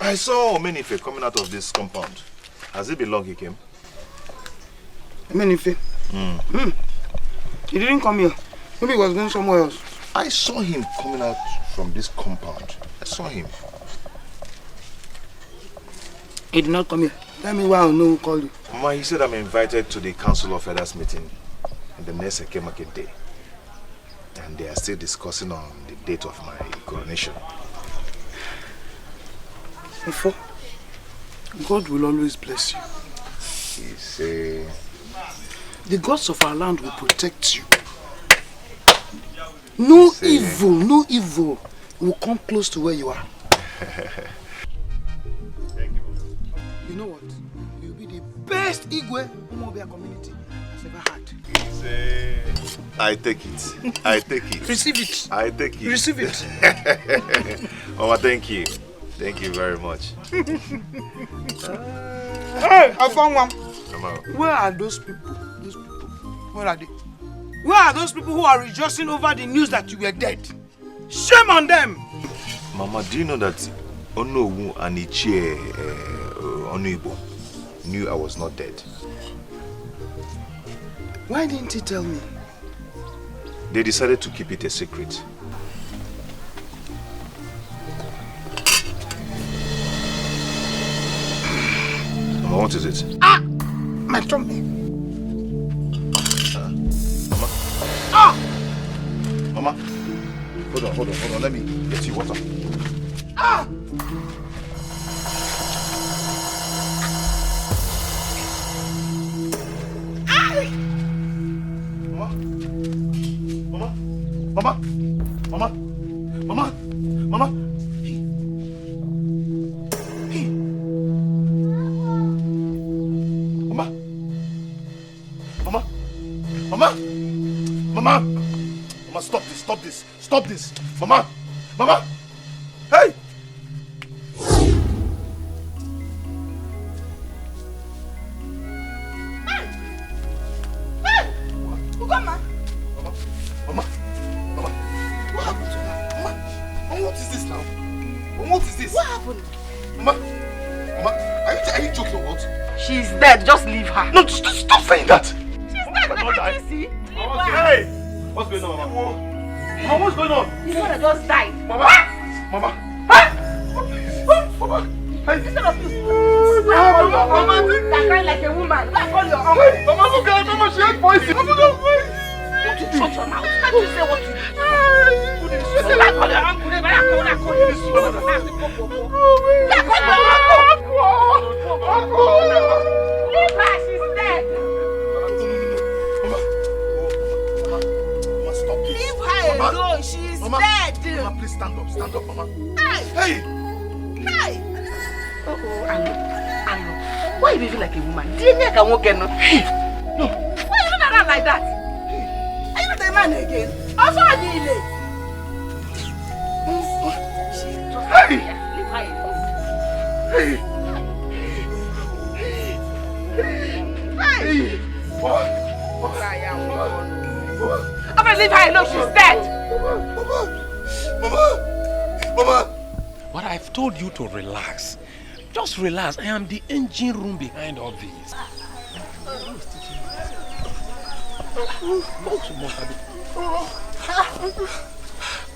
I saw Omenife coming out of this compound. Has it been long he came? Omenife? He didn't come here. Maybe he was going somewhere else. I saw him coming out from this compound. I saw him. He did not come here. Tell me why I know who called you. Mama, he said I'm invited to the Council of Elders meeting in the next Eke Market day. And they are still discussing on the date of my coronation. Before, God will always bless you. He say... The gods of our land will protect you. No evil will come close to where you are. Thank you. You know what? You'll be the best Igwe Umobia community has ever had. I take it. I take it. Receive it. I take it. Receive it. Mama, thank you. Thank you very much. Hey, I found one. Mama. Where are those people? Where are they? Where are those people who are rejoicing over the news that you were dead? Shame on them! Mama, do you know that Onowu and Ichie Onuibo knew I was not dead. Why didn't he tell me? They decided to keep it a secret. Mama, what is it? Ah! My tummy. Mama? Ah! Mama? Hold on. Let me get you water. Ah! Mama? Mama, stop this. Mama! Hey! Mama! What happened to her? Mama, what is this now? What is this? What happened? Mama, are you joking or what? She's dead. Just leave her. No, stop saying that. She's dead. Can't you see? Hey! What's going on, Mama? Mama, what's going on? His mother just died. Mama! Hey! Instead of you, Mama, that crying like a woman. That's all your uncle. Hey! Mama, look at her. Mama, she had poison. Mama, don't poison. Don't you shut your mouth? Can't you say what you do? That's all your uncle. That's all your uncle. Leave her. She's dead. Leave her alone. She's dead. Mama, please stand up, Mama. Hey! Oh, Anu. Why are you behaving like a woman? Do you think I can walk in? No. Why are you not around like that? Are you not a man again? Also, I need it. Hey! Leave her alone. Hey! I'm gonna leave her alone. She's dead. Mama! But I've told you to relax. Just relax. I am the engine room behind all this.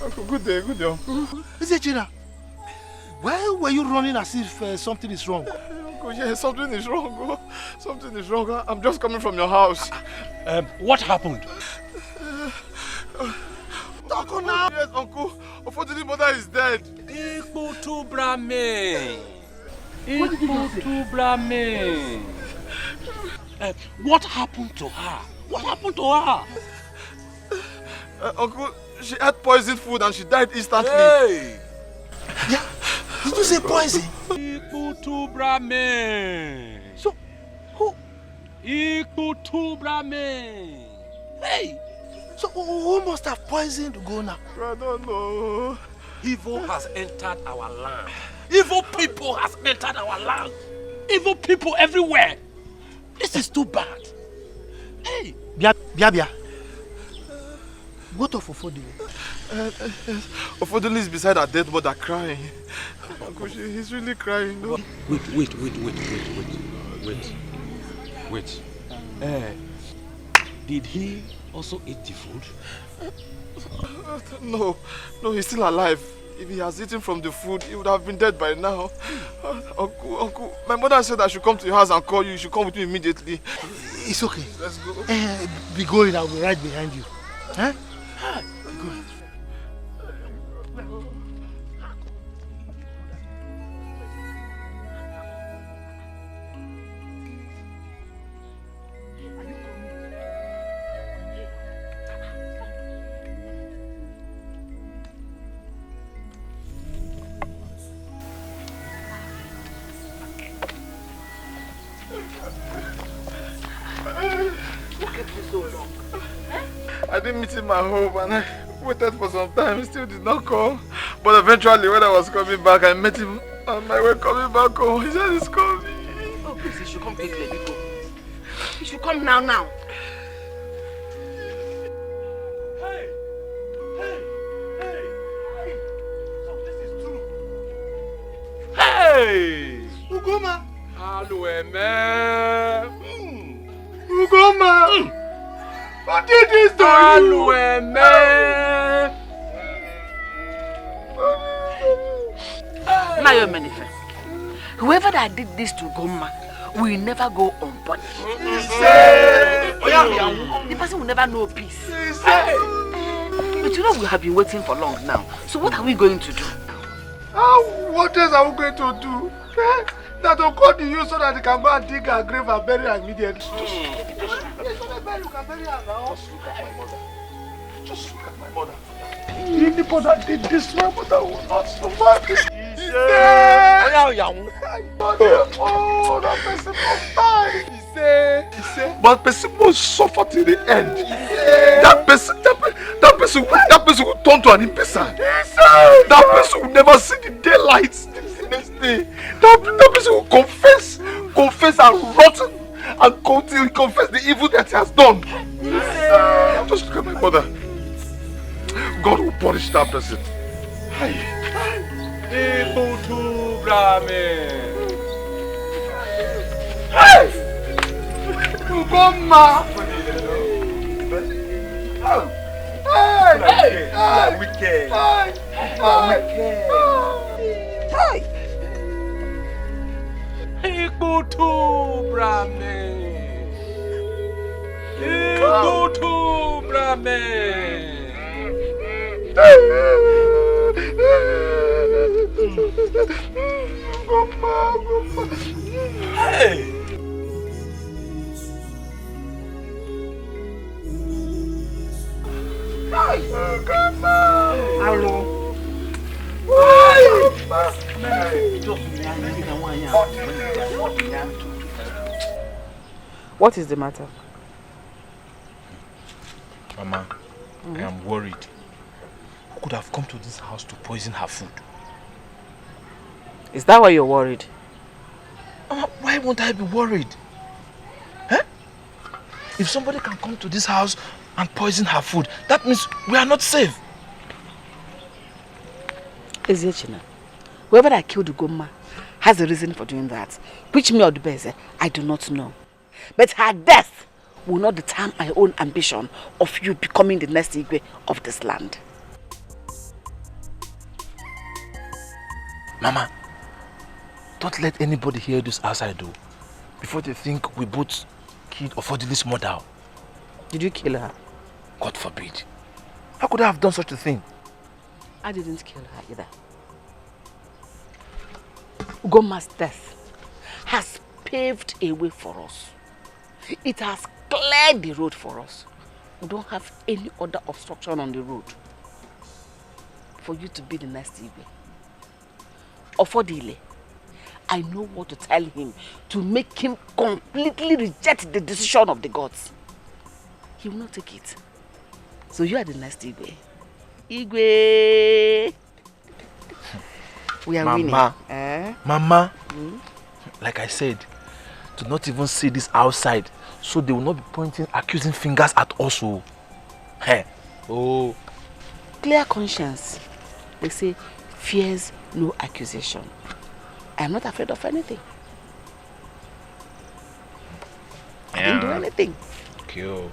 Uncle, good day, Uncle. Is it Chira? Why were you running as if something is wrong? Uncle, yeah, something is wrong. Oh. Something is wrong. I'm just coming from your house. What happened? Talk on now. Yes, Uncle. Unfortunately, mother is dead. What happened to her? What happened to her? Uncle, she had poisoned food and she died instantly. Hey! Yeah. Did you say poison? So, who? Hey! So, who must have poisoned Ugona? I don't know. Evil has entered our land. Evil people has entered our land. Evil people everywhere. This is too bad. Hey! Bia. What of Ofodile? Ofodile is beside her dead mother crying. Uncle, he's really crying. No. Wait. Did he also eat the food? No, he's still alive. If he has eaten from the food, he would have been dead by now. Uncle, my mother said I should come to your house and call you. You should come with me immediately. It's okay. Let's go. Be going, I'll be right behind you. Huh? Go. I didn't meet him at home and I waited for some time. He still did not come. But eventually when I was coming back, I met him on my way coming back home. He said he's coming. Oh, please, he should come quickly, people. He should come now. Hey! So this is true. Hey! Ugoma! Ugoma! Who did this to you? Now you're manifest. Whoever that did this to Goma will never go unpunished. The person will never know peace. But you know we have been waiting for long now. So what are we going to do? What else are we going to do? That will call to you so that they can go and dig her grave and bury her immediately. Just look at my mother. Anybody that did this to my mother will not survive. Oh, that person must die. But person must suffer till the end. That person will turn to an imbecile. That person will never see the daylight the next day. That person will confess and rotten and until he confess the evil that he has done. Just look at my mother. God will punish that person. Ugoma! Wicked. What is the matter? Mama, I am worried. Who could have come to this house to poison her food? Is that why you're worried? Mama, why won't I be worried? Huh? If somebody can come to this house and poison her food, that means we are not safe. Eziechina, whoever that killed Ugoma has a reason for doing that. Which me or the best, I do not know. But her death will not deter my own ambition of you becoming the next Igwe of this land. Mama, don't let anybody hear this outside though, before they think we both killed Ofodili's mother. Did you kill her? God forbid. How could I have done such a thing? I didn't kill her either. Ugoma's death has paved a way for us. It has cleared the road for us. We don't have any other obstruction on the road for you to be the next Igwe. Ofodile, I know what to tell him to make him completely reject the decision of the gods. He will not take it. So you are the next Igwe. Igwe! We are winning. Mama, like I said, do not even see this outside, so they will not be pointing accusing fingers at us. Hey. Oh. Clear conscience. They say, fears no accusation. I am not afraid of anything. I didn't do anything. Kill.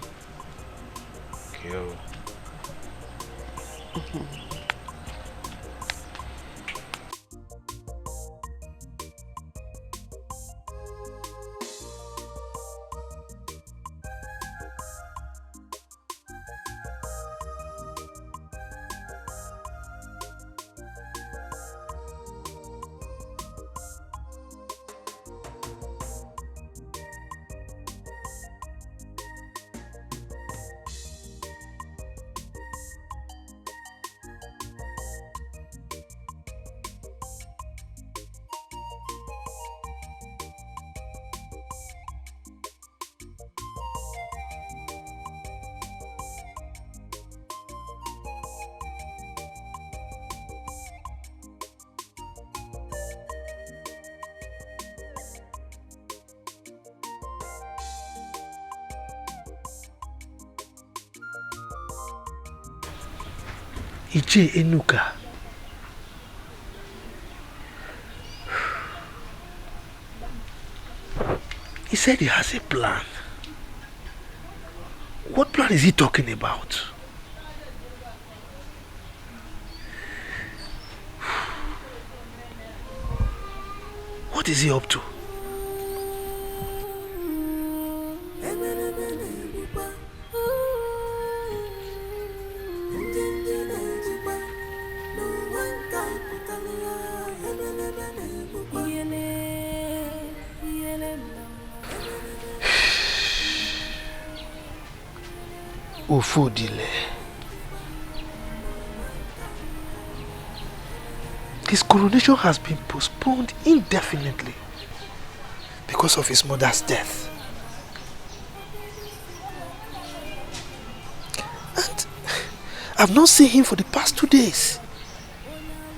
Iche Enuka. said he has a plan. What plan is he talking about? What is he up to? Ufodile. His coronation has been postponed indefinitely because of his mother's death. And I've not seen him for the past 2 days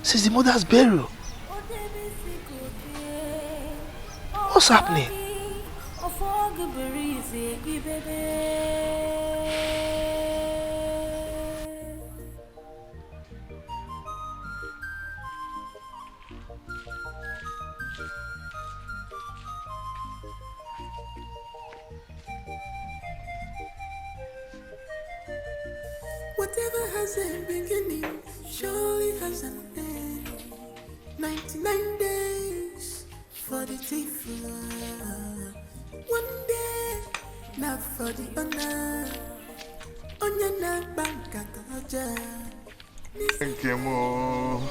since the mother's burial. What's happening? Whatever has a beginning surely has an end. 99 days for the thief. One day, not for the honor. Onya na banka toja. Thank you, Mo.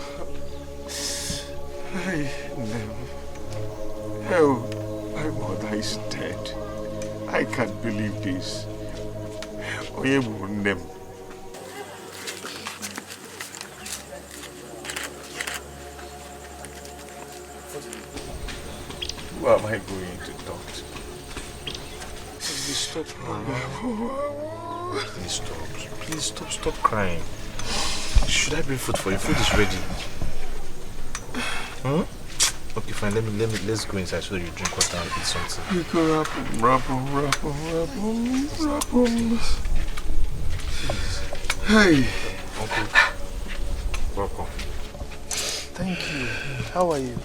Hey, oh, my mother is dead. I can't believe this. Oye, Mo, who am I going to talk to? Please stop crying. Please stop crying. Should I bring food for you? Food is ready. Okay, fine. Let's go inside so that you drink water and eat something. You go rap. Hey. Uncle. Welcome. Thank you. How are you?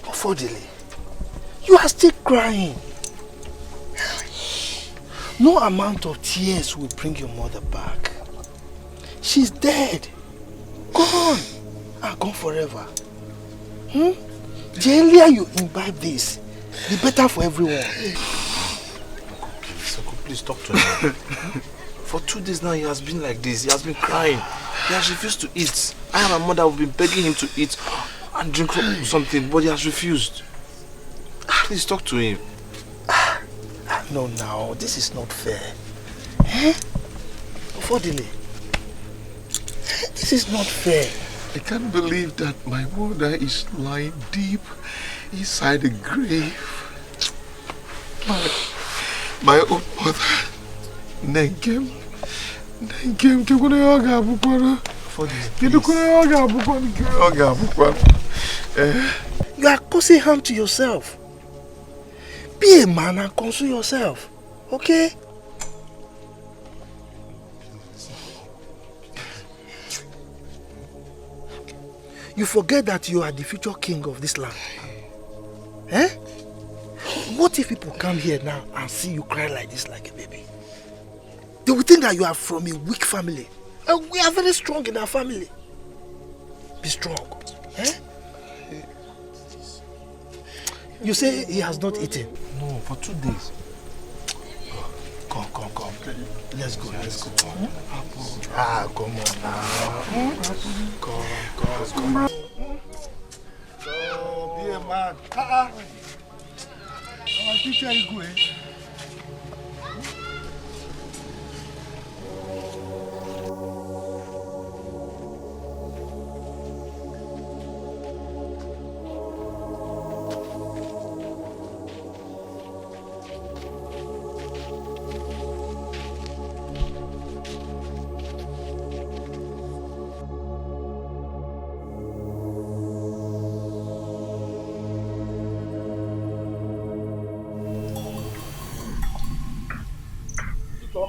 Ufodile, you are still crying. No amount of tears will bring your mother back. She's dead. Gone. And gone forever. The earlier you imbibe this, the better for everyone. Uncle, please talk to him. For 2 days now, he has been like this. He has been crying. He has refused to eat. I and my mother have been begging him to eat and drink something, but he has refused. Please talk to him. No, now, this is not fair. Ufodile, this is not fair. I can't believe that my mother is lying deep inside the grave. My own mother, Nengem, you are causing harm to yourself. Be a man and console yourself, okay? You forget that you are the future king of this land. What if people come here now and see you cry like this like a baby? They will think that you are from a weak family. And we are very strong in our family. Be strong. You say he has not eaten? No, for 2 days. Come. Let's go. Come on now. Come. So, be a man. Our teacher is good.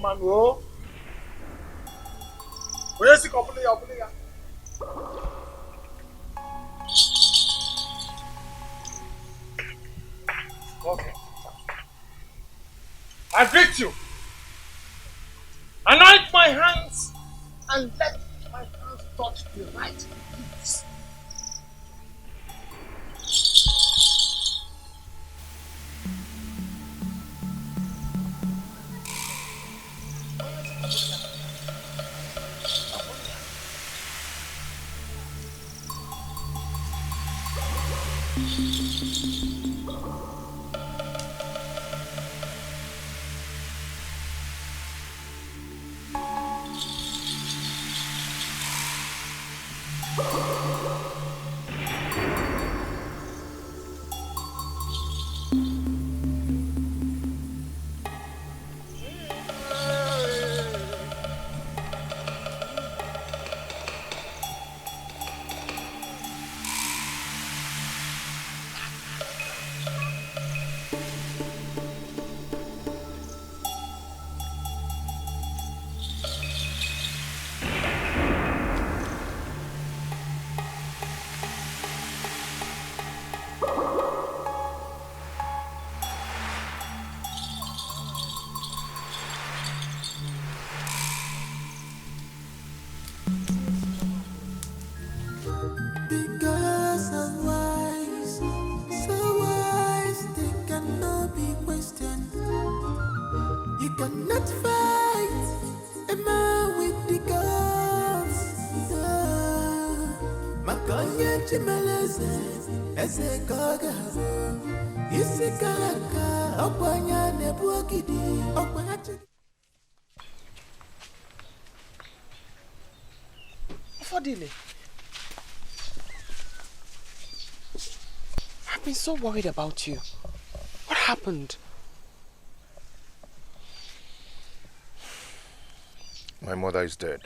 Mango. Where's the company? I greet you. Anoint my hands and let my hands touch the right lips. I've been so worried about you. What happened? My mother is dead.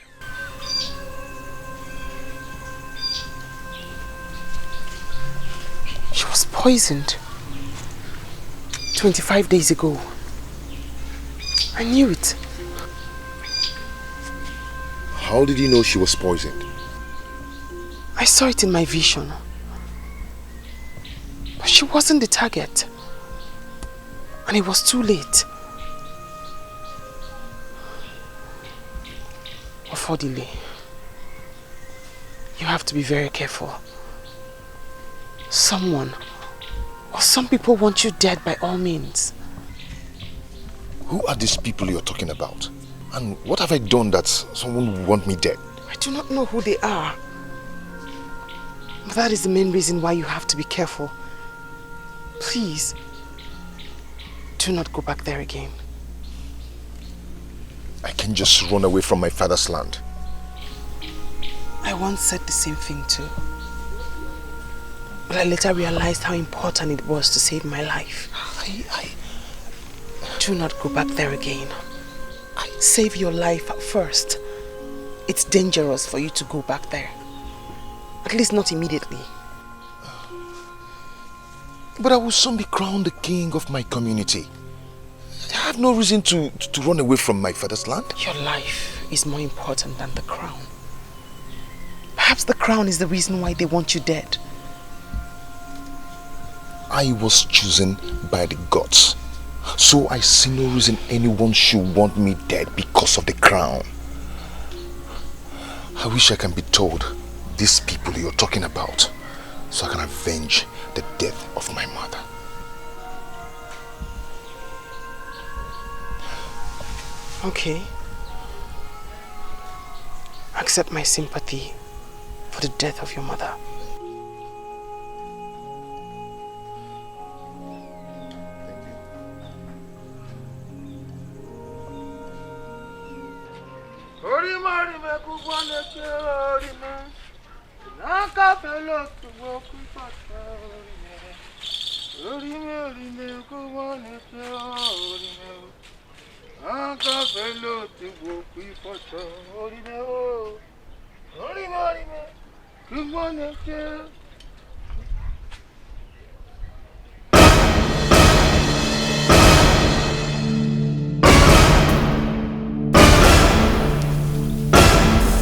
She was poisoned 25 days ago. I knew it. How did you know she was poisoned? I saw it in my vision. But she wasn't the target. And it was too late. Affordile, you have to be very careful. Someone or some people want you dead by all means. Who are these people you're talking about? And what have I done that someone would want me dead? I do not know who they are. But that is the main reason why you have to be careful. Please, do not go back there again. I can just run away from my father's land. I once said the same thing too. But I later realized how important it was to save my life. Do not go back there again. Save your life first. It's dangerous for you to go back there. At least not immediately. But I will soon be crowned the king of my community. I have no reason to run away from my father's land. Your life is more important than the crown. Perhaps the crown is the reason why they want you dead. I was chosen by the gods. So I see no reason anyone should want me dead because of the crown. I wish I can be told these people you're talking about so I can avenge the death of my mother. Okay. Accept my sympathy for the death of your mother.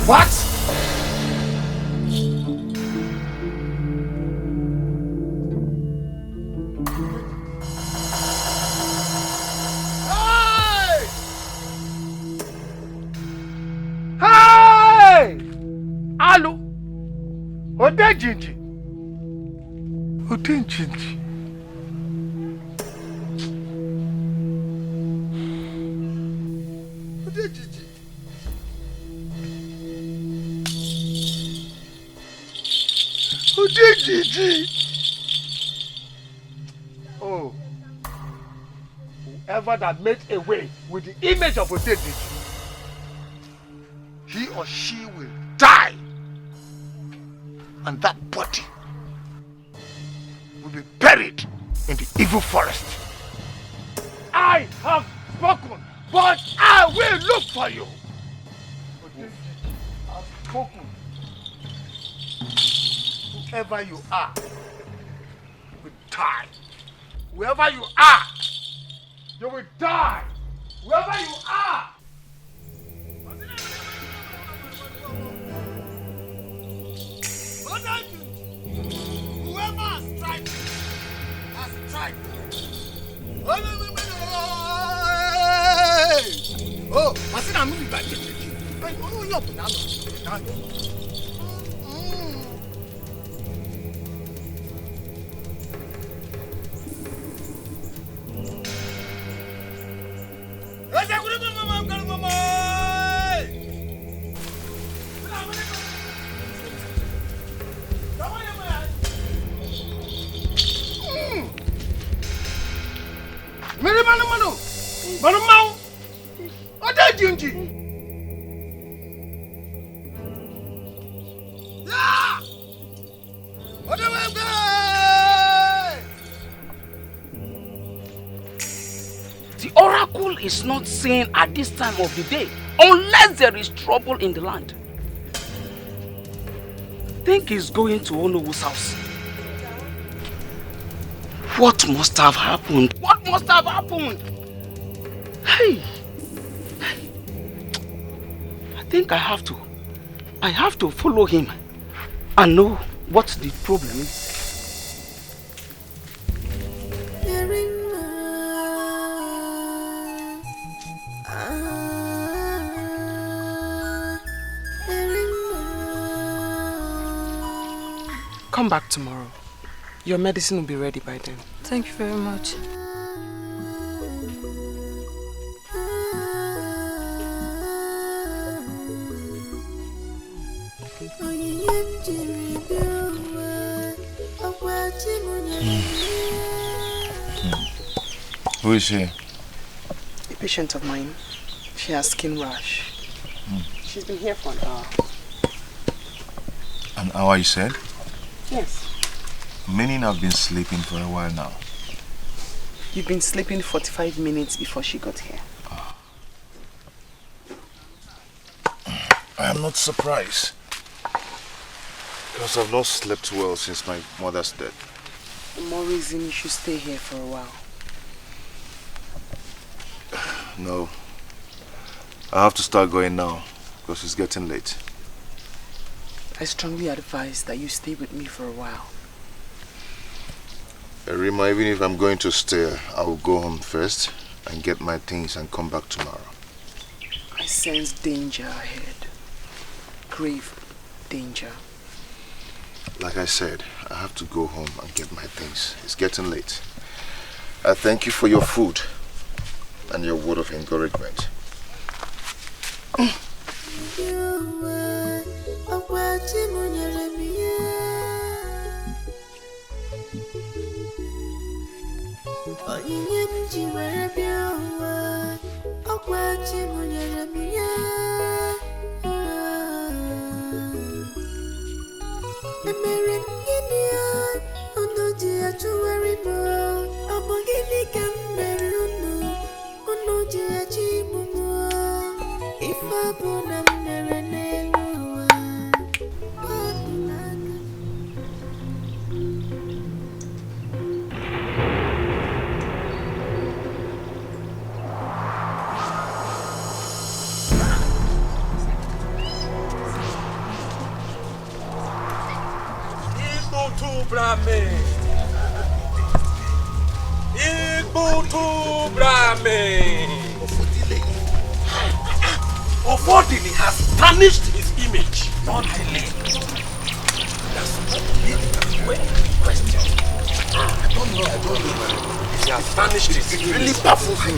What? Ah! Odejiji. Odejiji. Odejiji. Odejiji. Oh. Whoever that made away with the image of Odejiji, he or she will die. And that body will be buried in the evil forest. I have spoken, but I will look for you. I have spoken. Whoever you are, you will die. Whoever you are, you will die. Whoever you are. Whoever has tried, has tried. Oh, I said I'm moving back. Oh, you're banana. Manu, Oda Jinji. Yeah. Oda Wembe. The oracle is not seen at this time of the day unless there is trouble in the land. Think he's going to Onowu's house. What must have happened? What must have happened? Hey! I think I have to follow him and know what the problem is. Come back tomorrow. Your medicine will be ready by then. Thank you very much. Who is she? A patient of mine. She has skin rash. She's been here for an hour. An hour, you said? Yes. Meaning I've been sleeping for a while now. You've been sleeping 45 minutes before she got here. I am not surprised. Because I've not slept well since my mother's death. The more reason you should stay here for a while. No. I have to start going now because it's getting late. I strongly advise that you stay with me for a while. Arima, even if I'm going to stay, I will go home first and get my things and come back tomorrow. I sense danger ahead. Grave danger. Like I said, I have to go home and get my things. It's getting late. I thank you for your food and your word of encouragement. Ofodili has tarnished his image. That's well, question. I don't know. He has vanished. It really baffles me.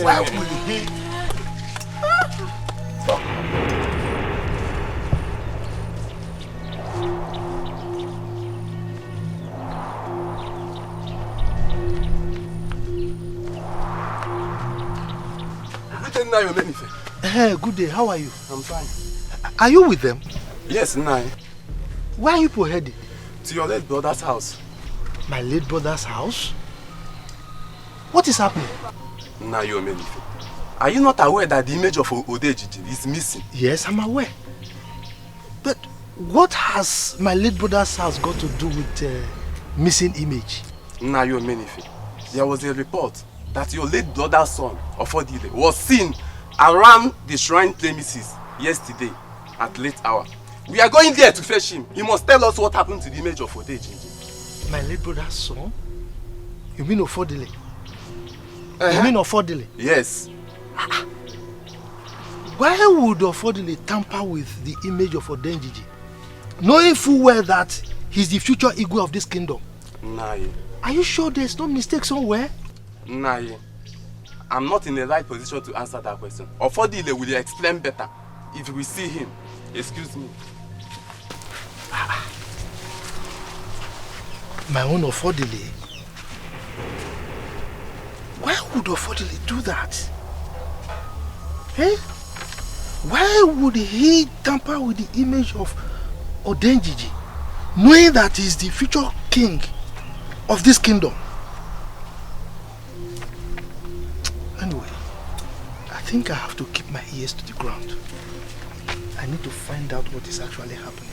Why would he? Hey, good day. How are you? I'm fine. Are you with them? Yes, Nai. Where are you headed? To your late brother's house. My late brother's house? What is happening? Nai, are you not aware that the image of Odejiji is missing? Yes, I'm aware. But what has my late brother's house got to do with missing image? Nai, there was a report that your late brother's son, Ofodile, was seen around the shrine premises yesterday at late hour. We are going there to fetch him. He must tell us what happened to the image of Odejiji. My late brother's son? You mean Ofodile? You mean Ofodile? Yes. Why would Ofodile tamper with the image of Odejiji, knowing full well that he's the future Igwe of this kingdom? Nai. Are you sure there's no mistake somewhere? Nai, I'm not in the right position to answer that question. Ofodile will explain better if we see him. Excuse me. My own Ofodile? Why would Ofodile do that? Eh? Why would he tamper with the image of Odejiji, knowing that he's the future king of this kingdom? Anyway, I think I have to keep my ears to the ground. I need to find out what is actually happening.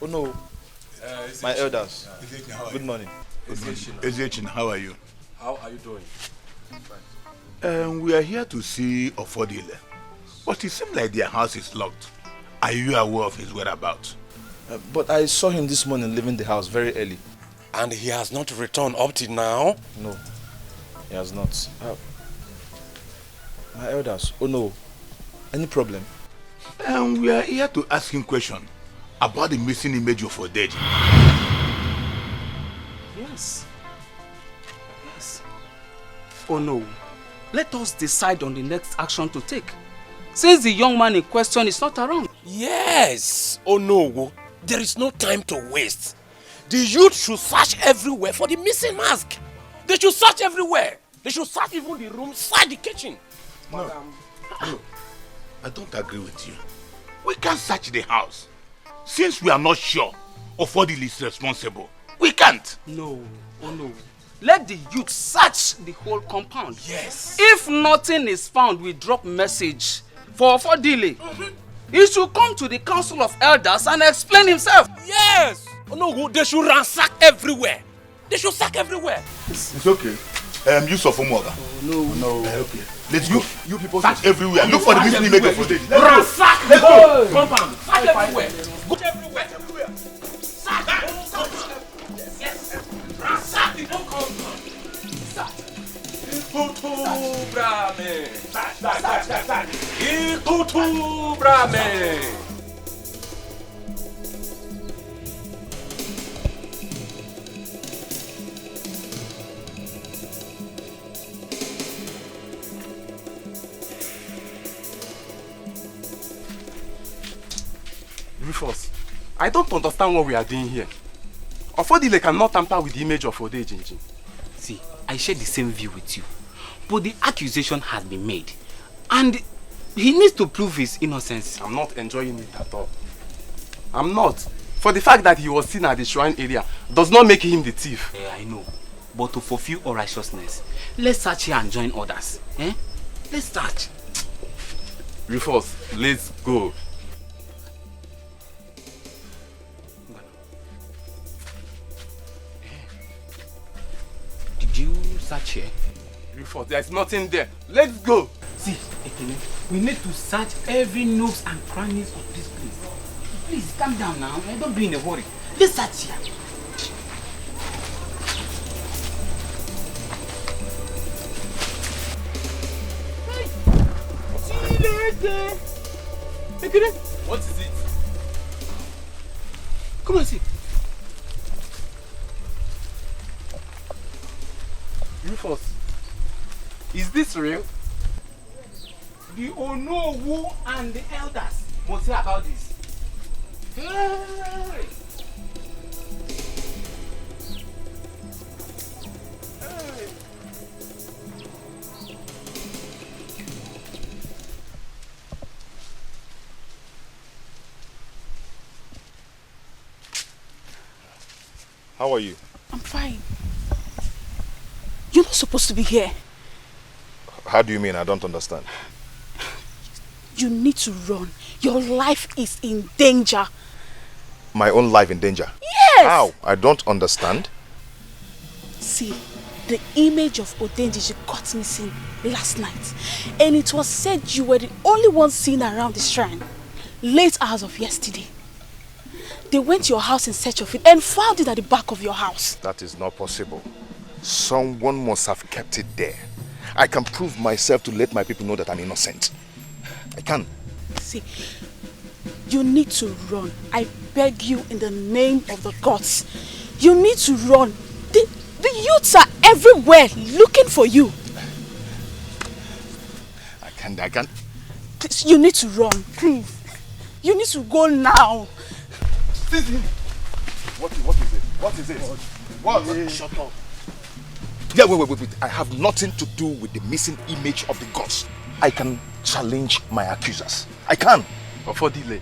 Oh no, my elders. Good morning. Ezechin, how are you? How are you doing? We are here to see Ofodile, but it seems like their house is locked. Are you aware of his whereabouts? But I saw him this morning leaving the house very early. And he has not returned up till now? No, he has not. My elders, oh no, any problem? We are here to ask him question about the missing image of Odeji. Yes. Oh no. Let us decide on the next action to take, since the young man in question is not around. Yes. Oh no. There is no time to waste. The youth should search everywhere for the missing mask. They should search everywhere. They should search even the room inside the kitchen. No, I don't agree with you. We can't search the house. Since we are not sure Ofodile is responsible, we can't. No, oh no. Let the youth search the whole compound. Yes. If nothing is found, we drop message for Ofodile. He should come to the council of elders and explain himself. Yes. Oh no, they should ransack everywhere. They should search everywhere. It's okay. Use of homework. No. Okay. Let's go. You people search everywhere. Look for the missing image of Odeji. Ransack the whole compound. Search everywhere. Go everywhere. Search the whole compound. Yes. Ransack the whole compound. Ikutu brame. Search. Ikutu brame. Rufus, I don't understand what we are doing here. Ofodile cannot tamper with the image of Odejiji. See, I share the same view with you. But the accusation has been made. And he needs to prove his innocence. I'm not enjoying it at all. I'm not. For the fact that he was seen at the shrine area does not make him the thief. I know. But to fulfill all righteousness, let's search here and join others. Let's search. Rufus, let's go. Did you search here? Rufus, there's nothing there. Let's go. See, Ekene, we need to search every nooks and crannies of this place. Please, calm down now. Don't be in a hurry. Let's search here. Ekene, what is it? Come and see. Rufus, is this real? The Onowu and the elders must hear about this. Hey! How are you? I'm fine. You're not supposed to be here. How do you mean? I don't understand. You need to run. Your life is in danger. My own life in danger? Yes! How? I don't understand. See, the image of Odenjiji got missing last night. And it was said you were the only one seen around the shrine. Late hours of yesterday. They went to your house in search of it and found it at the back of your house. That is not possible. Someone must have kept it there. I can prove myself to let my people know that I'm innocent. I can. See, you need to run. I beg you in the name of the gods. You need to run. The youths are everywhere looking for you. I can't. Please, you need to run, please. You need to go now. What is it? What is it? What? Shut up. Yeah, wait. I have nothing to do with the missing image of the gods. I can challenge my accusers. I can. But for delay,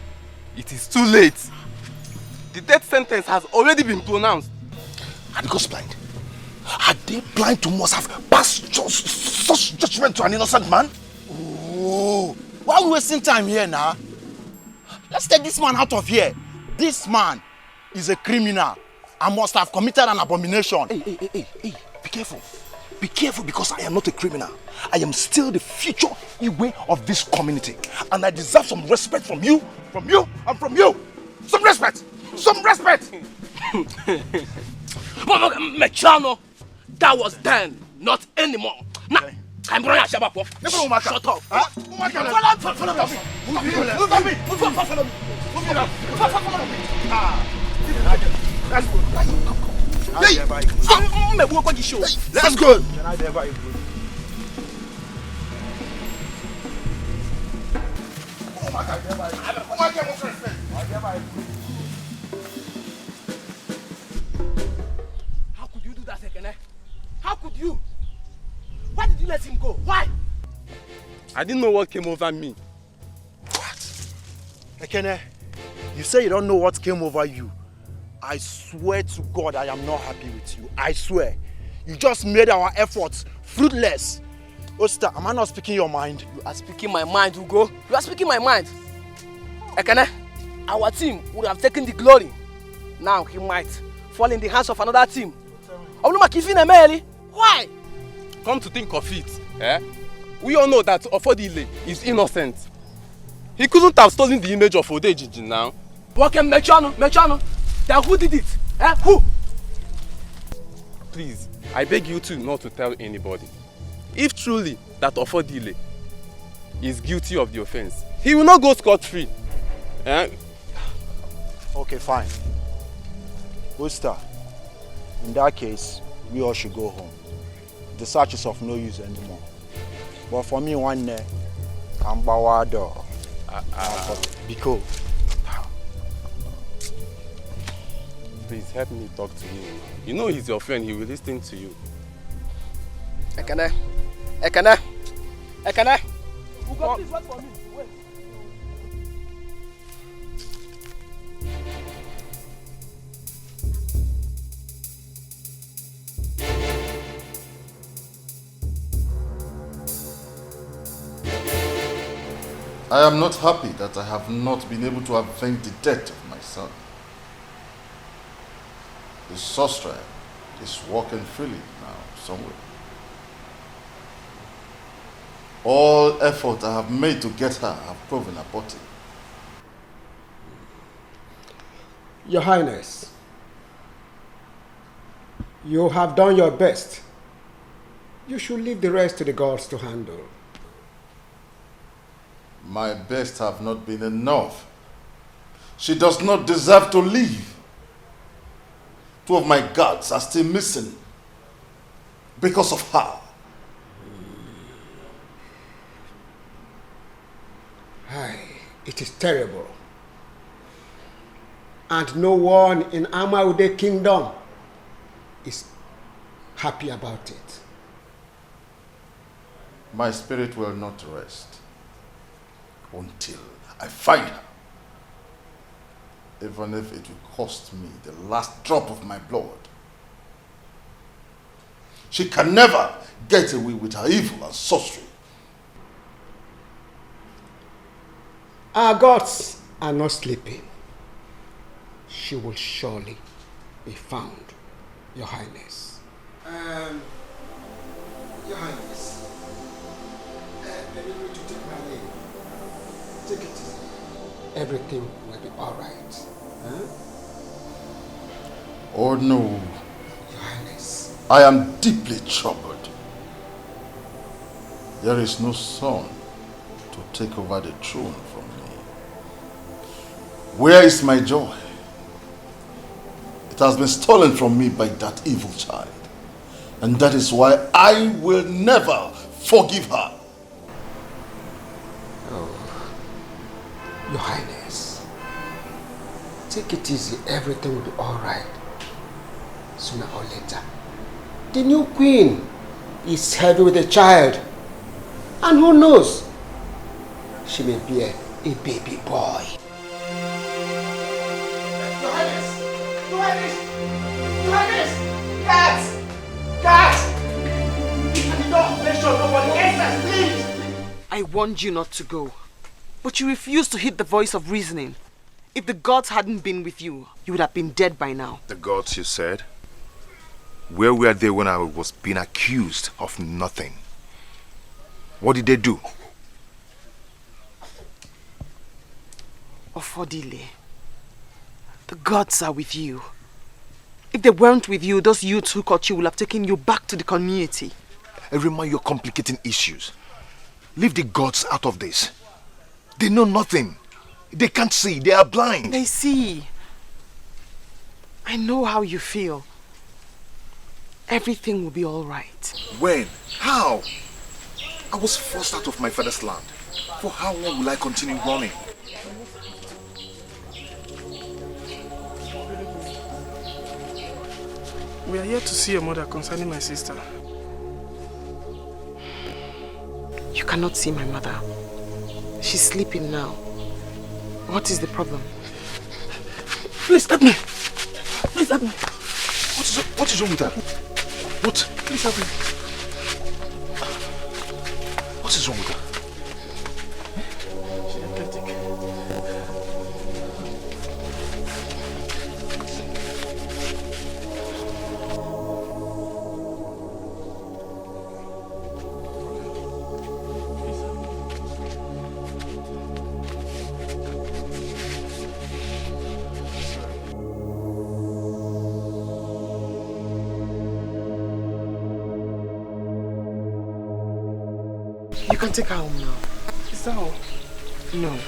it is too late. The death sentence has already been pronounced. Are the gods blind? Are they blind to must have passed such judgment to an innocent man? Oh, why are we wasting time here now? Let's take this man out of here. This man is a criminal and must have committed an abomination. Hey, be careful. Be careful because I am not a criminal. I am still the future Igwe of this community. And I deserve some respect from you, and from you. Some respect! Some respect! Mechano, that was then, not anymore. Now, I'm going to shut up. Shut up. That's good. That's good. How could you do that, Ekene? How could you? Why did you let him go? Why? I didn't know what came over me. What? Ekene, you say you don't know what came over you. I swear to God I am not happy with you. I swear. You just made our efforts fruitless. Oster, am I not speaking your mind? You are speaking my mind, Ugo. You are speaking my mind. Ekene, our team would have taken the glory. Now he might fall in the hands of another team. Why? Come to think of it, we all know that Ofodile is innocent. He couldn't have stolen the image of Odejiji now. Okay, Mechano. Then who did it? Who? Please, I beg you two not to tell anybody. If truly that Ofodile is guilty of the offense, he will not go scot-free. Okay, fine. Oster, in that case, we all should go home. The search is of no use anymore. But for me, one day, Kambawado, Biko. Please help me talk to him. You know he's your friend, he will listen to you. Ekene. Ugo, please wait for me. Wait. I am not happy that I have not been able to avenge the death of my son. The sorcerer is walking freely now somewhere. All effort I have made to get her have proven abortive. Your Highness, you have done your best. You should leave the rest to the gods to handle. My best have not been enough. She does not deserve to live. 2 of my guards are still missing because of her. Aye, it is terrible. And no one in Amaude Kingdom is happy about it. My spirit will not rest until I find her. Even if it will cost me the last drop of my blood. She can never get away with her evil and sorcery. Our gods are not sleeping. She will surely be found, Your Highness. Your Highness, permit me to take my leave. Take it easy. Everything will be all right. Huh? Oh no. Your Highness. I am deeply troubled. There is no son to take over the throne from me. Where is my joy? It has been stolen from me by that evil child. And that is why I will never forgive her. Oh, Your Highness, take it easy. Everything will be all right. Sooner or later, the new queen is heavy with a child. And who knows, she may be a baby boy. Your Highness! Your Highness! Your Highness! Cats! Cats! And don't make sure nobody enters, please! I warned you not to go, but you refused to heed the voice of reasoning. If the gods hadn't been with you, you would have been dead by now. The gods, you said? Where were they when I was being accused of nothing? What did they do? Ofodile, the gods are with you. If they weren't with you, those youths who caught you will have taken you back to the community. Arima, you're complicating issues. Leave the gods out of this. They know nothing. They can't see. They are blind. They see. I know how you feel. Everything will be all right. When? How? I was forced out of my father's land. For how long will I continue running? We are here to see your mother concerning my sister. You cannot see my mother. She's sleeping now. What is the problem? Please help me. Please help me. What is wrong with her? What? Please help me. What is wrong with her? She's athletic. You can take her home now. Is that all? No.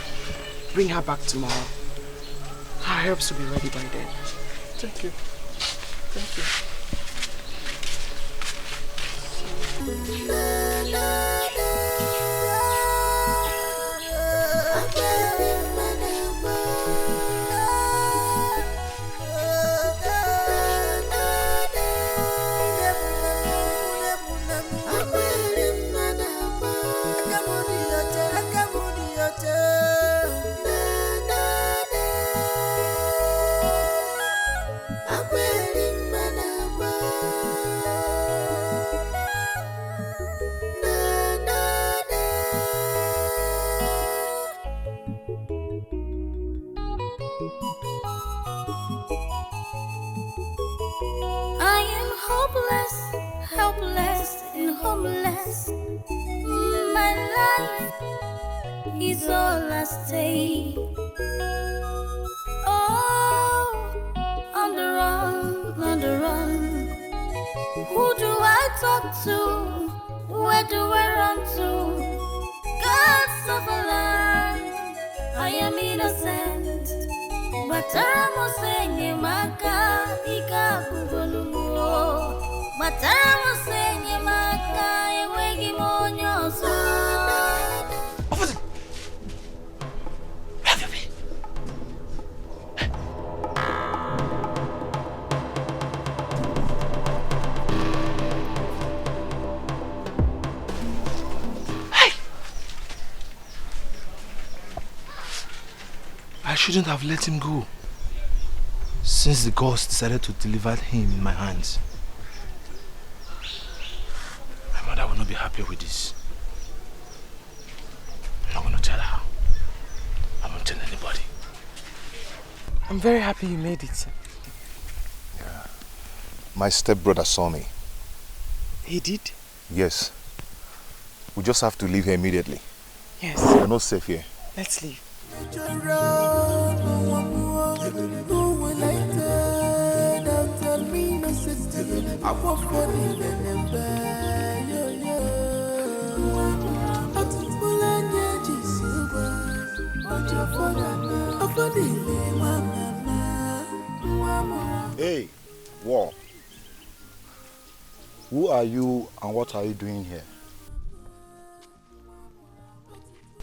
Bring her back tomorrow. Her herbs will be ready by then. Thank you. Thank you. I am hopeless, helpless, and homeless. My life is all at stake. Oh, on the run, on the run. Who do I talk to? Where do I run to? Gods of a land, I am innocent. But I must say, Maka, Ika, Kubolumo. But I must say, Maka, Ewegi Monyoso. I shouldn't have let him go, since the gods decided to deliver him in my hands. My mother will not be happy with this. I'm not going to tell her. I won't tell anybody. I'm very happy you made it. Yeah. My stepbrother saw me. He did? Yes. We just have to leave here immediately. Yes. We're not safe here. Let's leave. Hey, War. Who are you and what are you doing here?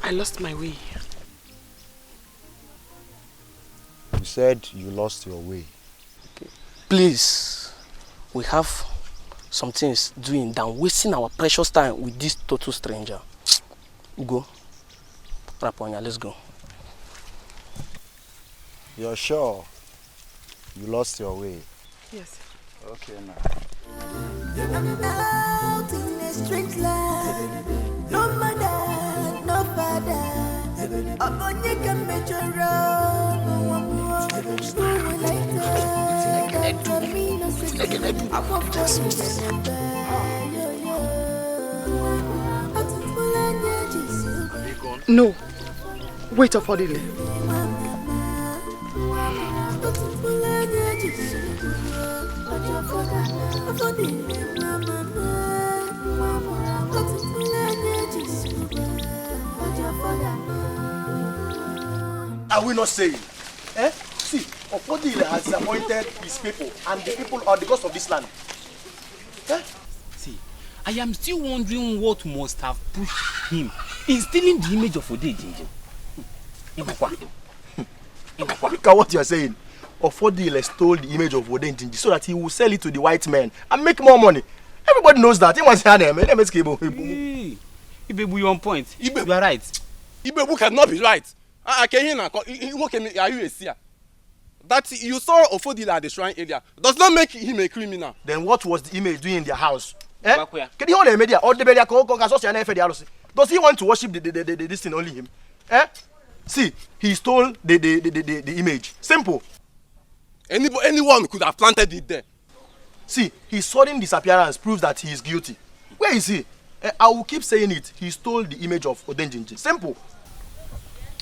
I lost my way. You said you lost your way. Please, we have some things doing than wasting our precious time with this total stranger. Go. Raponya, let's go. You're sure you lost your way? Yes. Okay, now. I'm out in a strange land. No mother, no father. I'm on your convention road. No one more. Who will like that? For me, no secret. I won't forget. No. Wait up for the Are we not saying? Eh? See, Ofodile has appointed his people, and the people are the gods of this land. Eh? See, I am still wondering what must have pushed him in stealing the image of Odeji. Look at what you are saying. Ofodile stole the image of Odeji so that he will sell it to the white men and make more money. Everybody knows that. He wants to name. Ibebu, you're on point. You are right. Ibebu cannot be right. Are you a seer? That you saw Ofodile at the shrine area does not make him a criminal. Then what was the image doing in their house? Eh? Does he want to worship this thing only him? Eh? See, he stole the image. Simple. Anyone could have planted it there. See, his sudden disappearance proves that he is guilty. Where is he? I will keep saying it. He stole the image of Odenjinji. Simple.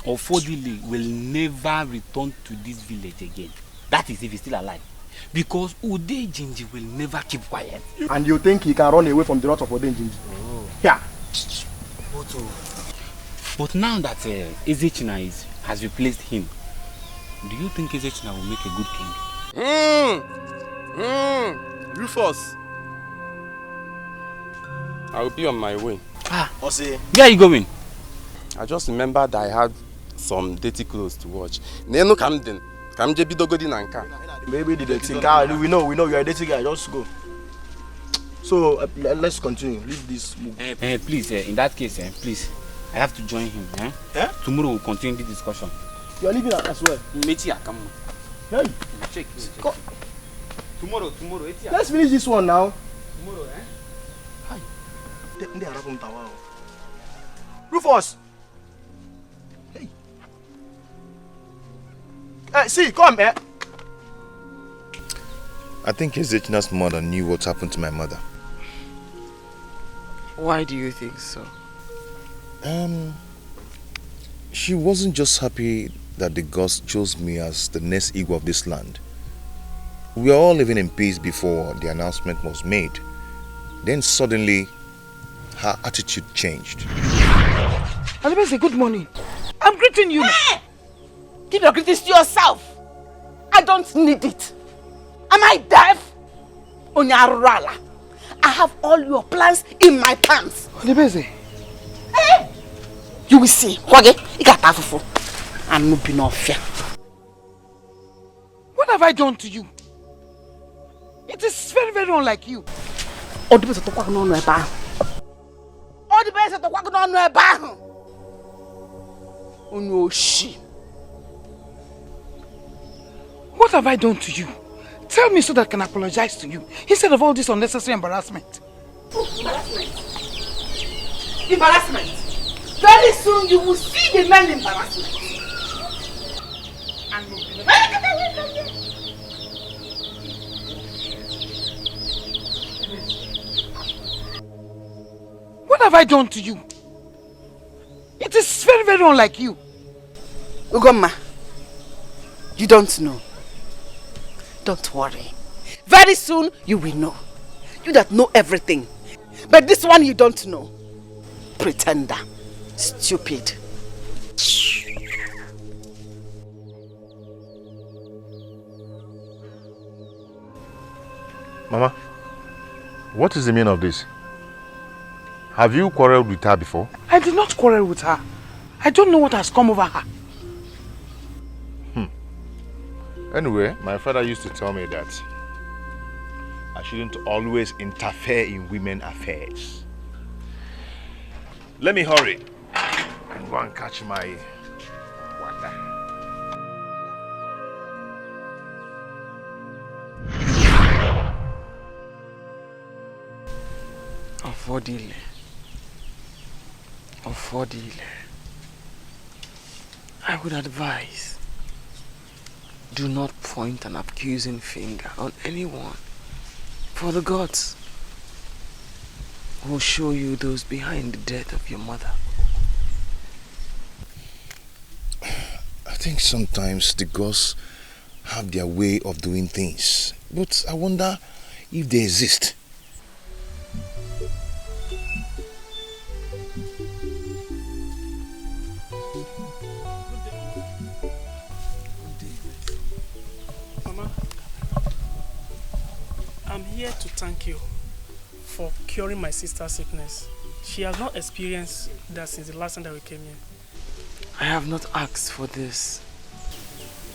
Ofodile will never return to this village again. That is if he's still alive. Because Odenjinji will never keep quiet. And you think he can run away from the wrath of Odenjinji? Oh. Yeah. But now that Ezechina has replaced him, do you think Ezechina will make a good king? Rufus. I will be on my way. Ose. Where are you going? I just remembered I had some dirty clothes to watch. Nenu Camden. Kamje bidogodi nanka. Maybe the dirty guy. We know you are a dirty guy. Just go. So let's continue. Leave this move. Please, in that case, please, I have to join him. Tomorrow we'll continue the discussion. You are leaving as well. Metia, come on. Hey. Check. Tomorrow. Let's finish this one now. Tomorrow, Hi. Rufus. Hey. See, come here. I think Ezechina's mother knew what happened to my mother. Why do you think so? She wasn't just happy that the gods chose me as the next Igwe of this land. We were all living in peace before the announcement was made. Then suddenly, her attitude changed. Alibese, good morning. I'm greeting you. Hey! Give your greetings to yourself. I don't need it. Am I deaf? Onyarala. I have all your plans in my pants. Alibese. Hey! You will see. Wage, you got that. I'm moving off here. What have I done to you? It is very, very unlike you. What have I done to you? Tell me so that I can apologize to you instead of all this unnecessary embarrassment. Embarrassment? Very soon you will see the man embarrassment. And move away from here. What have I done to you? It is very, very unlike you. Ugomma, you don't know. Don't worry. Very soon you will know. You that know everything. But this one you don't know. Pretender. Stupid. Mama, what is the meaning of this? Have you quarreled with her before? I did not quarrel with her. I don't know what has come over her. Anyway, my father used to tell me that I shouldn't always interfere in women's affairs. Let me hurry and go and catch my water. Affordile. I would advise, do not point an accusing finger on anyone, for the gods will show you those behind the death of your mother. I think sometimes the gods have their way of doing things, but I wonder if they exist. I'm here to thank you for curing my sister's sickness. She has not experienced that since the last time that we came here. I have not asked for this.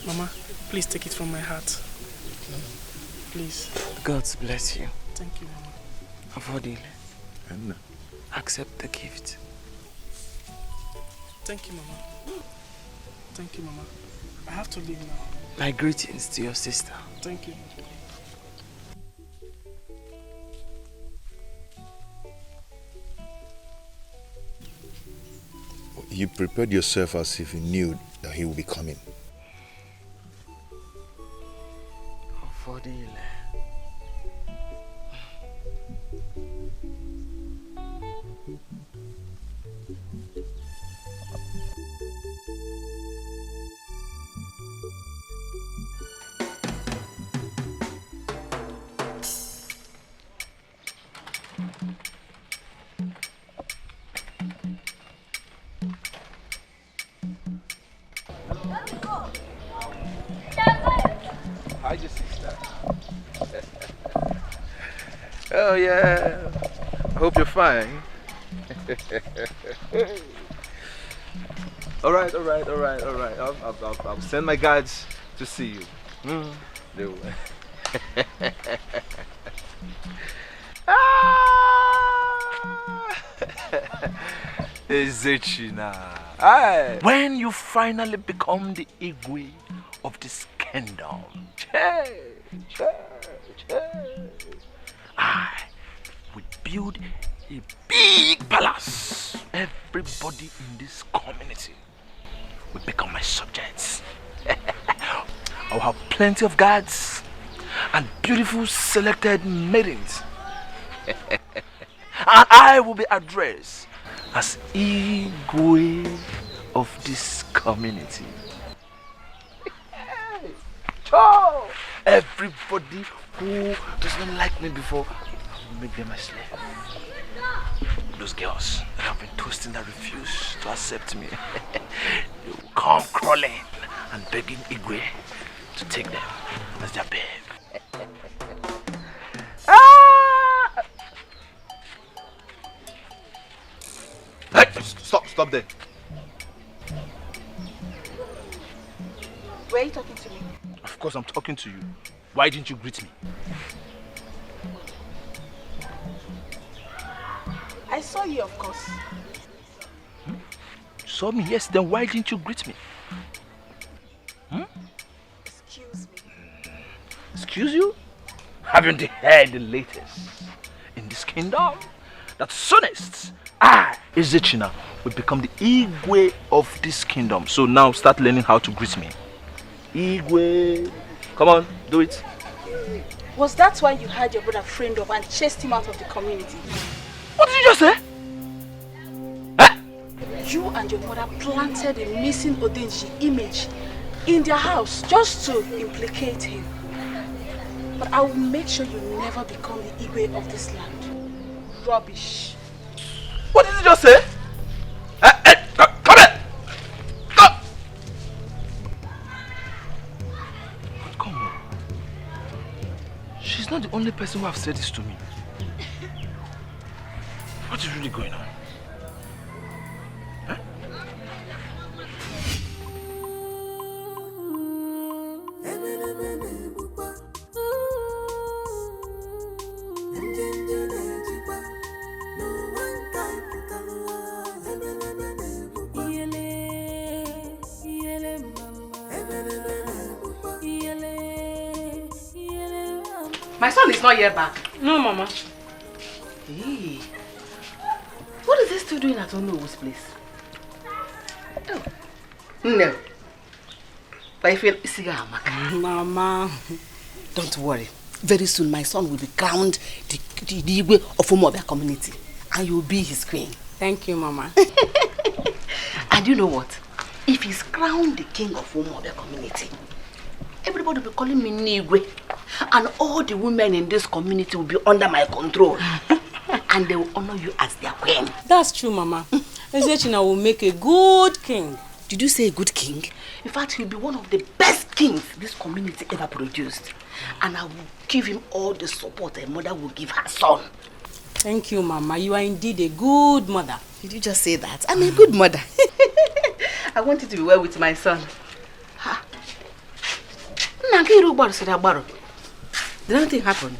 Mama, please take it from my heart. Please. God bless you. Thank you, Mama. Affordile. Accept the gift. Thank you, Mama. Thank you, Mama. I have to leave now. My greetings to your sister. Thank you. You prepared yourself as if you knew that he would be coming. Affordile. How's your sister? Oh yeah. I hope you're fine. all right. I'll send my guards to see you. They will. When you finally become the Igwe of this kingdom, I will build a big palace. Everybody in this community will become my subjects. I'll have plenty of guards and beautiful selected maidens. And I will be addressed as Igwe of this community. Oh, everybody who does not like me before, I will make them my slave. Those girls that have been toasting that refuse to accept me, they will come crawling and begging Igwe to take them as their babe. Hey, stop there. Were you talking to me? Of course I'm talking to you. Why didn't you greet me? I saw you, of course. You saw me, yes, then why didn't you greet me? Excuse me. Excuse you? Haven't you heard the latest in this kingdom? That soonest I, Ezechina, will become the Igwe of this kingdom. So now start learning how to greet me. Igwe. Come on, do it. Was that why you had your brother framed up and chased him out of the community? What did you just say? You and your mother planted a missing Odenji image in their house just to implicate him. But I will make sure you never become the Igwe of this land. Rubbish. What did you just say? Come here! Come! But come on. She's not the only person who have said this to me. What is really going on? My son is not yet back. No, Mama. Hey. What is he still doing at Onowo's place? Oh. No. But I feel Mama. Don't worry. Very soon my son will be crowned the Igwe of Umobia community. And you will be his queen. Thank you, Mama. And you know what? If he's crowned the king of Umobia community, everybody will be calling me Nigwe. And all the women in this community will be under my control. And they will honor you as their queen. That's true, Mama. Ezechina will make a good king. Did you say a good king? In fact, he'll be one of the best kings this community ever produced. And I will give him all the support a mother will give her son. Thank you, Mama. You are indeed a good mother. Did you just say that? I'm a good mother. I want you to be well with my son. Did anything happen?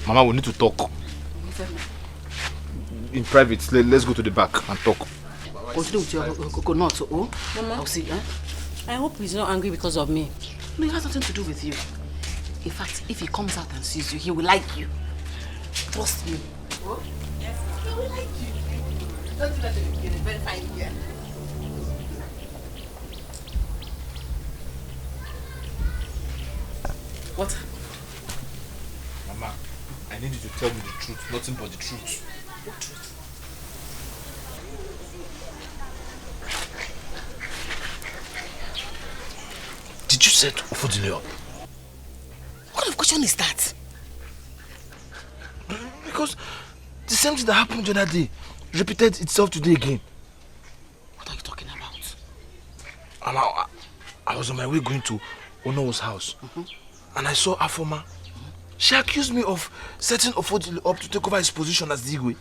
Mama, we need to talk. In private, let's go to the back and talk. Continue with your coconut, oh? Mama, I'll see, eh? I hope he's not angry because of me. No, it has nothing to do with you. In fact, if he comes out and sees you, he will like you. Trust me. Oh? Yes, he will like you. Don't do that to me. You're a very fine girl. What? Mama, I need you to tell me the truth, nothing but the truth. What truth? Did you set Ufodile up? What kind of question is that? Because the same thing that happened the other day repeated itself today again. What are you talking about? I was on my way going to Onowo's house. And I saw Afoma. She accused me of setting Ufodile up to take over his position as the Igwe.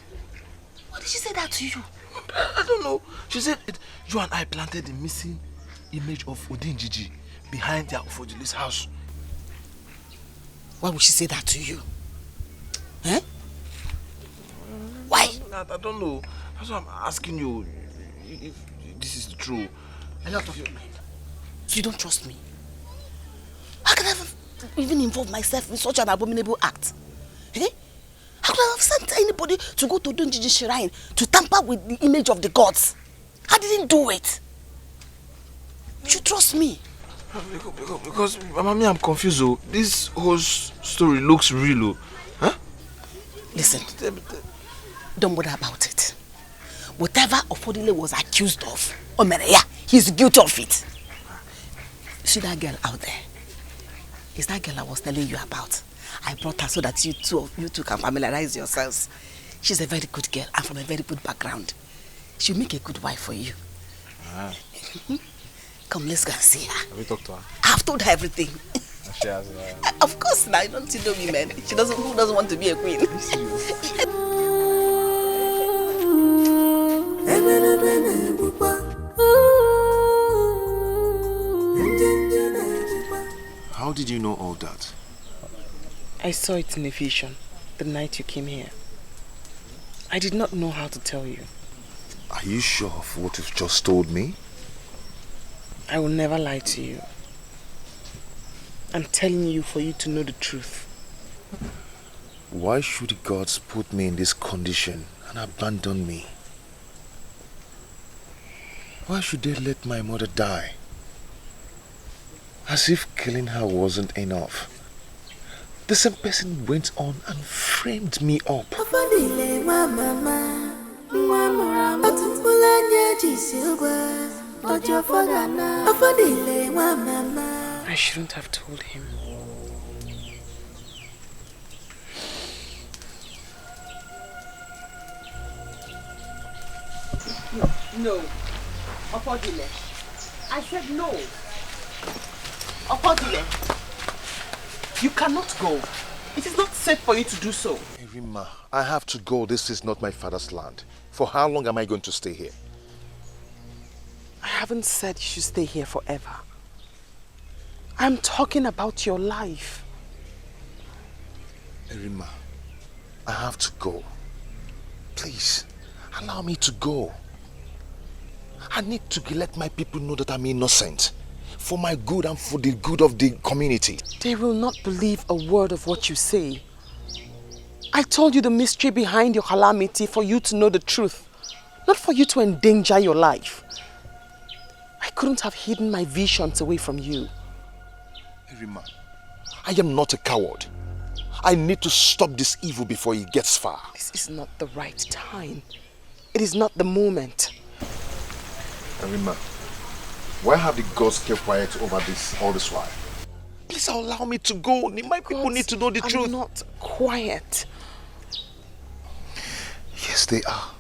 Why did she say that to you? I don't know. She said you and I planted the missing image of Odinjiji behind their Ufodile's house. Why would she say that to you? Eh? Why? I don't know. That's why I'm asking you if this is true. A lot of your mind. So you don't trust me? How can I even involve myself in such an abominable act? Eh? How could I have sent anybody to go to Odinjiji shrine to tamper with the image of the gods? I didn't do it. You should trust me. Because Mama, I'm confused. Oh. This whole story looks real. Oh. Huh? Listen, don't bother about it. Whatever Ofodile was accused of, Omereya, he's guilty of it. See that girl out there? It's that girl I was telling you about. I brought her so that you two can familiarize yourselves. She's a very good girl and from a very good background. She'll make a good wife for you. Ah. Come, let's go and see her. Have you talked to her? I've told her everything. She has. Of course, now don't you know women? Who doesn't want to be a queen? How did you know all that? I saw it in a vision the night you came here. I did not know how to tell you. Are you sure of what you've just told me? I will never lie to you. I'm telling you for you to know the truth. Why should the gods put me in this condition and abandon me? Why should they let my mother die? As if killing her wasn't enough. The same person went on and framed me up. I shouldn't have told him. No. Opodile. I said no. Opodile. You cannot go. It is not safe for you to do so. Arima, I have to go. This is not my father's land. For how long am I going to stay here? I haven't said you should stay here forever. I'm talking about your life. Arima, I have to go. Please, allow me to go. I need to let my people know that I'm innocent. For my good and for the good of the community. They will not believe a word of what you say. I told you the mystery behind your calamity for you to know the truth. Not for you to endanger your life. I couldn't have hidden my visions away from you. Arima, I am not a coward. I need to stop this evil before it gets far. This is not the right time. It is not the moment. Arima, why have the gods kept quiet over this all this while? Please allow me to go. My people need to know the truth. I'm not quiet. Yes, they are.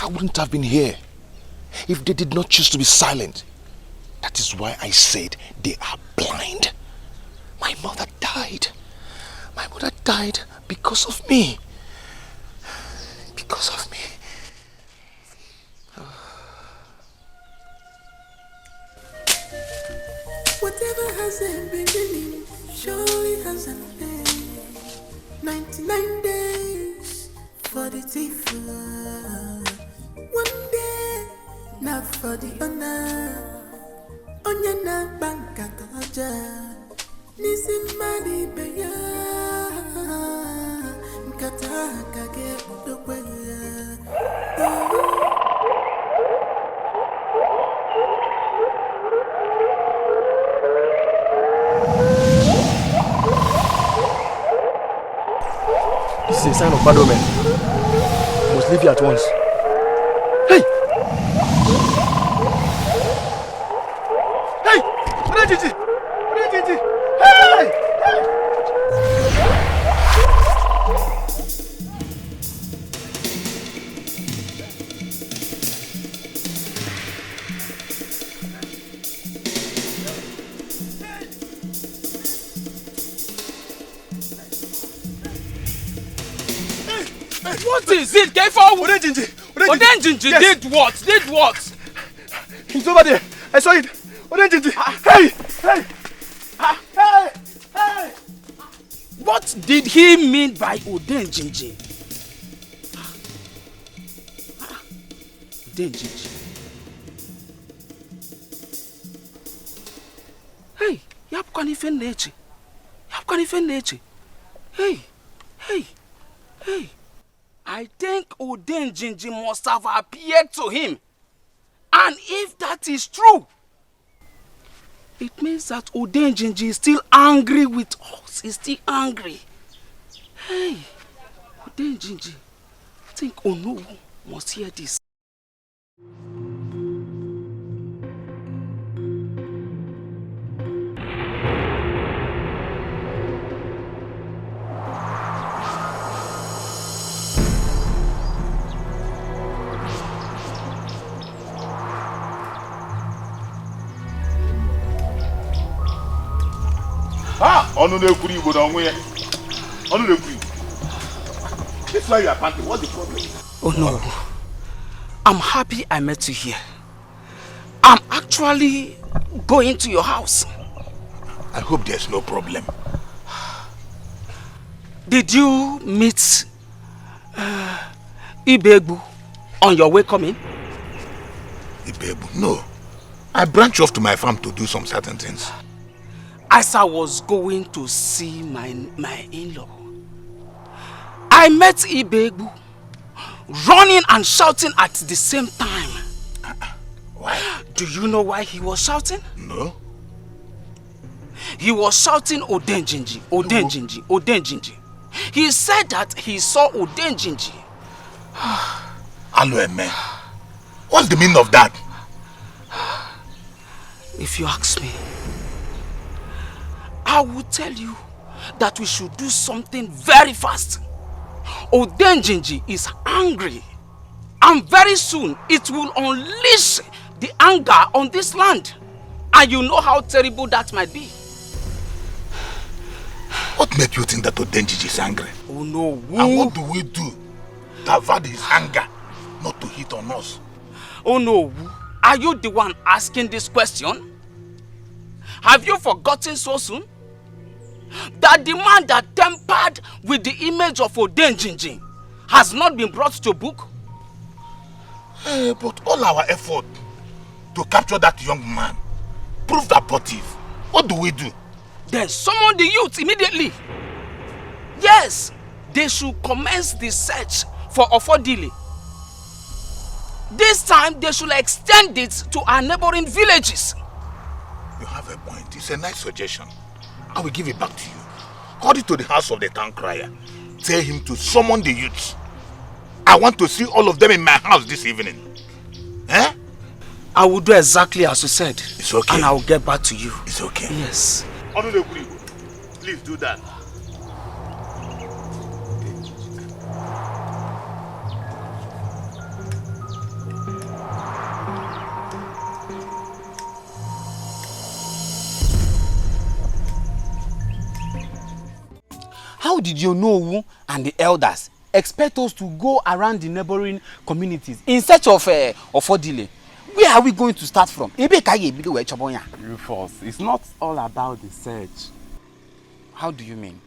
I wouldn't have been here if they did not choose to be silent. That is why I said they are blind. My mother died. My mother died because of me. Because of me. Whatever has a beginning surely has an end. 99 days for the thief. One day, not for the honor. Onya na banka toja. Nisimani beya. Nkata kage udokwe. This is a sign of bad omen. You must leave here at once. Hey! Hey! Hey! What is it? Get forward! Odenjinji did what? Did what? He's over there. I saw it. Odenjinji. Hey! Hey! Hey! Hey! What did he mean by Odenjinji? Odenjinji. Hey! Yapkwani fennechi. Yapkwani fennechi. Hey! Hey! Hey! I think Odenjinji must have appeared to him. And if that is true, it means that Odenjinji is still angry with us. He's still angry. Hey, Odenjinji, think, oh no, must hear this. Ah! This is why you are panting. What's the problem? Oh no. I'm happy I met you here. I'm actually going to your house. I hope there's no problem. Did you meet Ibegbu on your way coming? Ibegbu? No. I branched off to my farm to do some certain things. As I was going to see my in-law, I met Ibegbu running and shouting at the same time. Why? Do you know why he was shouting? No. He was shouting Odenjinji, Odenjinji, Odenjinji. He said that he saw Odenjinji. Aloeme, what's the meaning of that? If you ask me, I will tell you that we should do something very fast. Odenjinji is angry, and very soon it will unleash the anger on this land. And you know how terrible that might be. What made you think that Odenjinji is angry? Oh no. And what do we do to avert his anger not to hit on us? Oh no. Are you the one asking this question? Have you forgotten so soon that the man that tampered with the image of Odenjinji has not been brought to book? But all our effort to capture that young man proved abortive. What do we do? Then summon the youth immediately. Yes, they should commence the search for Ofodile. This time they should extend it to our neighboring villages. You have a point. It's a nice suggestion. I will give it back to you. Call it to the house of the town crier. Tell him to summon the youths. I want to see all of them in my house this evening. Eh? I will do exactly as you said. It's okay. And I will get back to you. It's okay. Yes. Please do that. How did you know and the elders expect us to go around the neighboring communities in search of Ofodile? Where are we going to start from? Rufus, it's not all about the search. How do you mean?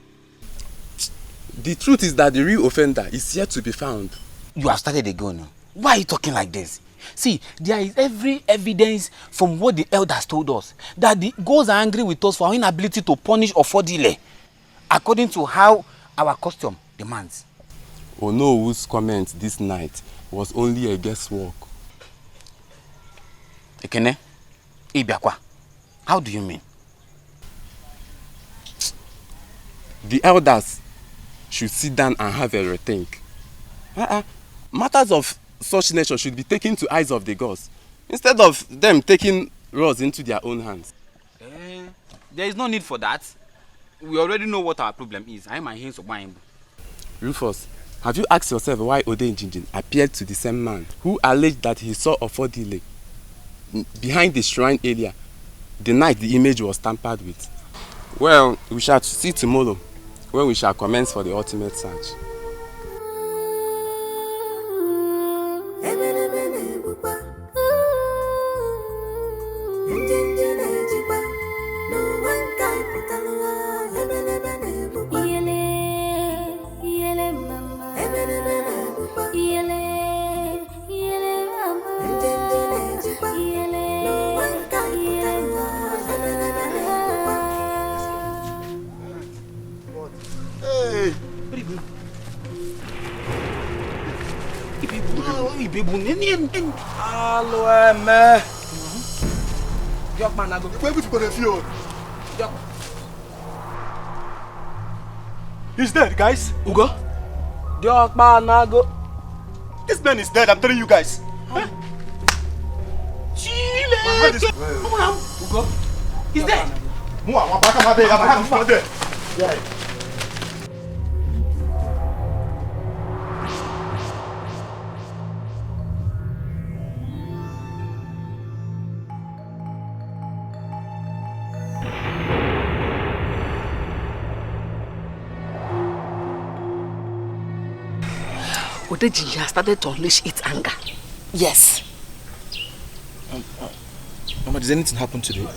The truth is that the real offender is yet to be found. You have started again. Why are you talking like this? See, there is every evidence from what the elders told us that the gods are angry with us for our inability to punish Ofodile according to how our custom demands. Onowu's comment this night was only a guesswork. Ekene, Ibiakwa, how do you mean? The elders should sit down and have a rethink. Matters of such nature should be taken to eyes of the gods, instead of them taking laws into their own hands. There is no need for that. We already know what our problem is. I am my hands of mine. Rufus, have you asked yourself why Odenjinji appeared to the same man who alleged that he saw Ofodile behind the shrine area the night the image was tampered with? Well, we shall see tomorrow when we shall commence for the ultimate search. He's dead, guys. Ugo? This man is dead, I'm telling you guys. Chile! He's dead. Odeji has started to unleash its anger. Yes. Mama, did anything happen today?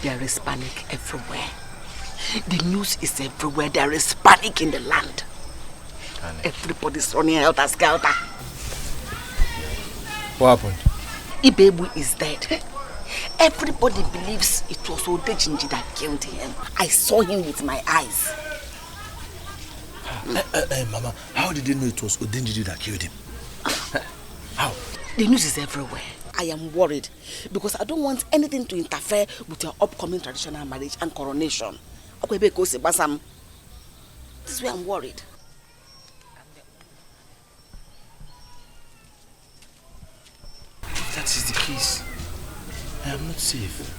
There is panic everywhere. The news is everywhere. There is panic in the land. Everybody's running helter-skelter. What happened? Ibebu is dead. Everybody believes it was Odeji that killed him. I saw him with my eyes. Mama, how did you know it was Odenjiji that killed him? How? The news is everywhere. I am worried because I don't want anything to interfere with your upcoming traditional marriage and coronation. This is why I'm worried. If that is the case, I am not safe.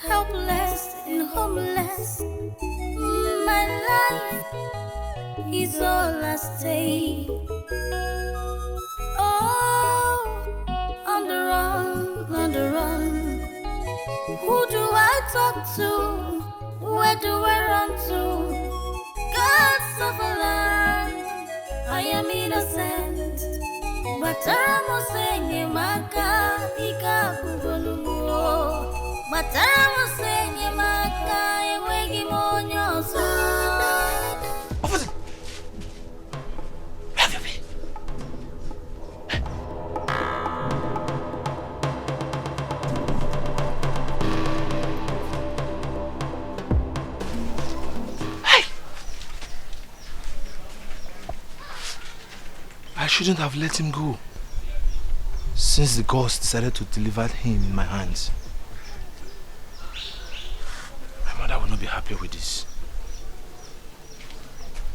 Helpless and homeless. My life is all I stay. Oh, on the run, on the run. Who do I talk to? Where do I run to? Gods of a land, I am innocent. But I'm saying, Maka, Ika, Kugolumo. But I'm saying, Maka, Ewegi Monyo, so. I shouldn't have let him go, since the gods decided to deliver him in my hands. My mother will not be happy with this.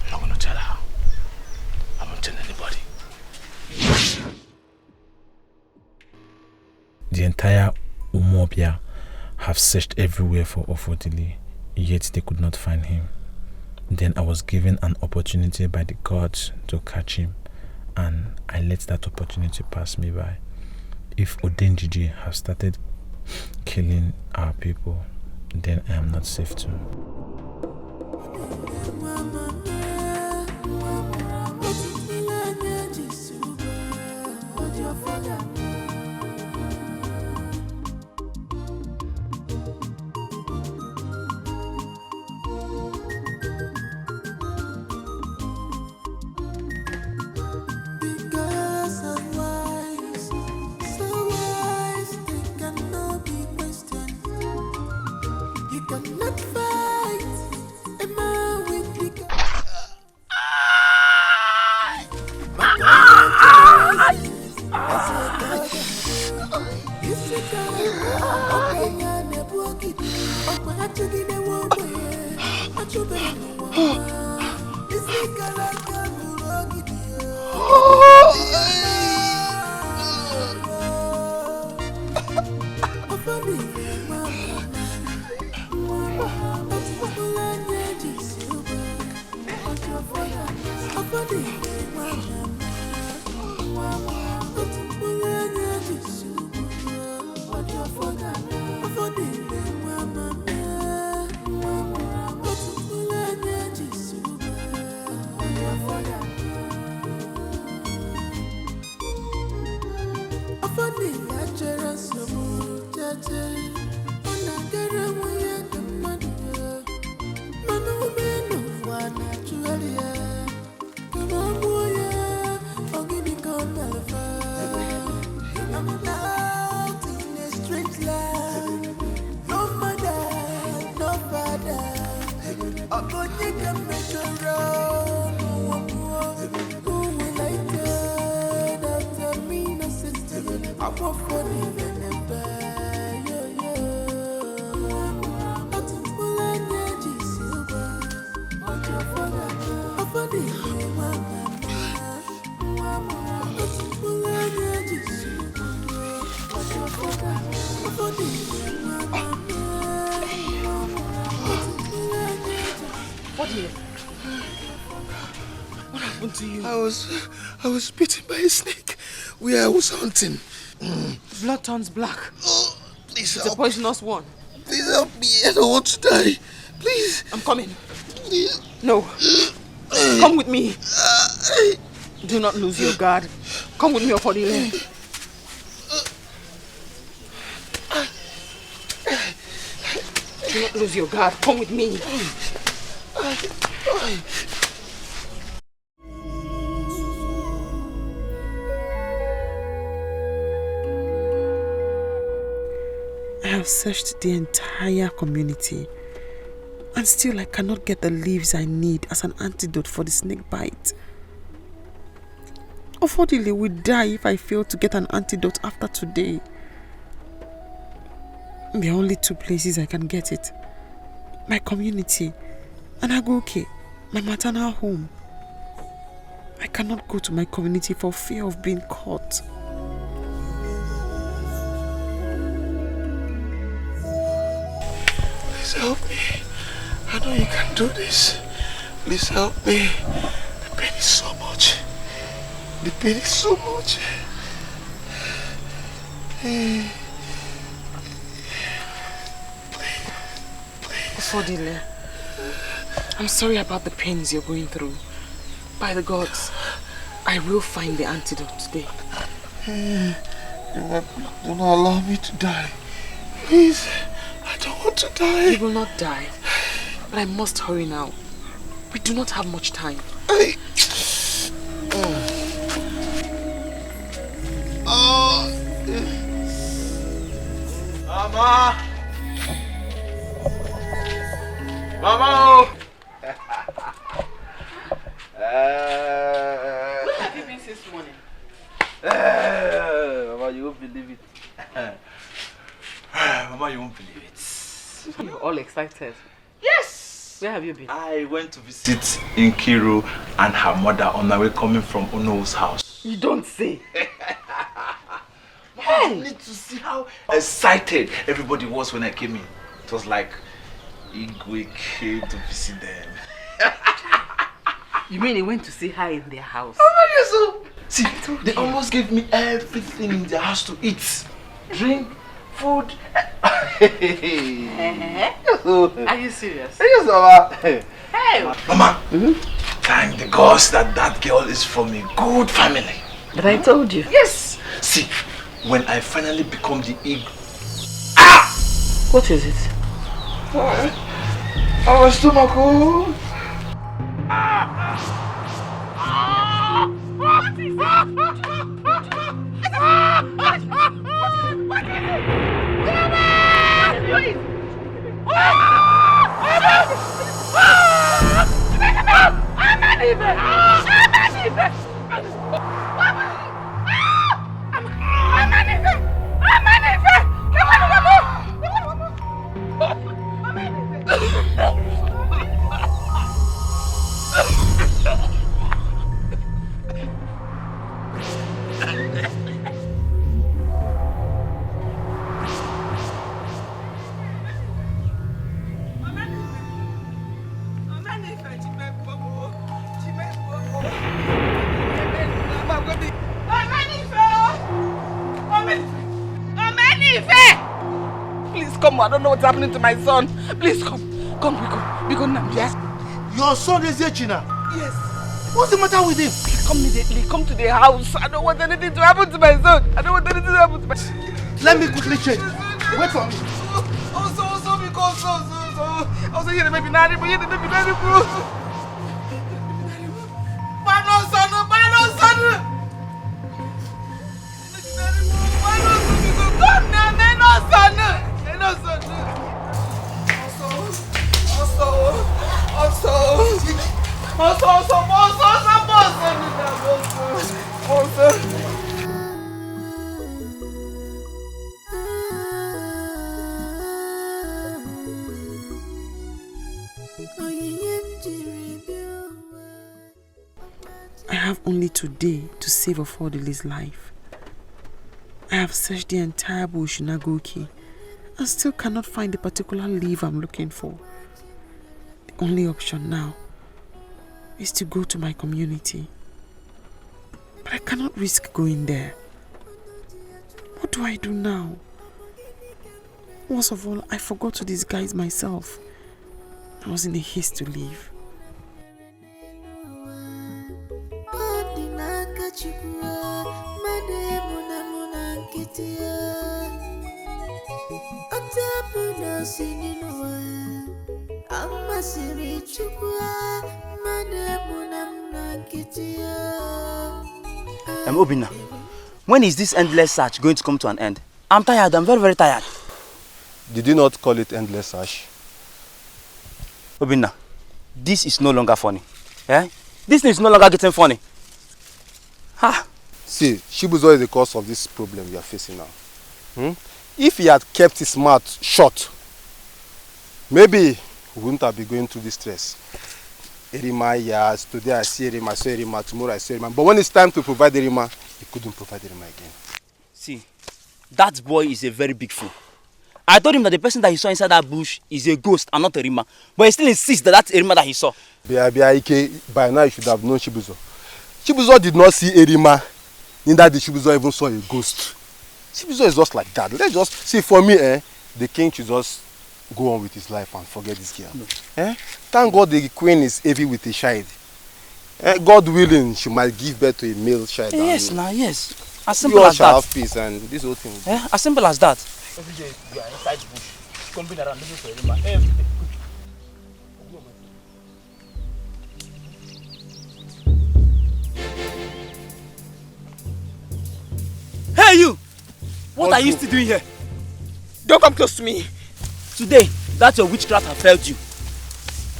I'm not going to tell her. I won't tell anybody. The entire Umobia have searched everywhere for Ofodile, yet they could not find him. Then I was given an opportunity by the gods to catch him, and I let that opportunity pass me by. If Odenjiji have started killing our people, then I am not safe too. What happened to you? I was bitten by a snake where I was hunting. Blood turns black. Oh, please it's help. A poisonous one. Please help me. I don't want to die. Please. I'm coming. Please. No. Come with me. Do not lose your guard. Come with me, Ofodile. Do not lose your guard. Come with me. I have searched the entire community, and still I cannot get the leaves I need as an antidote for the snake bite. Ofodile will die if I fail to get an antidote after today. There are only two places I can get it. My community and Agoke, my maternal home. I cannot go to my community for fear of being caught. Please help me. I know you can do this. Please help me. The pain is so much. The pain is so much. Please. Ofodile, I'm sorry about the pains you're going through. By the gods, I will find the antidote today. Do not allow me to die. Please, I don't want to die. You will not die, but I must hurry now. We do not have much time. Mama! Mama! Where have you been since morning? Mama, you won't believe it. Mama, you won't believe it. You're all excited. Yes! Where have you been? I went to visit Nkiru and her mother on the way coming from Ono's house. You don't say. Mama, you need to see how excited everybody was when I came in. It was like Igwe came to visit them. You mean he went to see her in their house? Oh, see, they almost gave me everything in their house to eat. Drink, food. Are you serious? Yes, Mama. Hey! Mama, thank the gods that that girl is from a good family. But I told you. Yes. See, when I finally become the eagle. What is it? Our stomach. What is that? Please come, I don't know what's happening to my son. Please come. Come, we go now. Yes. Your son is Echina? Yes. What's the matter with him? Please come immediately. Come to the house. I don't want anything to happen to my son. I don't want anything to happen to my son. Let me quickly check. Wait for me. Also, because also, here maybe not, but here maybe not. Bano son. today to save Ofodile's life. I have searched the entire bush in Agoki and still cannot find the particular leaf I'm looking for. The only option now is to go to my community. But I cannot risk going there. What do I do now? Worst of all, I forgot to disguise myself. I was in a haste to leave. Obina, when is this endless search going to come to an end? I'm tired, I'm very, very tired. Did you not call it endless search? Obina, this is no longer funny. Eh? This thing is no longer getting funny. Ha! See, Chibuzo is the cause of this problem you are facing now. If he had kept his mouth shut, maybe we wouldn't have been going through this stress. Arima, yes, today I see Arima, I saw Arima, tomorrow I see Arima. But when it's time to provide Arima, he couldn't provide Arima again. See, that boy is a very big fool. I told him that the person that he saw inside that bush is a ghost and not Arima. But he still insists that that's Arima that he saw. By now you should have known Chibuzo. Chibuzo did not see Arima, neither did Chibuzo even saw a ghost. Chibuzo is just like that. Let's just see, for me, the king should just go on with his life and forget this girl. No. Thank God the queen is heavy with a child. God willing, she might give birth to a male child. Yes, now, yes. As simple as that. Have peace and this whole thing. As simple as that. Every day we are inside the bush, coming around looking for Arima every day. Hey you! What are you still doing here? Don't come close to me. Today, that's your witchcraft have failed you.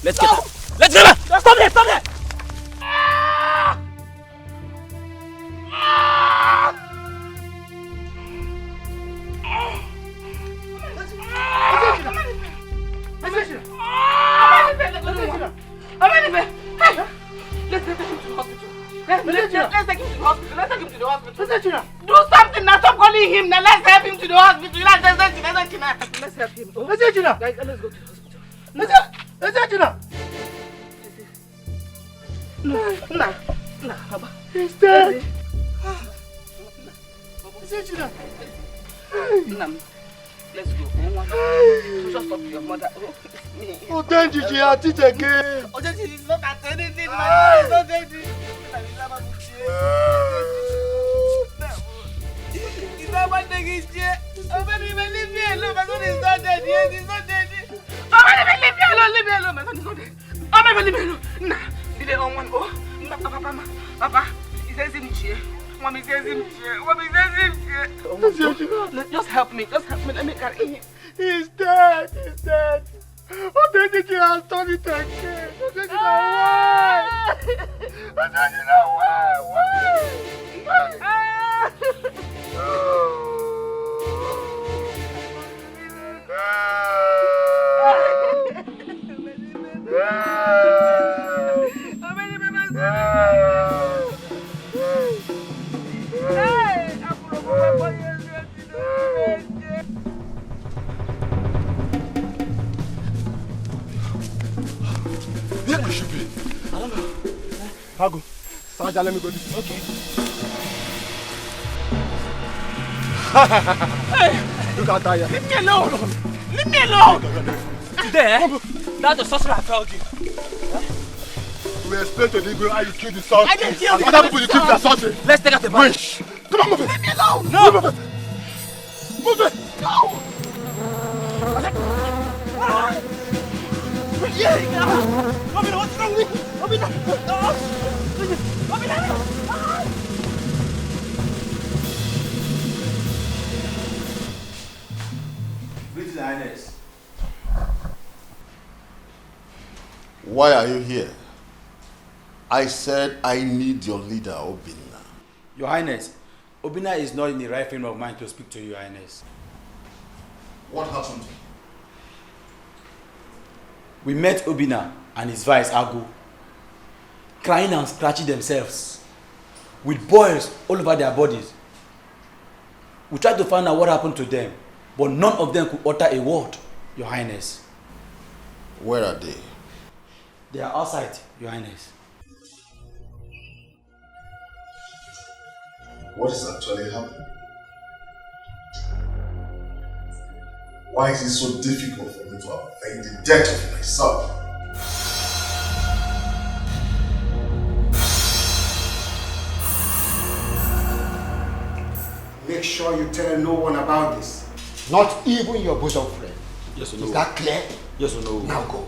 Let's get out. Let's get out! Stop there! Stop there! Let's take him to the hospital. Let's take him to the hospital. Let's take him to the hospital. Do something now. Stop calling him now. Let's help him to the hospital. Let's help him. Let's go to the hospital. Let's go. No, Baba. He's dead. Let's go. Just talk to your mother. Oh, then Gigi, I teach again. Oh, Gigi is not at anything. It's not Gigi. It's not my Gigi. Oh, baby, leave me alone. My son is not dead. Yes, he's not dead. Oh, baby, leave me alone. Leave me alone. My son is not dead. Oh, baby, leave me alone. Nah, did they on one? Oh, Papa, he says him here. Mommy says him here. Mommy says him here. Just help me. Let me carry him. He's dead. Oh, then Gigi has done it again. Oh, then you know Where we should be? I don't know. Hago, Saja, let me go. Okay. Hey! Look at that. Leave me alone! Leave me alone! Today, that's the sorcerer I failed you. We explain to the Igbo how you killed the son. I didn't kill the other people you killed their son. Let's take out the body. Come on, move it. Leave me alone! No! Move it! No! Obina, what's wrong with you? Obina! Greetings, Highness. Why are you here? I said I need your leader, Obina. Your Highness, Obina is not in the right frame of mind to speak to you, Your Highness. What happened? We met Obina and his vice, Agu, crying and scratching themselves. with boils all over their bodies. We tried to find out what happened to them, but none of them could utter a word, Your Highness. Where are they? They are outside, Your Highness. What is actually happening? Why is it so difficult for me to avenge the death of my son? Make sure you tell no one about this. Not even your bosom friend. Yes or no? Is that clear? Yes or no? Now go.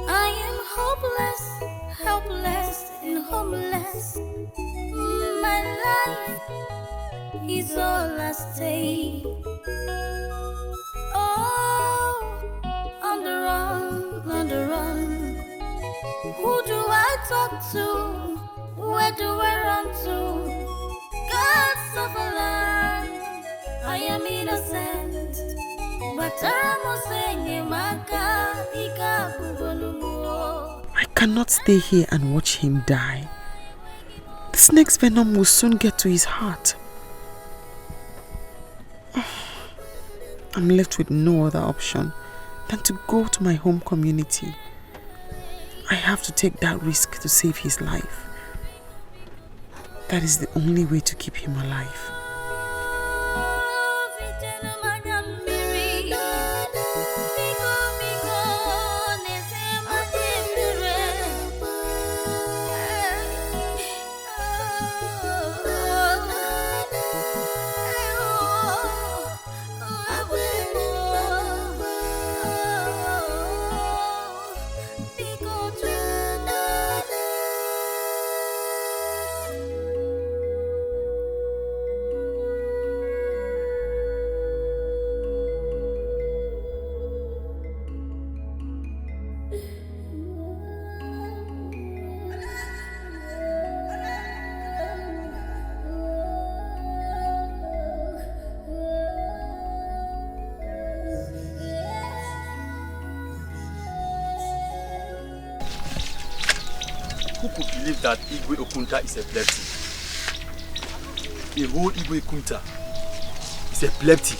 I am hopeless, helpless, and homeless. My life is all at stake. Oh, on the run, on the run. Who do I talk to? Where do I run to? Gods of a land, I am innocent. But I cannot stay here and watch him die. The snake's venom will soon get to his heart. I'm left with no other option than to go to my home community. I have to take that risk to save his life. That is the only way to keep him alive. Who could believe that Igwe Okunta is epileptic? A whole Igwe Okunta is epileptic.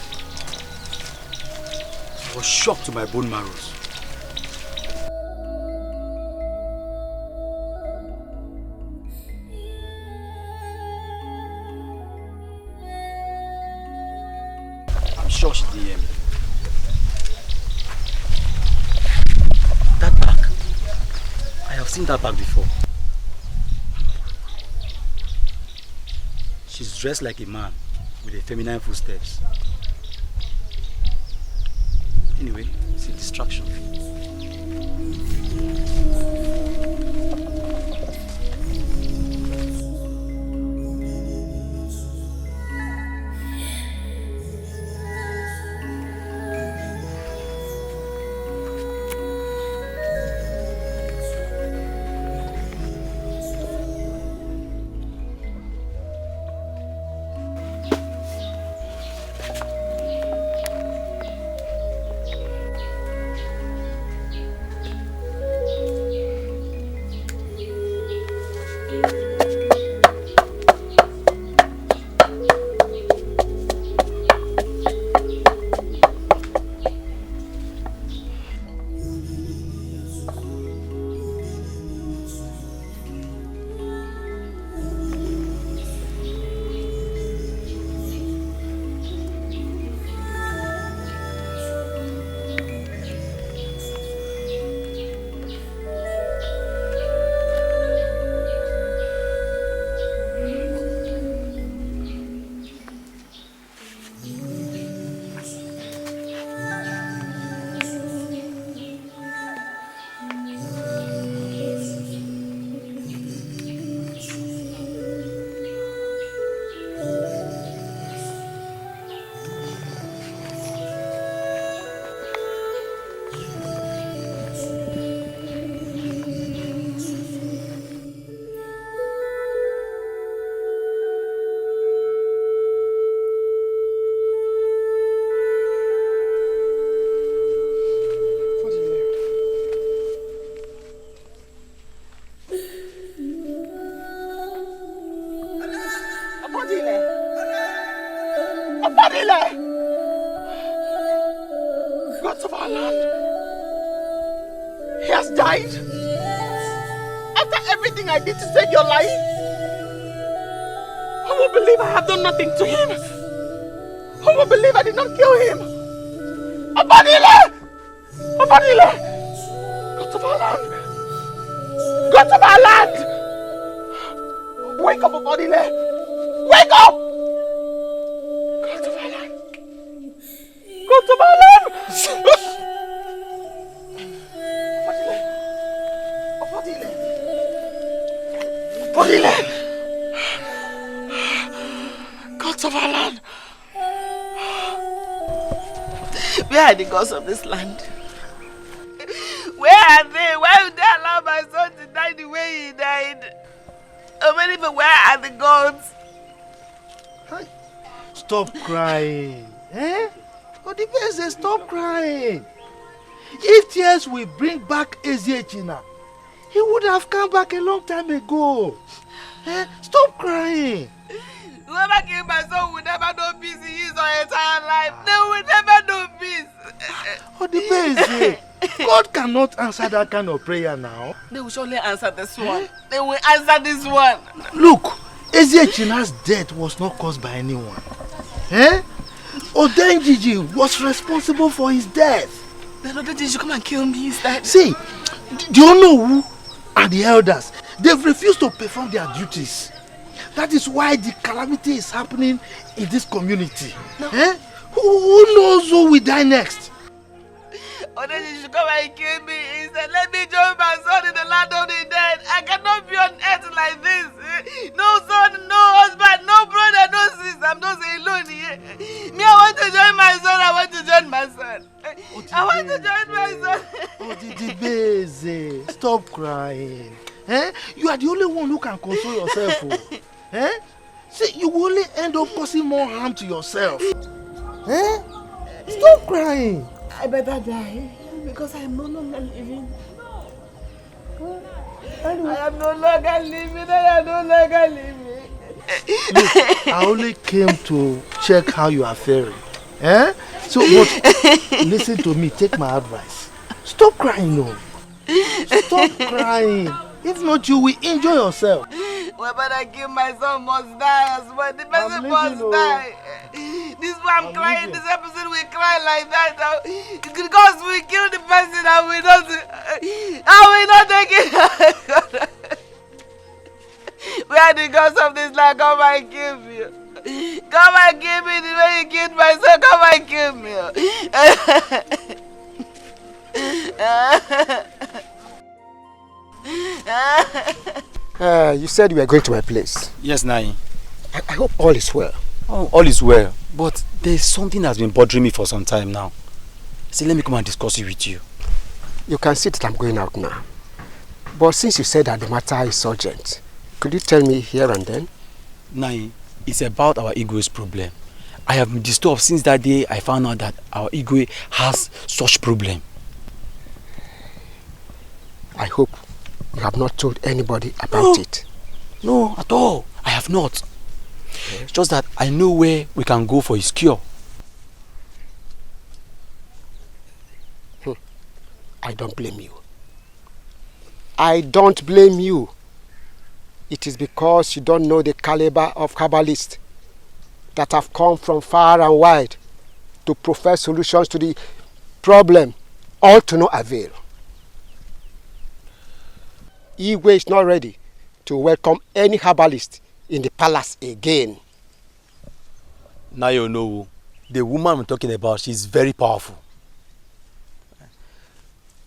I was shocked to my bone marrows. I'm sure she didn't hear me. That bag, I have seen that bag before. She's dressed like a man with a feminine footsteps. Anyway, it's a distraction. Gods of our land. He has died? After everything I did to save your life? Who will believe I have done nothing to him? Who will believe I did not kill him? Abadile! Abadile! Gods of our land! Gods of our land! Wake up, Abadile! Wake up! Gods of our land! Gods of our land! Abadile! Abadile! Gods of our land! Where are the gods of this land? Where are they? Why would they allow my son to die the way he died? Or even where are the gods? Stop crying. Eh? Odibeze, stop crying. If tears will bring back Eziechina, he would have come back a long time ago. Eh? Stop crying. Whoever killed my son will never know peace in his or entire life. They will never know peace. Odibeze, God cannot answer that kind of prayer now. They will surely answer this one. They will answer this one. Look, Eziechina's death was not caused by anyone. Eh? Odenjiji was responsible for his death. Then Odenjiji should come and kill me instead. See, do you know who are the elders? They've refused to perform their duties. That is why the calamity is happening in this community. No. Eh? Who knows who will die next? Odenjiji should come and kill me instead. Let me join my son in the land of the dead. I cannot be on earth like this. No son, no husband, no brother, no sister. I'm just alone here. Me, I want to join my son. I want to join my son. I want to join my son. Odibeze, stop crying. Eh? You are the only one who can console yourself. Eh? See, you will only end up causing more harm to yourself. Eh? Stop crying. I better die because I am no longer living. I am no longer living. I am no longer living. Look, I only came to check how you are faring. Eh? So, but listen to me. Take my advice. Stop crying, no. Stop crying. If not, you will injure yourself. Whoever I kill my son must die as well. The person must die. This is why I'm crying. This episode will cry like that. Because we kill the person and we don't take it. Where are the gods of this land? Come and kill me. Come and kill me the way you killed my son. Come and kill me. You said you were going to my place. Yes, Nai. I hope all is well. Oh, all is well. But there's something that's been bothering me for some time now. See, let me come and discuss it with you. You can see that I'm going out now. But since you said that the matter is urgent, could you tell me here and then? Nai, it's about our Igwe's problem. I have been disturbed since that day I found out that our Igwe has such problem. I hope you have not told anybody about it. No, at all. I have not. It's just that I know where we can go for his cure. I don't blame you. I don't blame you. It is because you don't know the caliber of Kabbalists that have come from far and wide to profess solutions to the problem, all to no avail. Igwe is not ready to welcome any herbalist in the palace again. Now you know, the woman I'm talking about, she's very powerful.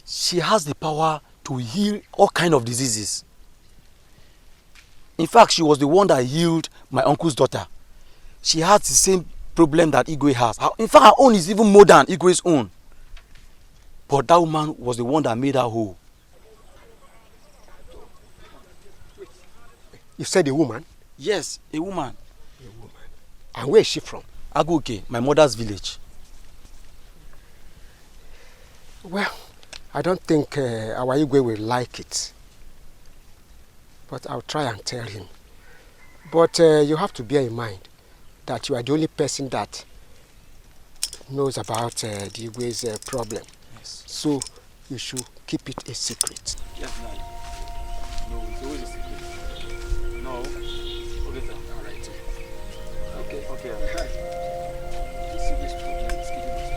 She has the power to heal all kinds of diseases. In fact, she was the one that healed my uncle's daughter. She has the same problem that Igwe has. In fact, her own is even more than Igwe's own. But that woman was the one that made her whole. You said a woman? Yes, a woman. A woman. And where is she from? Aguke, my mother's village. Well, I don't think our Igwe will like it. But I'll try and tell him. But you have to bear in mind that you are the only person that knows about the Igwe's problem. Yes. So you should keep it a secret. Yes, Nolly. No, it's always a secret. No. Okay, sir. All right. Okay. See this problem is getting us.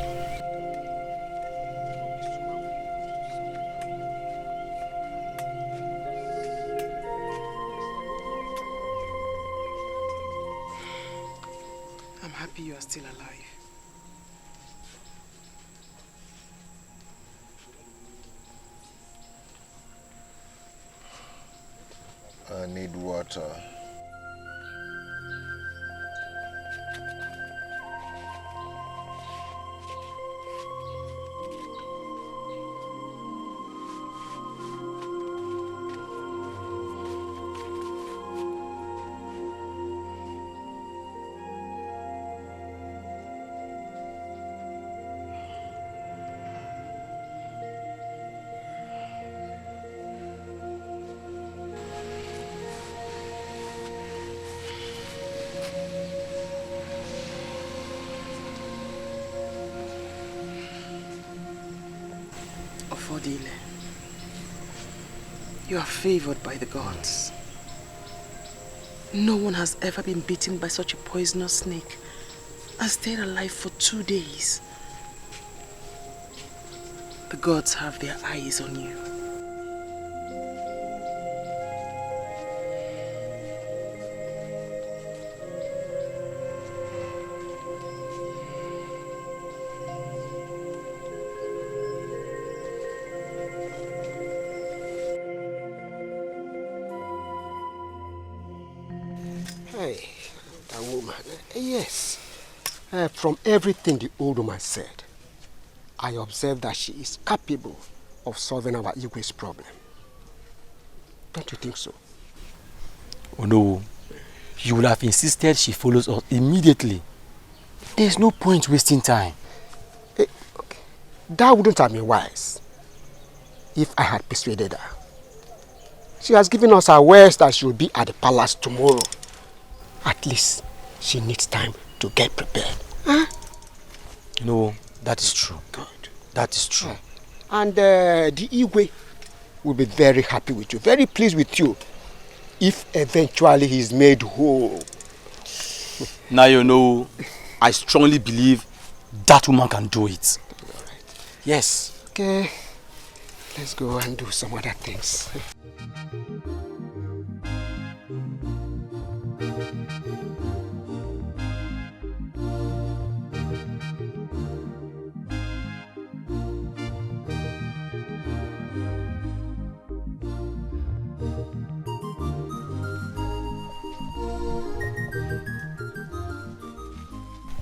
I'm happy you are still alive. I need water. Ofodile, you are favored by the gods. No one has ever been bitten by such a poisonous snake and stayed alive for 2 days. The gods have their eyes on you. Hey, that woman. Yes. From everything the old woman said, I observed that she is capable of solving our Igwe's problem. Don't you think so? Oh no. You would have insisted she follows us immediately. There's no point wasting time. Okay. That wouldn't have been wise if I had persuaded her. She has given us her words that she will be at the palace tomorrow. At least she needs time to get prepared. Huh? No, that is true. Good. That is true. And the Igwe will be very happy with you, very pleased with you, if eventually he is made whole. Now you know, I strongly believe that woman can do it. All right. Yes. Okay, let's go and do some other things.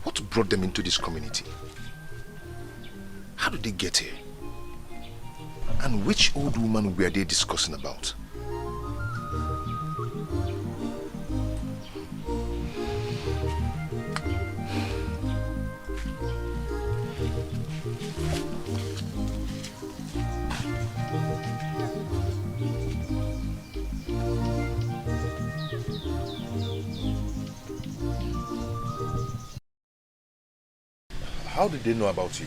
What brought them into this community? How did they get here? And which old woman were they discussing about? How did they know about you?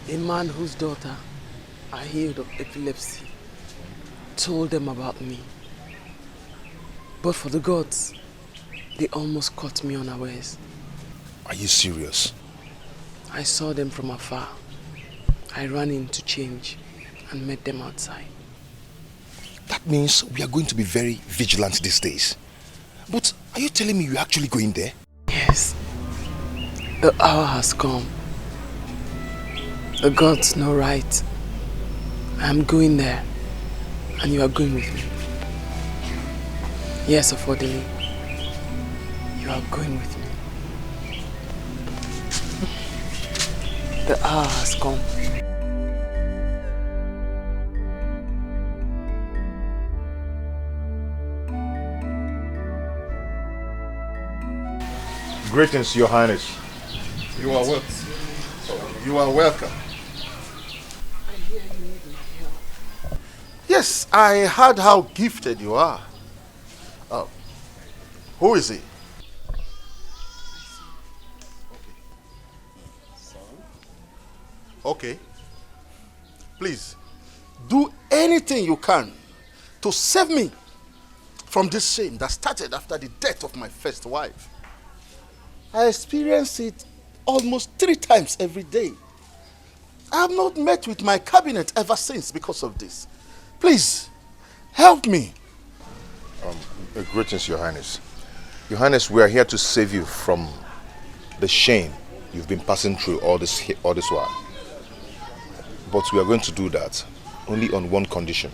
A man whose daughter are healed of epilepsy told them about me. But for the gods, they almost caught me unawares. Are you serious? I saw them from afar. I ran in to change and met them outside. That means we are going to be very vigilant these days. But are you telling me you're actually going there? Yes. The hour has come. The gods know right. I am going there, and you are going with me. Yes, Ofodile, you are going with me. The hour has come. Greetings, Your Highness. You are welcome. You are welcome. I hear you need my help. Yes, I heard how gifted you are. Who is he? Okay. Please, do anything you can to save me from this shame that started after the death of my first wife. I experience it almost 3 times every day. I have not met with my cabinet ever since because of this. Please, help me. Greetings, Your Highness. Your Highness, we are here to save you from the shame you've been passing through all this while. But we are going to do that only on one condition.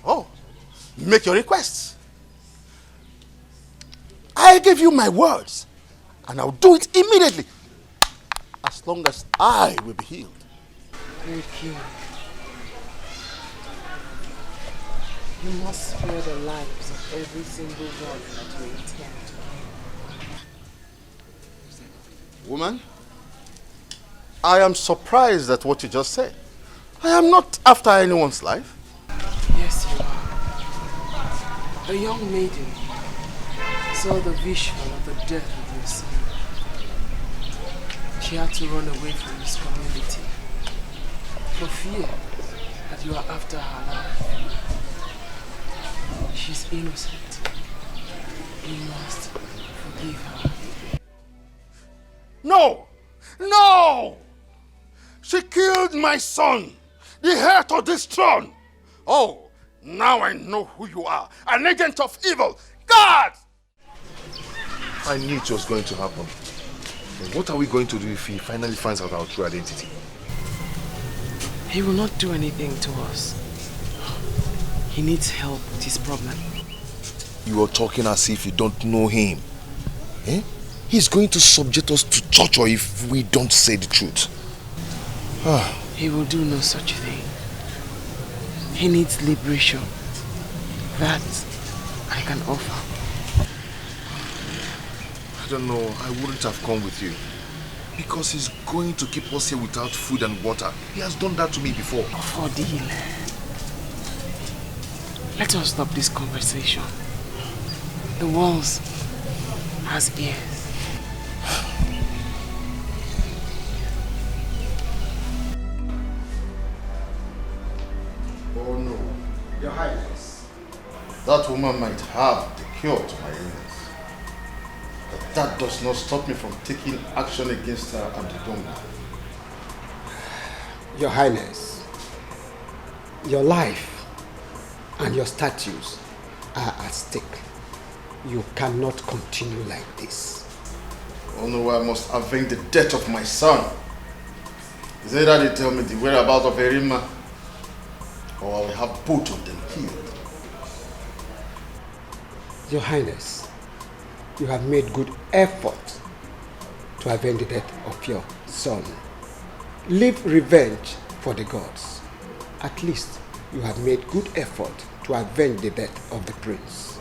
Oh, make your requests. I give you my words, and I'll do it immediately, as long as I will be healed. Thank you. You must spare the lives of every single one that you intend. Woman, I am surprised at what you just said. I am not after anyone's life. Yes, you are. A young maiden saw the vision of the death of your son. She had to run away from this community for fear that you are after her life. She's innocent. You must forgive her. No! No! She killed my son, the heir to this throne. Oh, now I know who you are. An agent of evil. God! I knew it was going to happen. But what are we going to do if he finally finds out our true identity? He will not do anything to us. He needs help with his problem. You are talking as if you don't know him. Eh? He's going to subject us to torture if we don't say the truth. He will do no such thing. He needs liberation. That I can offer. I don't know, I wouldn't have come with you. Because he's going to keep us here without food and water. He has done that to me before. Odile, let us stop this conversation. The walls has ears. Oh no, Your Highness. That woman might have the cure to my illness. But that does not stop me from taking action against her and the donor. Your Highness, your life and your statues are at stake. You cannot continue like this. Oh no, I must avenge the death of my son. Is it that they tell me the whereabouts of Arima, or I will have both of them killed? Your Highness, you have made good effort to avenge the death of your son. Leave revenge for the gods. At least you have made good effort to avenge the death of the prince.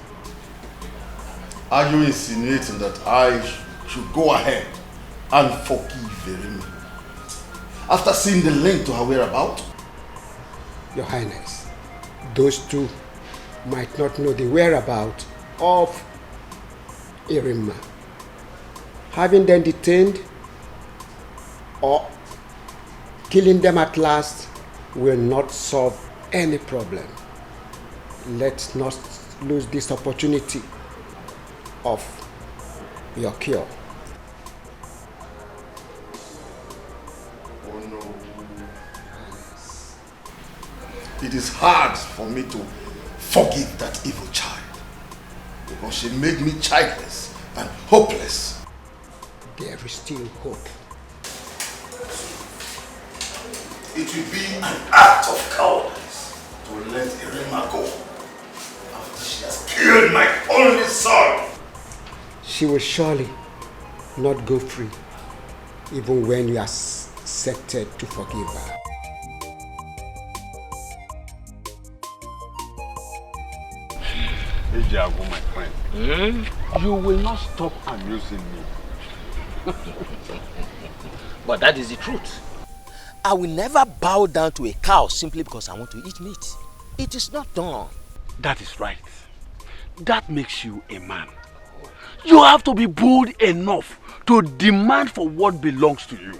Are you insinuating that I should go ahead and forgive Arima after seeing the link to her whereabouts? Your Highness, those two might not know the whereabouts of Arima. Having them detained or killing them at last will not solve any problem. Let's not lose this opportunity of your cure. Oh no. It is hard for me to forgive that evil child because she made me childless and hopeless. There is still hope. It will be an act of cowardice to let Arima go after she has killed my only son. She will surely not go free, even when you are accepted to forgive her. Ejago, my friend, you will not stop amusing me. But that is the truth. I will never bow down to a cow simply because I want to eat meat. It is not done. That is right. That makes you a man. You have to be bold enough to demand for what belongs to you.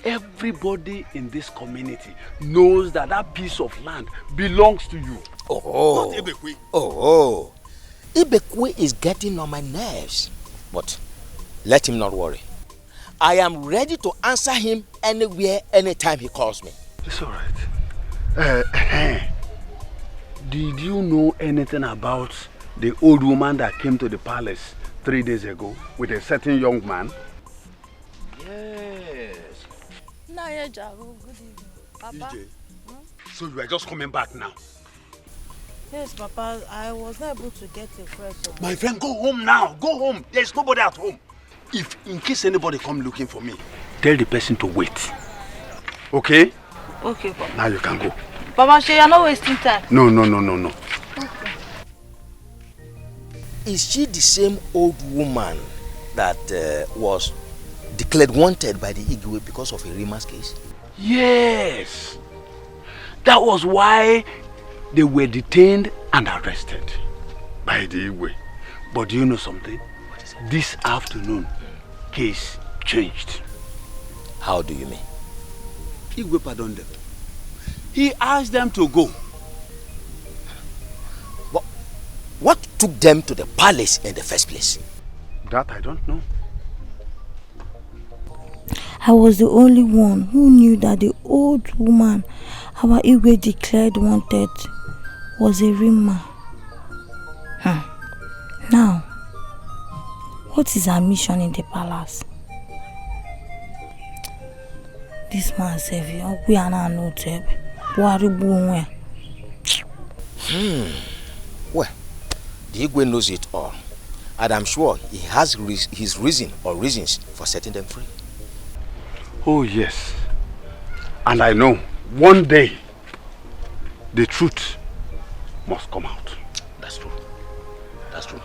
everybody in this community knows that that piece of land belongs to you. Oh, Not Ibekwe. Oh, Ibekwe is getting on my nerves. But let him not worry. I am ready to answer him anywhere, anytime he calls me. It's all right. Did you know anything about the old woman that came to the palace 3 days ago with a certain young man? Yes. Good evening. Papa? So you are just coming back now? Yes, Papa. I was not able to get a fresh one. My friend, go home now. Go home. There's nobody at home. If in case anybody come looking for me, tell the person to wait. Okay? Okay, Papa. Now you can go. Papa, you're not wasting time. No. Okay. Is she the same old woman that was declared wanted by the Igwe because of Arima's case? Yes. That was why they were detained and arrested by the Igwe. But do you know something? This afternoon, case changed. How do you mean? Igwe pardoned them. He asked them to go. But what took them to the palace in the first place? That I don't know. I was the only one who knew that the old woman our Igwe declared wanted was Arima. Now, what is her mission in the palace? This man said, we are not noted. Well, the Igwe knows it all. And I'm sure he has his reason or reasons for setting them free. Oh yes. And I know one day the truth must come out. That's true. That's true.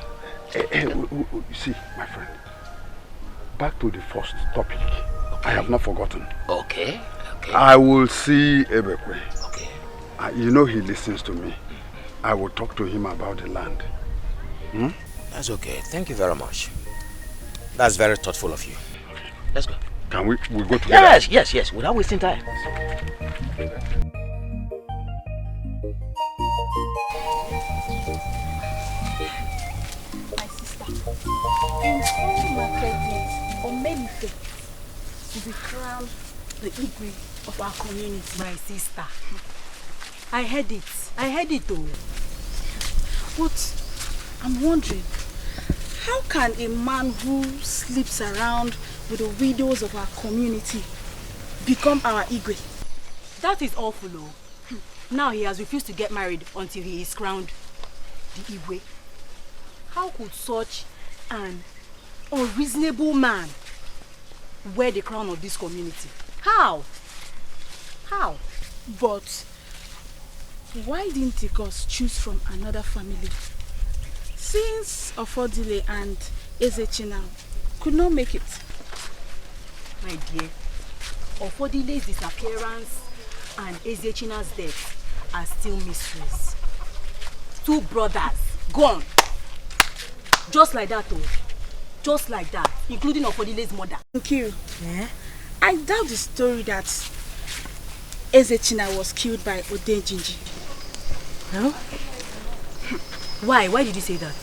You see, my friend, back to the first topic. Okay. I have not forgotten. Okay. I will see Ebekwe. Okay. You know he listens to me. I will talk to him about the land. That's okay. Thank you very much. That's very thoughtful of you. Let's go. Can we go together? Yes. Without wasting time. My sister, in all my days, on many faiths, to be crowned the Igwe of our community. My sister, I heard it though. But I'm wondering, how can a man who sleeps around with the widows of our community become our Igwe? That is awful, though. Now he has refused to get married until he is crowned the Igwe. How could such an unreasonable man wear the crown of this community? How? But why didn't the gods choose from another family? Since Ofodile and Ezechina could not make it. My dear, Ofodile's disappearance and Ezechina's death are still mysteries. 2 brothers gone. Just like that, though. Just like that, including Ofodile's mother. Thank you. I doubt the story that Ezechina was killed by Odenjinji. Huh? Why? Why did you say that?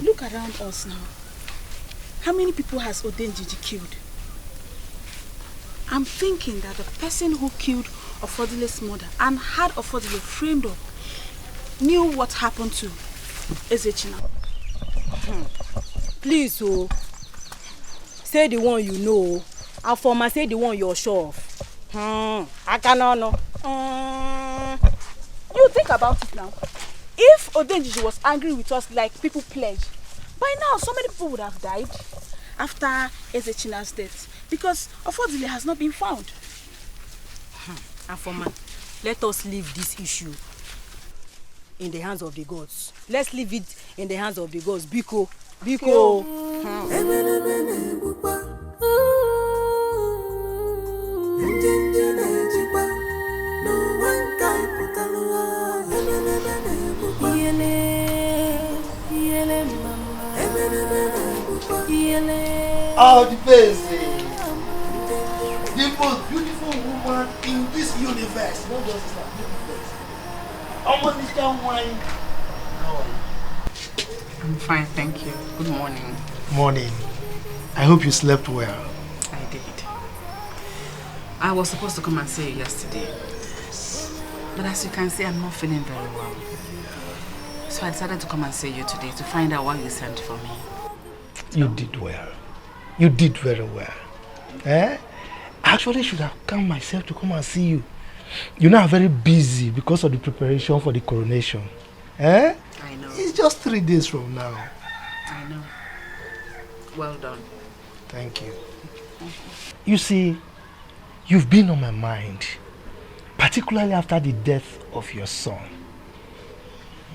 Look around us now. How many people has Odenjinji killed? I'm thinking that the person who killed Ofodile's mother and had Ofodile framed up knew what happened to Ezechina. Please, say the one you know, and Forma say the one you're sure of. I cannot know. You think about it now. If Odenjiji was angry with us like people pledge, by now so many people would have died after Ezechina's death because Ofodile has not been found. Afoma, let us leave this issue in the hands of the gods. Let's leave it in the hands of the gods. Biko. All the best. the most beautiful woman in this universe. Not just this universe. Almost wine. How are you? I'm fine, thank you. Good morning. Morning. I hope you slept well. I did. I was supposed to come and see you yesterday. Yes. But as you can see, I'm not feeling very well. So I decided to come and see you today to find out why you sent for me. You did well. You did very well. I actually should have come myself to come and see you. You know I'm very busy because of the preparation for the coronation. I know. It's just 3 days from now. I know. Well done. Thank you. You see, you've been on my mind, particularly after the death of your son.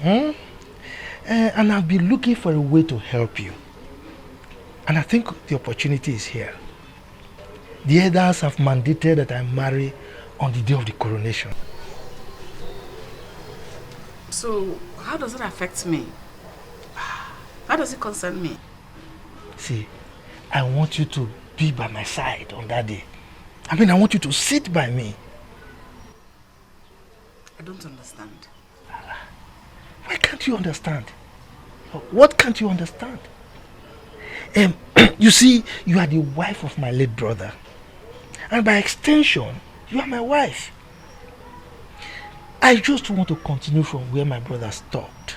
And I've been looking for a way to help you. And I think the opportunity is here. The elders have mandated that I marry on the day of the coronation. So, how does it affect me? How does it concern me? See, I want you to be by my side on that day. I mean, I want you to sit by me. I don't understand. Why can't you understand? What can't you understand? You see, you are the wife of my late brother. And by extension, you are my wife. I just want to continue from where my brother stopped.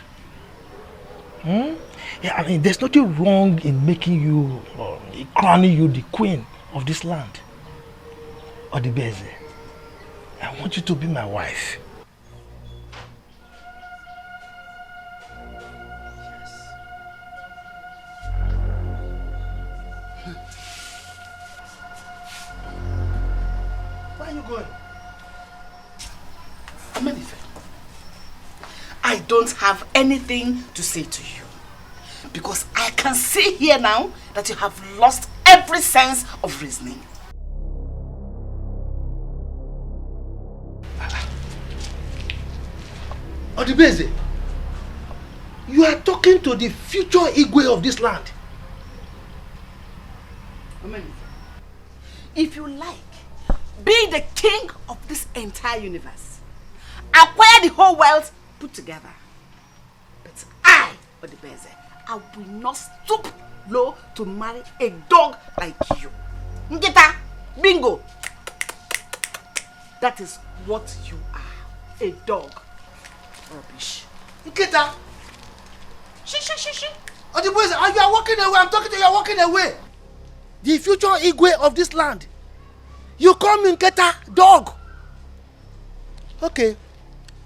Yeah, I mean, there's nothing wrong in making you, or crowning you the queen of this land. Or the Beze. I want you to be my wife. Where are you going? I don't have anything to say to you. Because I can see here now that you have lost every sense of reasoning. Odibeze, you are talking to the future Igwe of this land. If you like, be the king of this entire universe. Acquire the whole wealth put together. But I, Odibeze, I will not stoop low to marry a dog like you. Ngita, bingo. That is what you are. A dog. Rubbish. Ngita. She. Odibeze, you are walking away. I'm talking to you. You are walking away. The future Igwe of this land. You call me Nketa, dog. Okay.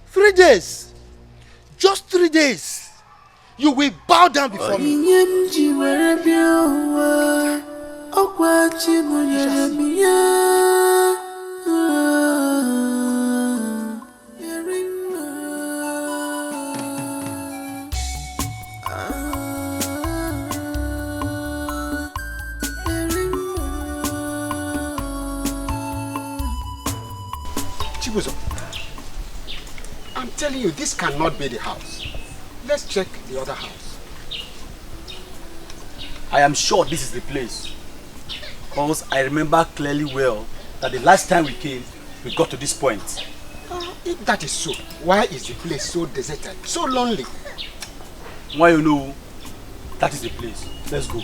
3 days. Just 3 days. You will bow down before me. Chibuzo, I'm telling you, this cannot be the house. Let's check the other house. I am sure this is the place. Because I remember clearly well that the last time we came, we got to this point. If that is so, why is the place so deserted, so lonely? Why you know, that is the place. Let's go.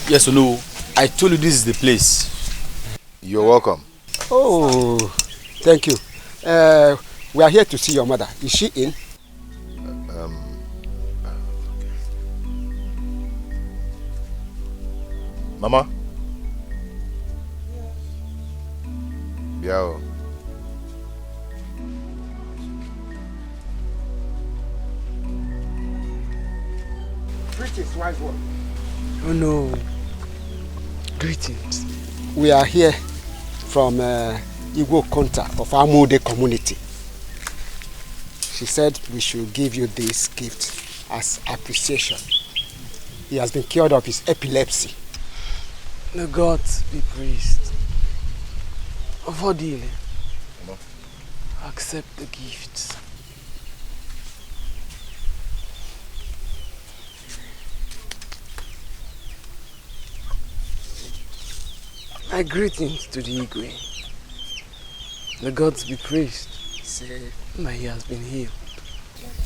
Yes or no? I told you this is the place. You're welcome. Oh, thank you. We are here to see your mother. Is she in? Mama? Biao. Greetings, wise one. Oh no. Greetings. We are here from Igbo Konta of Amode community. She said we should give you this gift as appreciation. He has been cured of his epilepsy. The gods be praised. Vodile, accept the gifts. My greetings to the Igwe. The gods be praised. Say that he has been healed.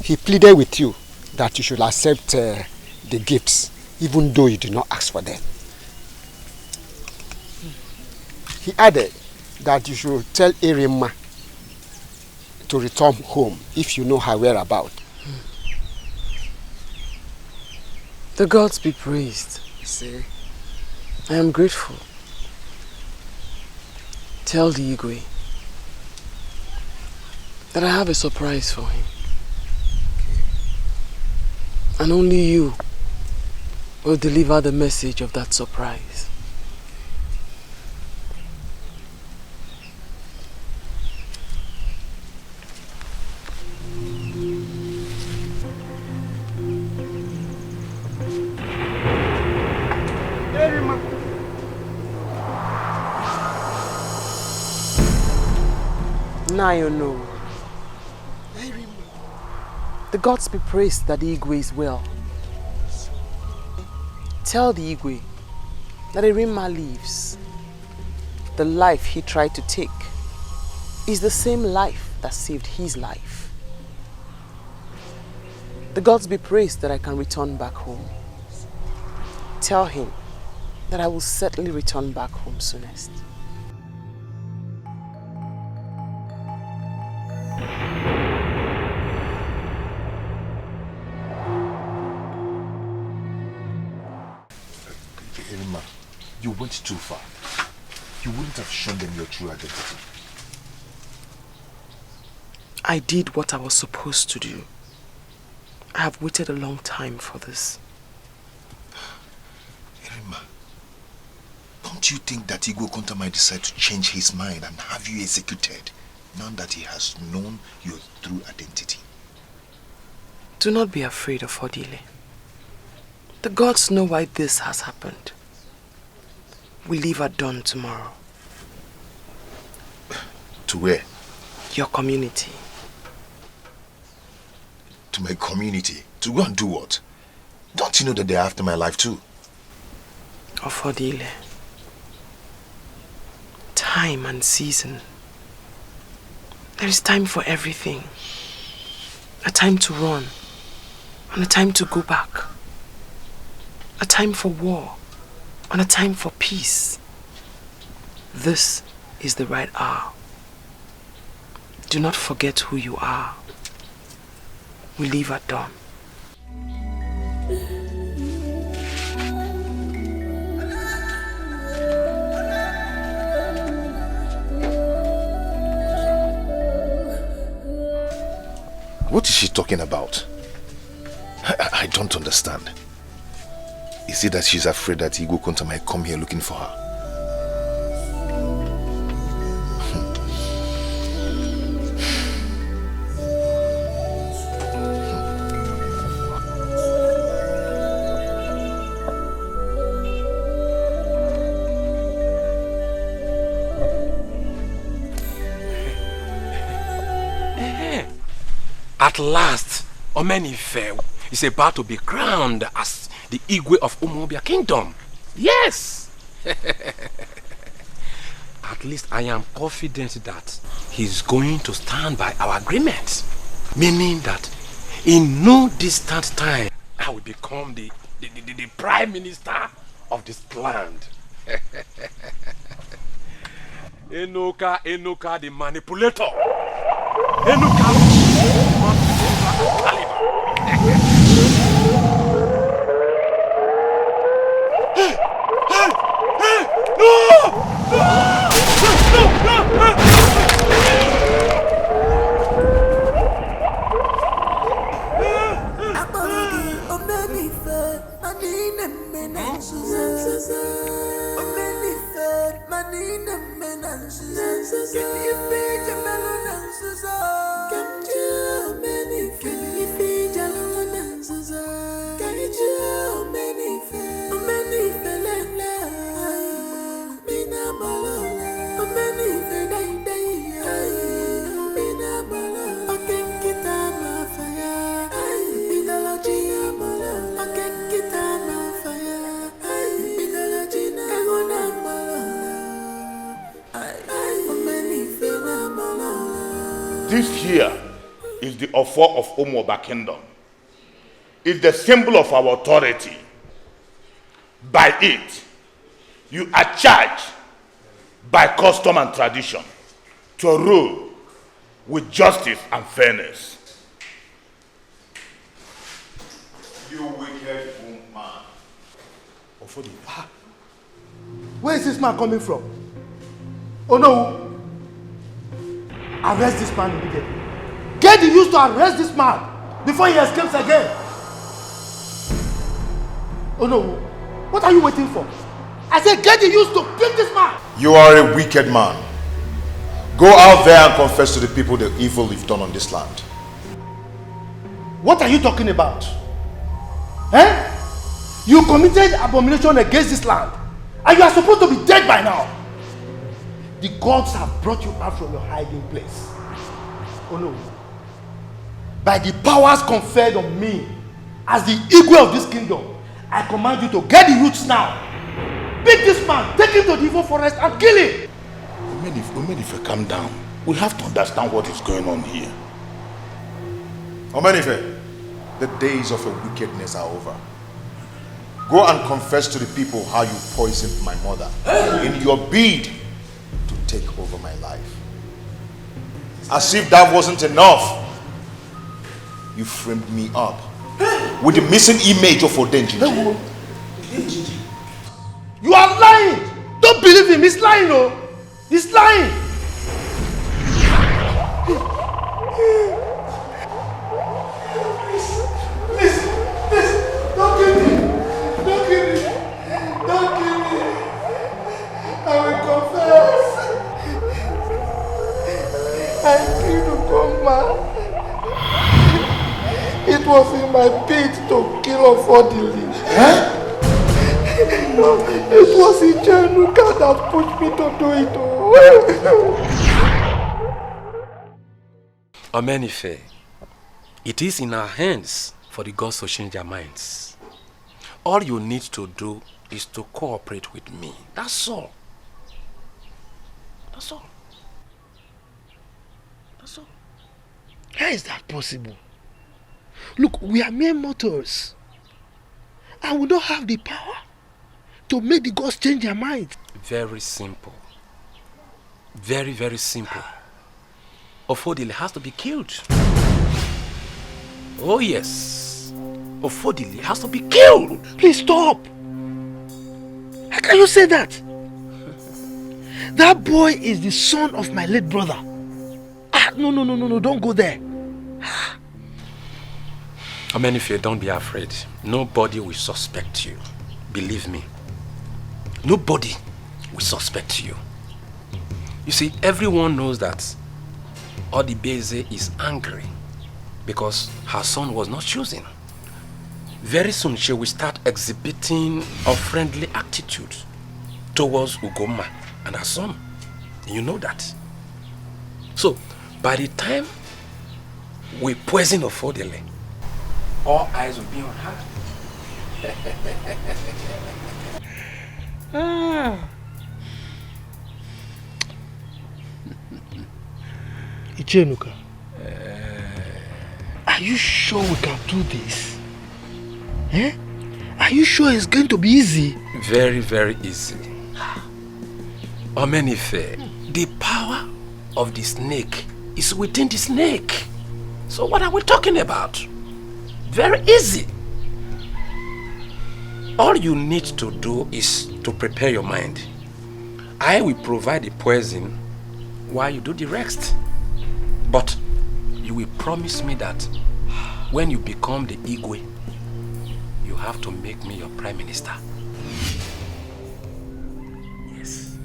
He pleaded with you that you should accept the gifts, even though you did not ask for them. He added that you should tell Arima to return home if you know her whereabouts. The gods be praised. Say, I am grateful. Tell the Igwe that I have a surprise for him. And only you will deliver the message of that surprise. Now you know. The gods be praised that the Igwe is well. Tell the Igwe that Arima lives. The life he tried to take is the same life that saved his life. The gods be praised that I can return back home. Tell him that I will certainly return back home soonest. Arima, you went too far. You wouldn't have shown them your true identity. I did what I was supposed to do. I have waited a long time for this. Arima, don't you think that Igwe Konta might decide to change his mind and have you executed now that he has known your true identity? Do not be afraid of Odile. The gods know why this has happened. We leave at dawn tomorrow. To where? Your community. To my community? To go and do what? Don't you know that they're after my life too? Of Odile. Time and season. There is time for everything. A time to run. And a time to go back. A time for war. And a time for peace. This is the right hour. Do not forget who you are. We leave at dawn. What is she talking about? I don't understand. Is it that she's afraid that Igwe Konta might come here looking for her? At last, Omenife is about to be crowned as the Igwe of Umuobia Kingdom. Yes! At least I am confident that he's going to stand by our agreement. Meaning that in no distant time, I will become the Prime Minister of this land. Enoka the manipulator. Enoka This here is the offer of Umuoba Kingdom. It's the symbol of our authority. By it, you are charged by custom and tradition to rule with justice and fairness. You wicked man. Where is this man coming from? Oh no! Arrest this man immediately. Get the youth to arrest this man before he escapes again. Oh no! What are you waiting for? I said get the youth to pick this man! You are a wicked man. Go out there and confess to the people the evil you've done on this land. What are you talking about? Eh? You committed abomination against this land and you are supposed to be dead by now. The gods have brought you out from your hiding place. Oh no. By the powers conferred on me as the Igwe of this kingdom, I command you to get the youths now. Pick this man, take him to the evil forest and kill him. Omenife, calm down. We have to understand what is going on here. Omenife, the days of your wickedness are over. Go and confess to the people how you poisoned my mother in your bid to take over my life. As if that wasn't enough, you framed me up with the missing image of Odenjiji. You are lying! Don't believe him, he's lying, oh! He's lying! Please, don't kill me! Don't kill me! Don't kill me! I will confess! I killed Ukoma. It was in my bid to kill Ofodili. Huh? It was Ijenuka that pushed me to do it. Omenife, it is in our hands for the gods to change their minds. All you need to do is to cooperate with me. That's all. That's all. That's all. How is that possible? Look, we are mere mortals. And we don't have the power to make the gods change their minds. Very simple. Very, very simple. Ofodile has to be killed. Oh yes. Ofodile has to be killed. Please stop. How can you say that? That boy is the son of my late brother. No, don't go there. Omenife, don't be afraid. Nobody will suspect you. Believe me. Nobody will suspect you. You see, everyone knows that Odibeze is angry because her son was not chosen. Very soon she will start exhibiting a friendly attitude towards Ugoma and her son. You know that. So, by the time we poison Ofodile, all eyes will be on her. Ichenuka, are you sure we can do this? Eh? Are you sure it's going to be easy? Very, very easy. Omenife, the power of the snake is within the snake. So what are we talking about? Very easy. All you need to do is to prepare your mind. I will provide the poison while you do the rest. But you will promise me that when you become the Igwe, you have to make me your Prime Minister. Yes.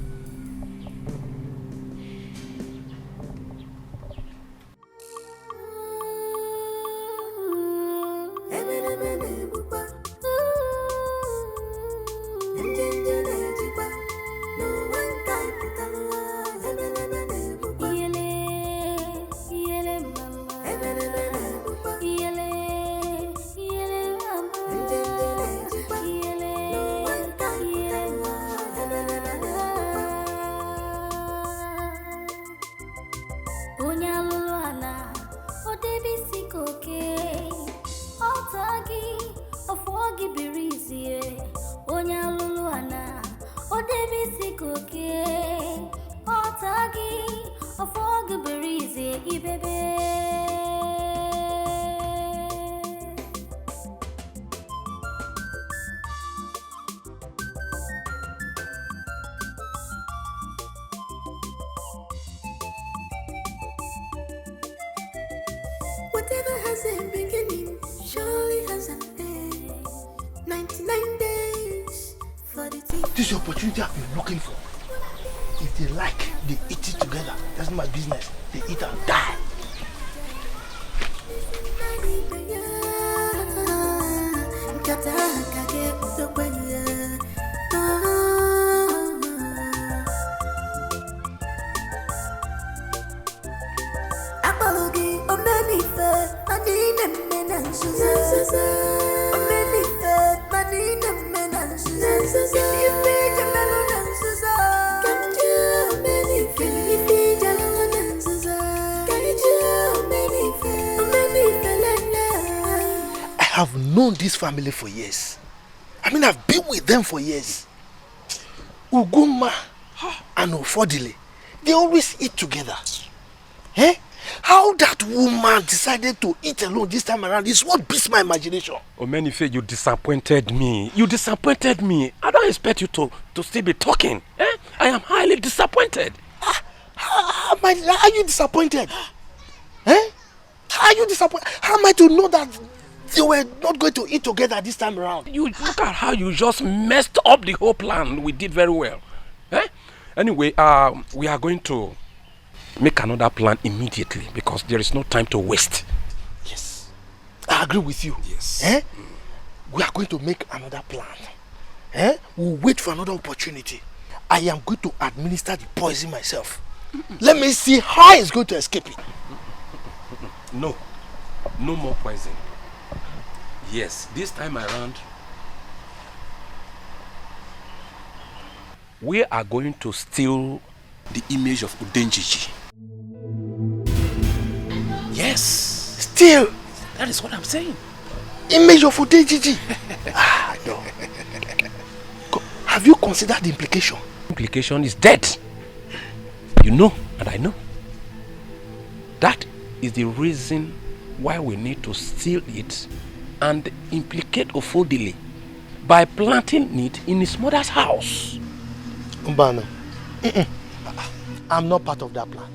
Whatever has a beginning surely has an end. 99 days for the teeth. This is the opportunity I've been looking for. If they like, they eat it together. That's not my business. They eat and die. I have known this family for years. I mean, I've been with them for years. Uguma and Ofodile, they always eat together. Eh? How that woman decided to eat alone this time around is what beats my imagination. Omenife, you disappointed me. You disappointed me. I don't expect you to still be talking. Eh? I am highly disappointed. How are you disappointed? Eh? How are you disappointed? How am I to know that they were not going to eat together this time around? You look at how you just messed up the whole plan. We did very well. Eh? Anyway, we are going to make another plan immediately because there is no time to waste. Yes, I agree with you. Yes. Eh? We are going to make another plan. Eh? We'll wait for another opportunity. I am going to administer the poison myself. Let me see how it's going to escape it. No more poison. Yes, this time around, we are going to steal the image of Udenjiji. Yes. Steal? That is what I'm saying. Image of Udenjiji? No. Have you considered the implication? Implication is dead. You know, and I know. That is the reason why we need to steal it and implicate Ofodile by planting it in his mother's house. Mbano, I'm not part of that plan.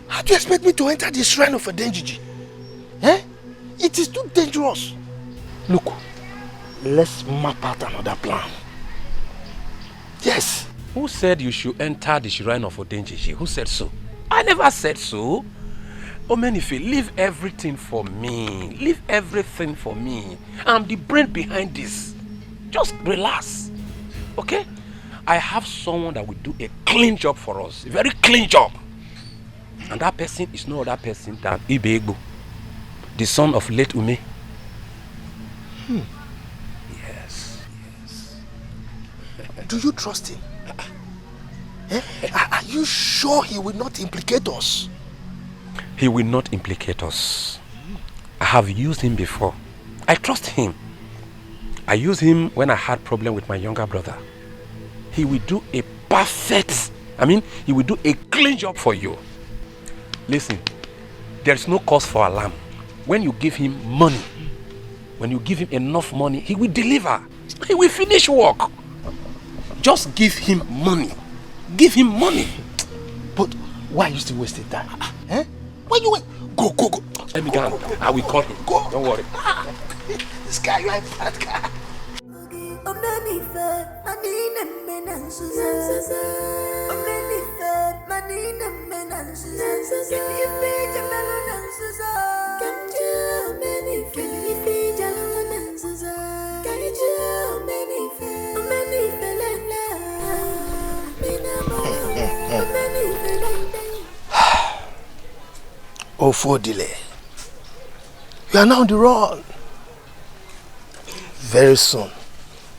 How do you expect me to enter the shrine of Udenjiji? Eh? It is too dangerous. Look, let's map out another plan. Yes. Who said you should enter the shrine of Udenjiji? Who said so? I never said so. Omenife, leave everything for me. Leave everything for me. I'm the brain behind this. Just relax. Okay? I have someone that will do a clean job for us. A very clean job. And that person is no other person than Ibegbo, the son of late Ume. Yes. Do you trust him? Eh? Are you sure he will not implicate us? He will not implicate us. I have used him before. I trust him. I used him when I had problem with my younger brother. He will do a he will do a clean job for you. Listen, there is no cause for alarm. When you give him money, when you give him enough money, he will deliver. He will finish work. Just give him money. Give him money. But why are you still wasting time? Eh? Why you wait? Go. Let me go. I will call him. Go. Don't worry. This guy, you are a bad guy. Ofodile, you are now on the run. Very soon,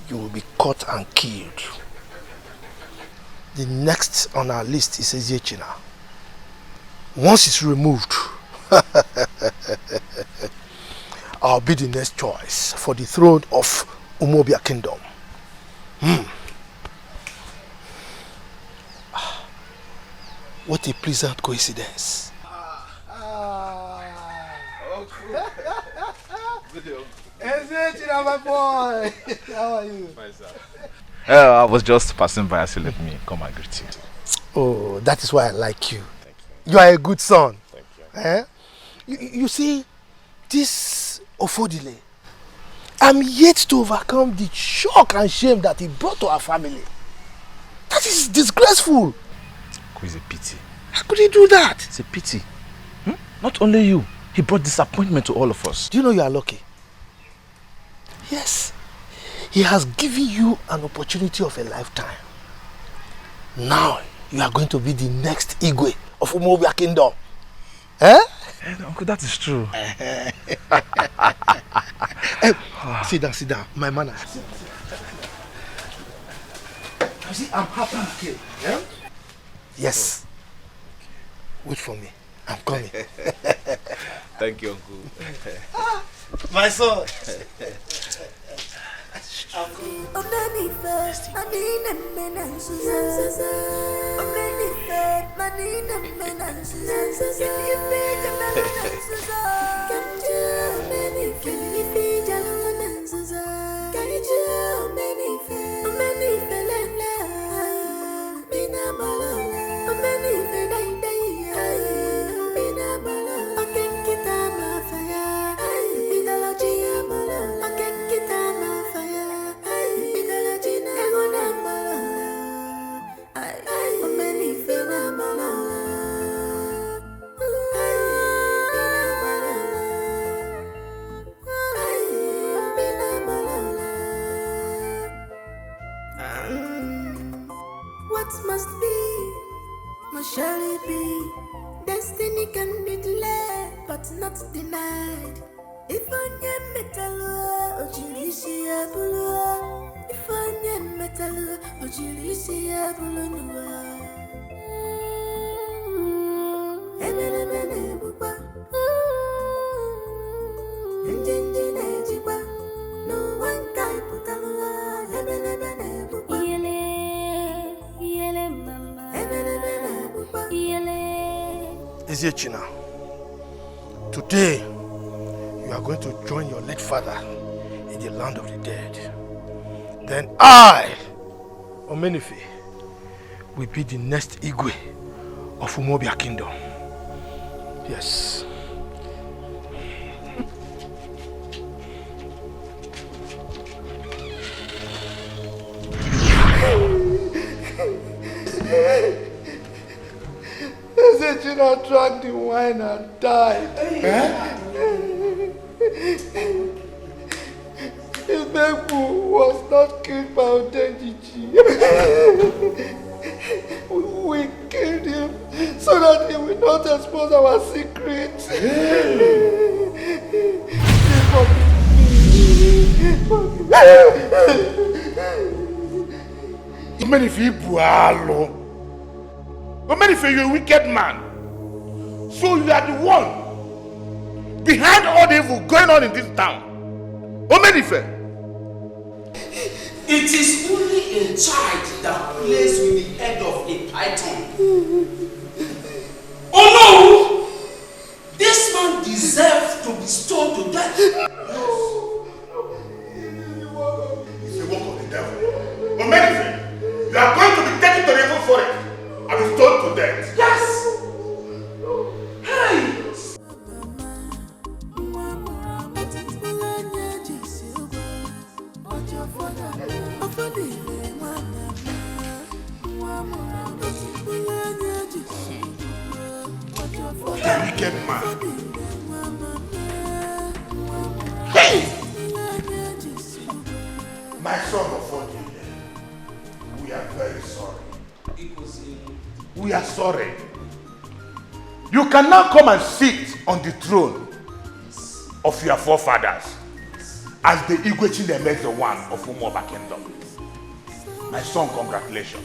you will be caught and killed. The next on our list is Eziechina. Once it's removed, I'll be the next choice for the throne of Umobia Kingdom. What a pleasant coincidence. My boy. How are you? Fine, sir. I was just passing by, so let me come and greet you. Oh, that is why I like you. You are a good son. Thank you. You see, this Ofodile, I'm yet to overcome the shock and shame that he brought to our family. That is disgraceful. It's a pity. How could he do that? It's a pity. Not only you, he brought disappointment to all of us. Do you know you are lucky? Yes. He has given you an opportunity of a lifetime. Now, you are going to be the next Igwe of Umobia Kingdom. Uncle, that is true. Sit down. My manners. You see, I'm happy you came. Yeah? Yes. Wait for me. I'm coming. Thank you, Uncle. My son. What must be, must surely be. Destiny can be delayed, but not denied. If I am metal, Ojilisia Bulu. If I am metal, Ojilisia Bulu. No one can put China, today you are going to join your late father in the land of the dead. Then I, Omenife, will be the next Igwe of Umobia Kingdom. Yes. China drank the wine and died. His Bebu was not killed by Odenjiji. We killed him so that he will not expose our secrets. Many people are low. But many of you are a wicked man. So you are the one behind all the evil going on in this town. Oh, many of you. It is only a child that plays with the head of a python. Oh no! This man deserves to be stoned to death. It's the work of the devil. But many of you, you are going to be taken to the evil forest and be stoned to death. Yes! Hey! The wicked man. Hey! My son of fortune, we are very sorry. We are sorry. You can now come and sit on the throne of your forefathers as the Igwe Chinemeze the one of Umoba Kingdom. My son, congratulations.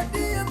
Dia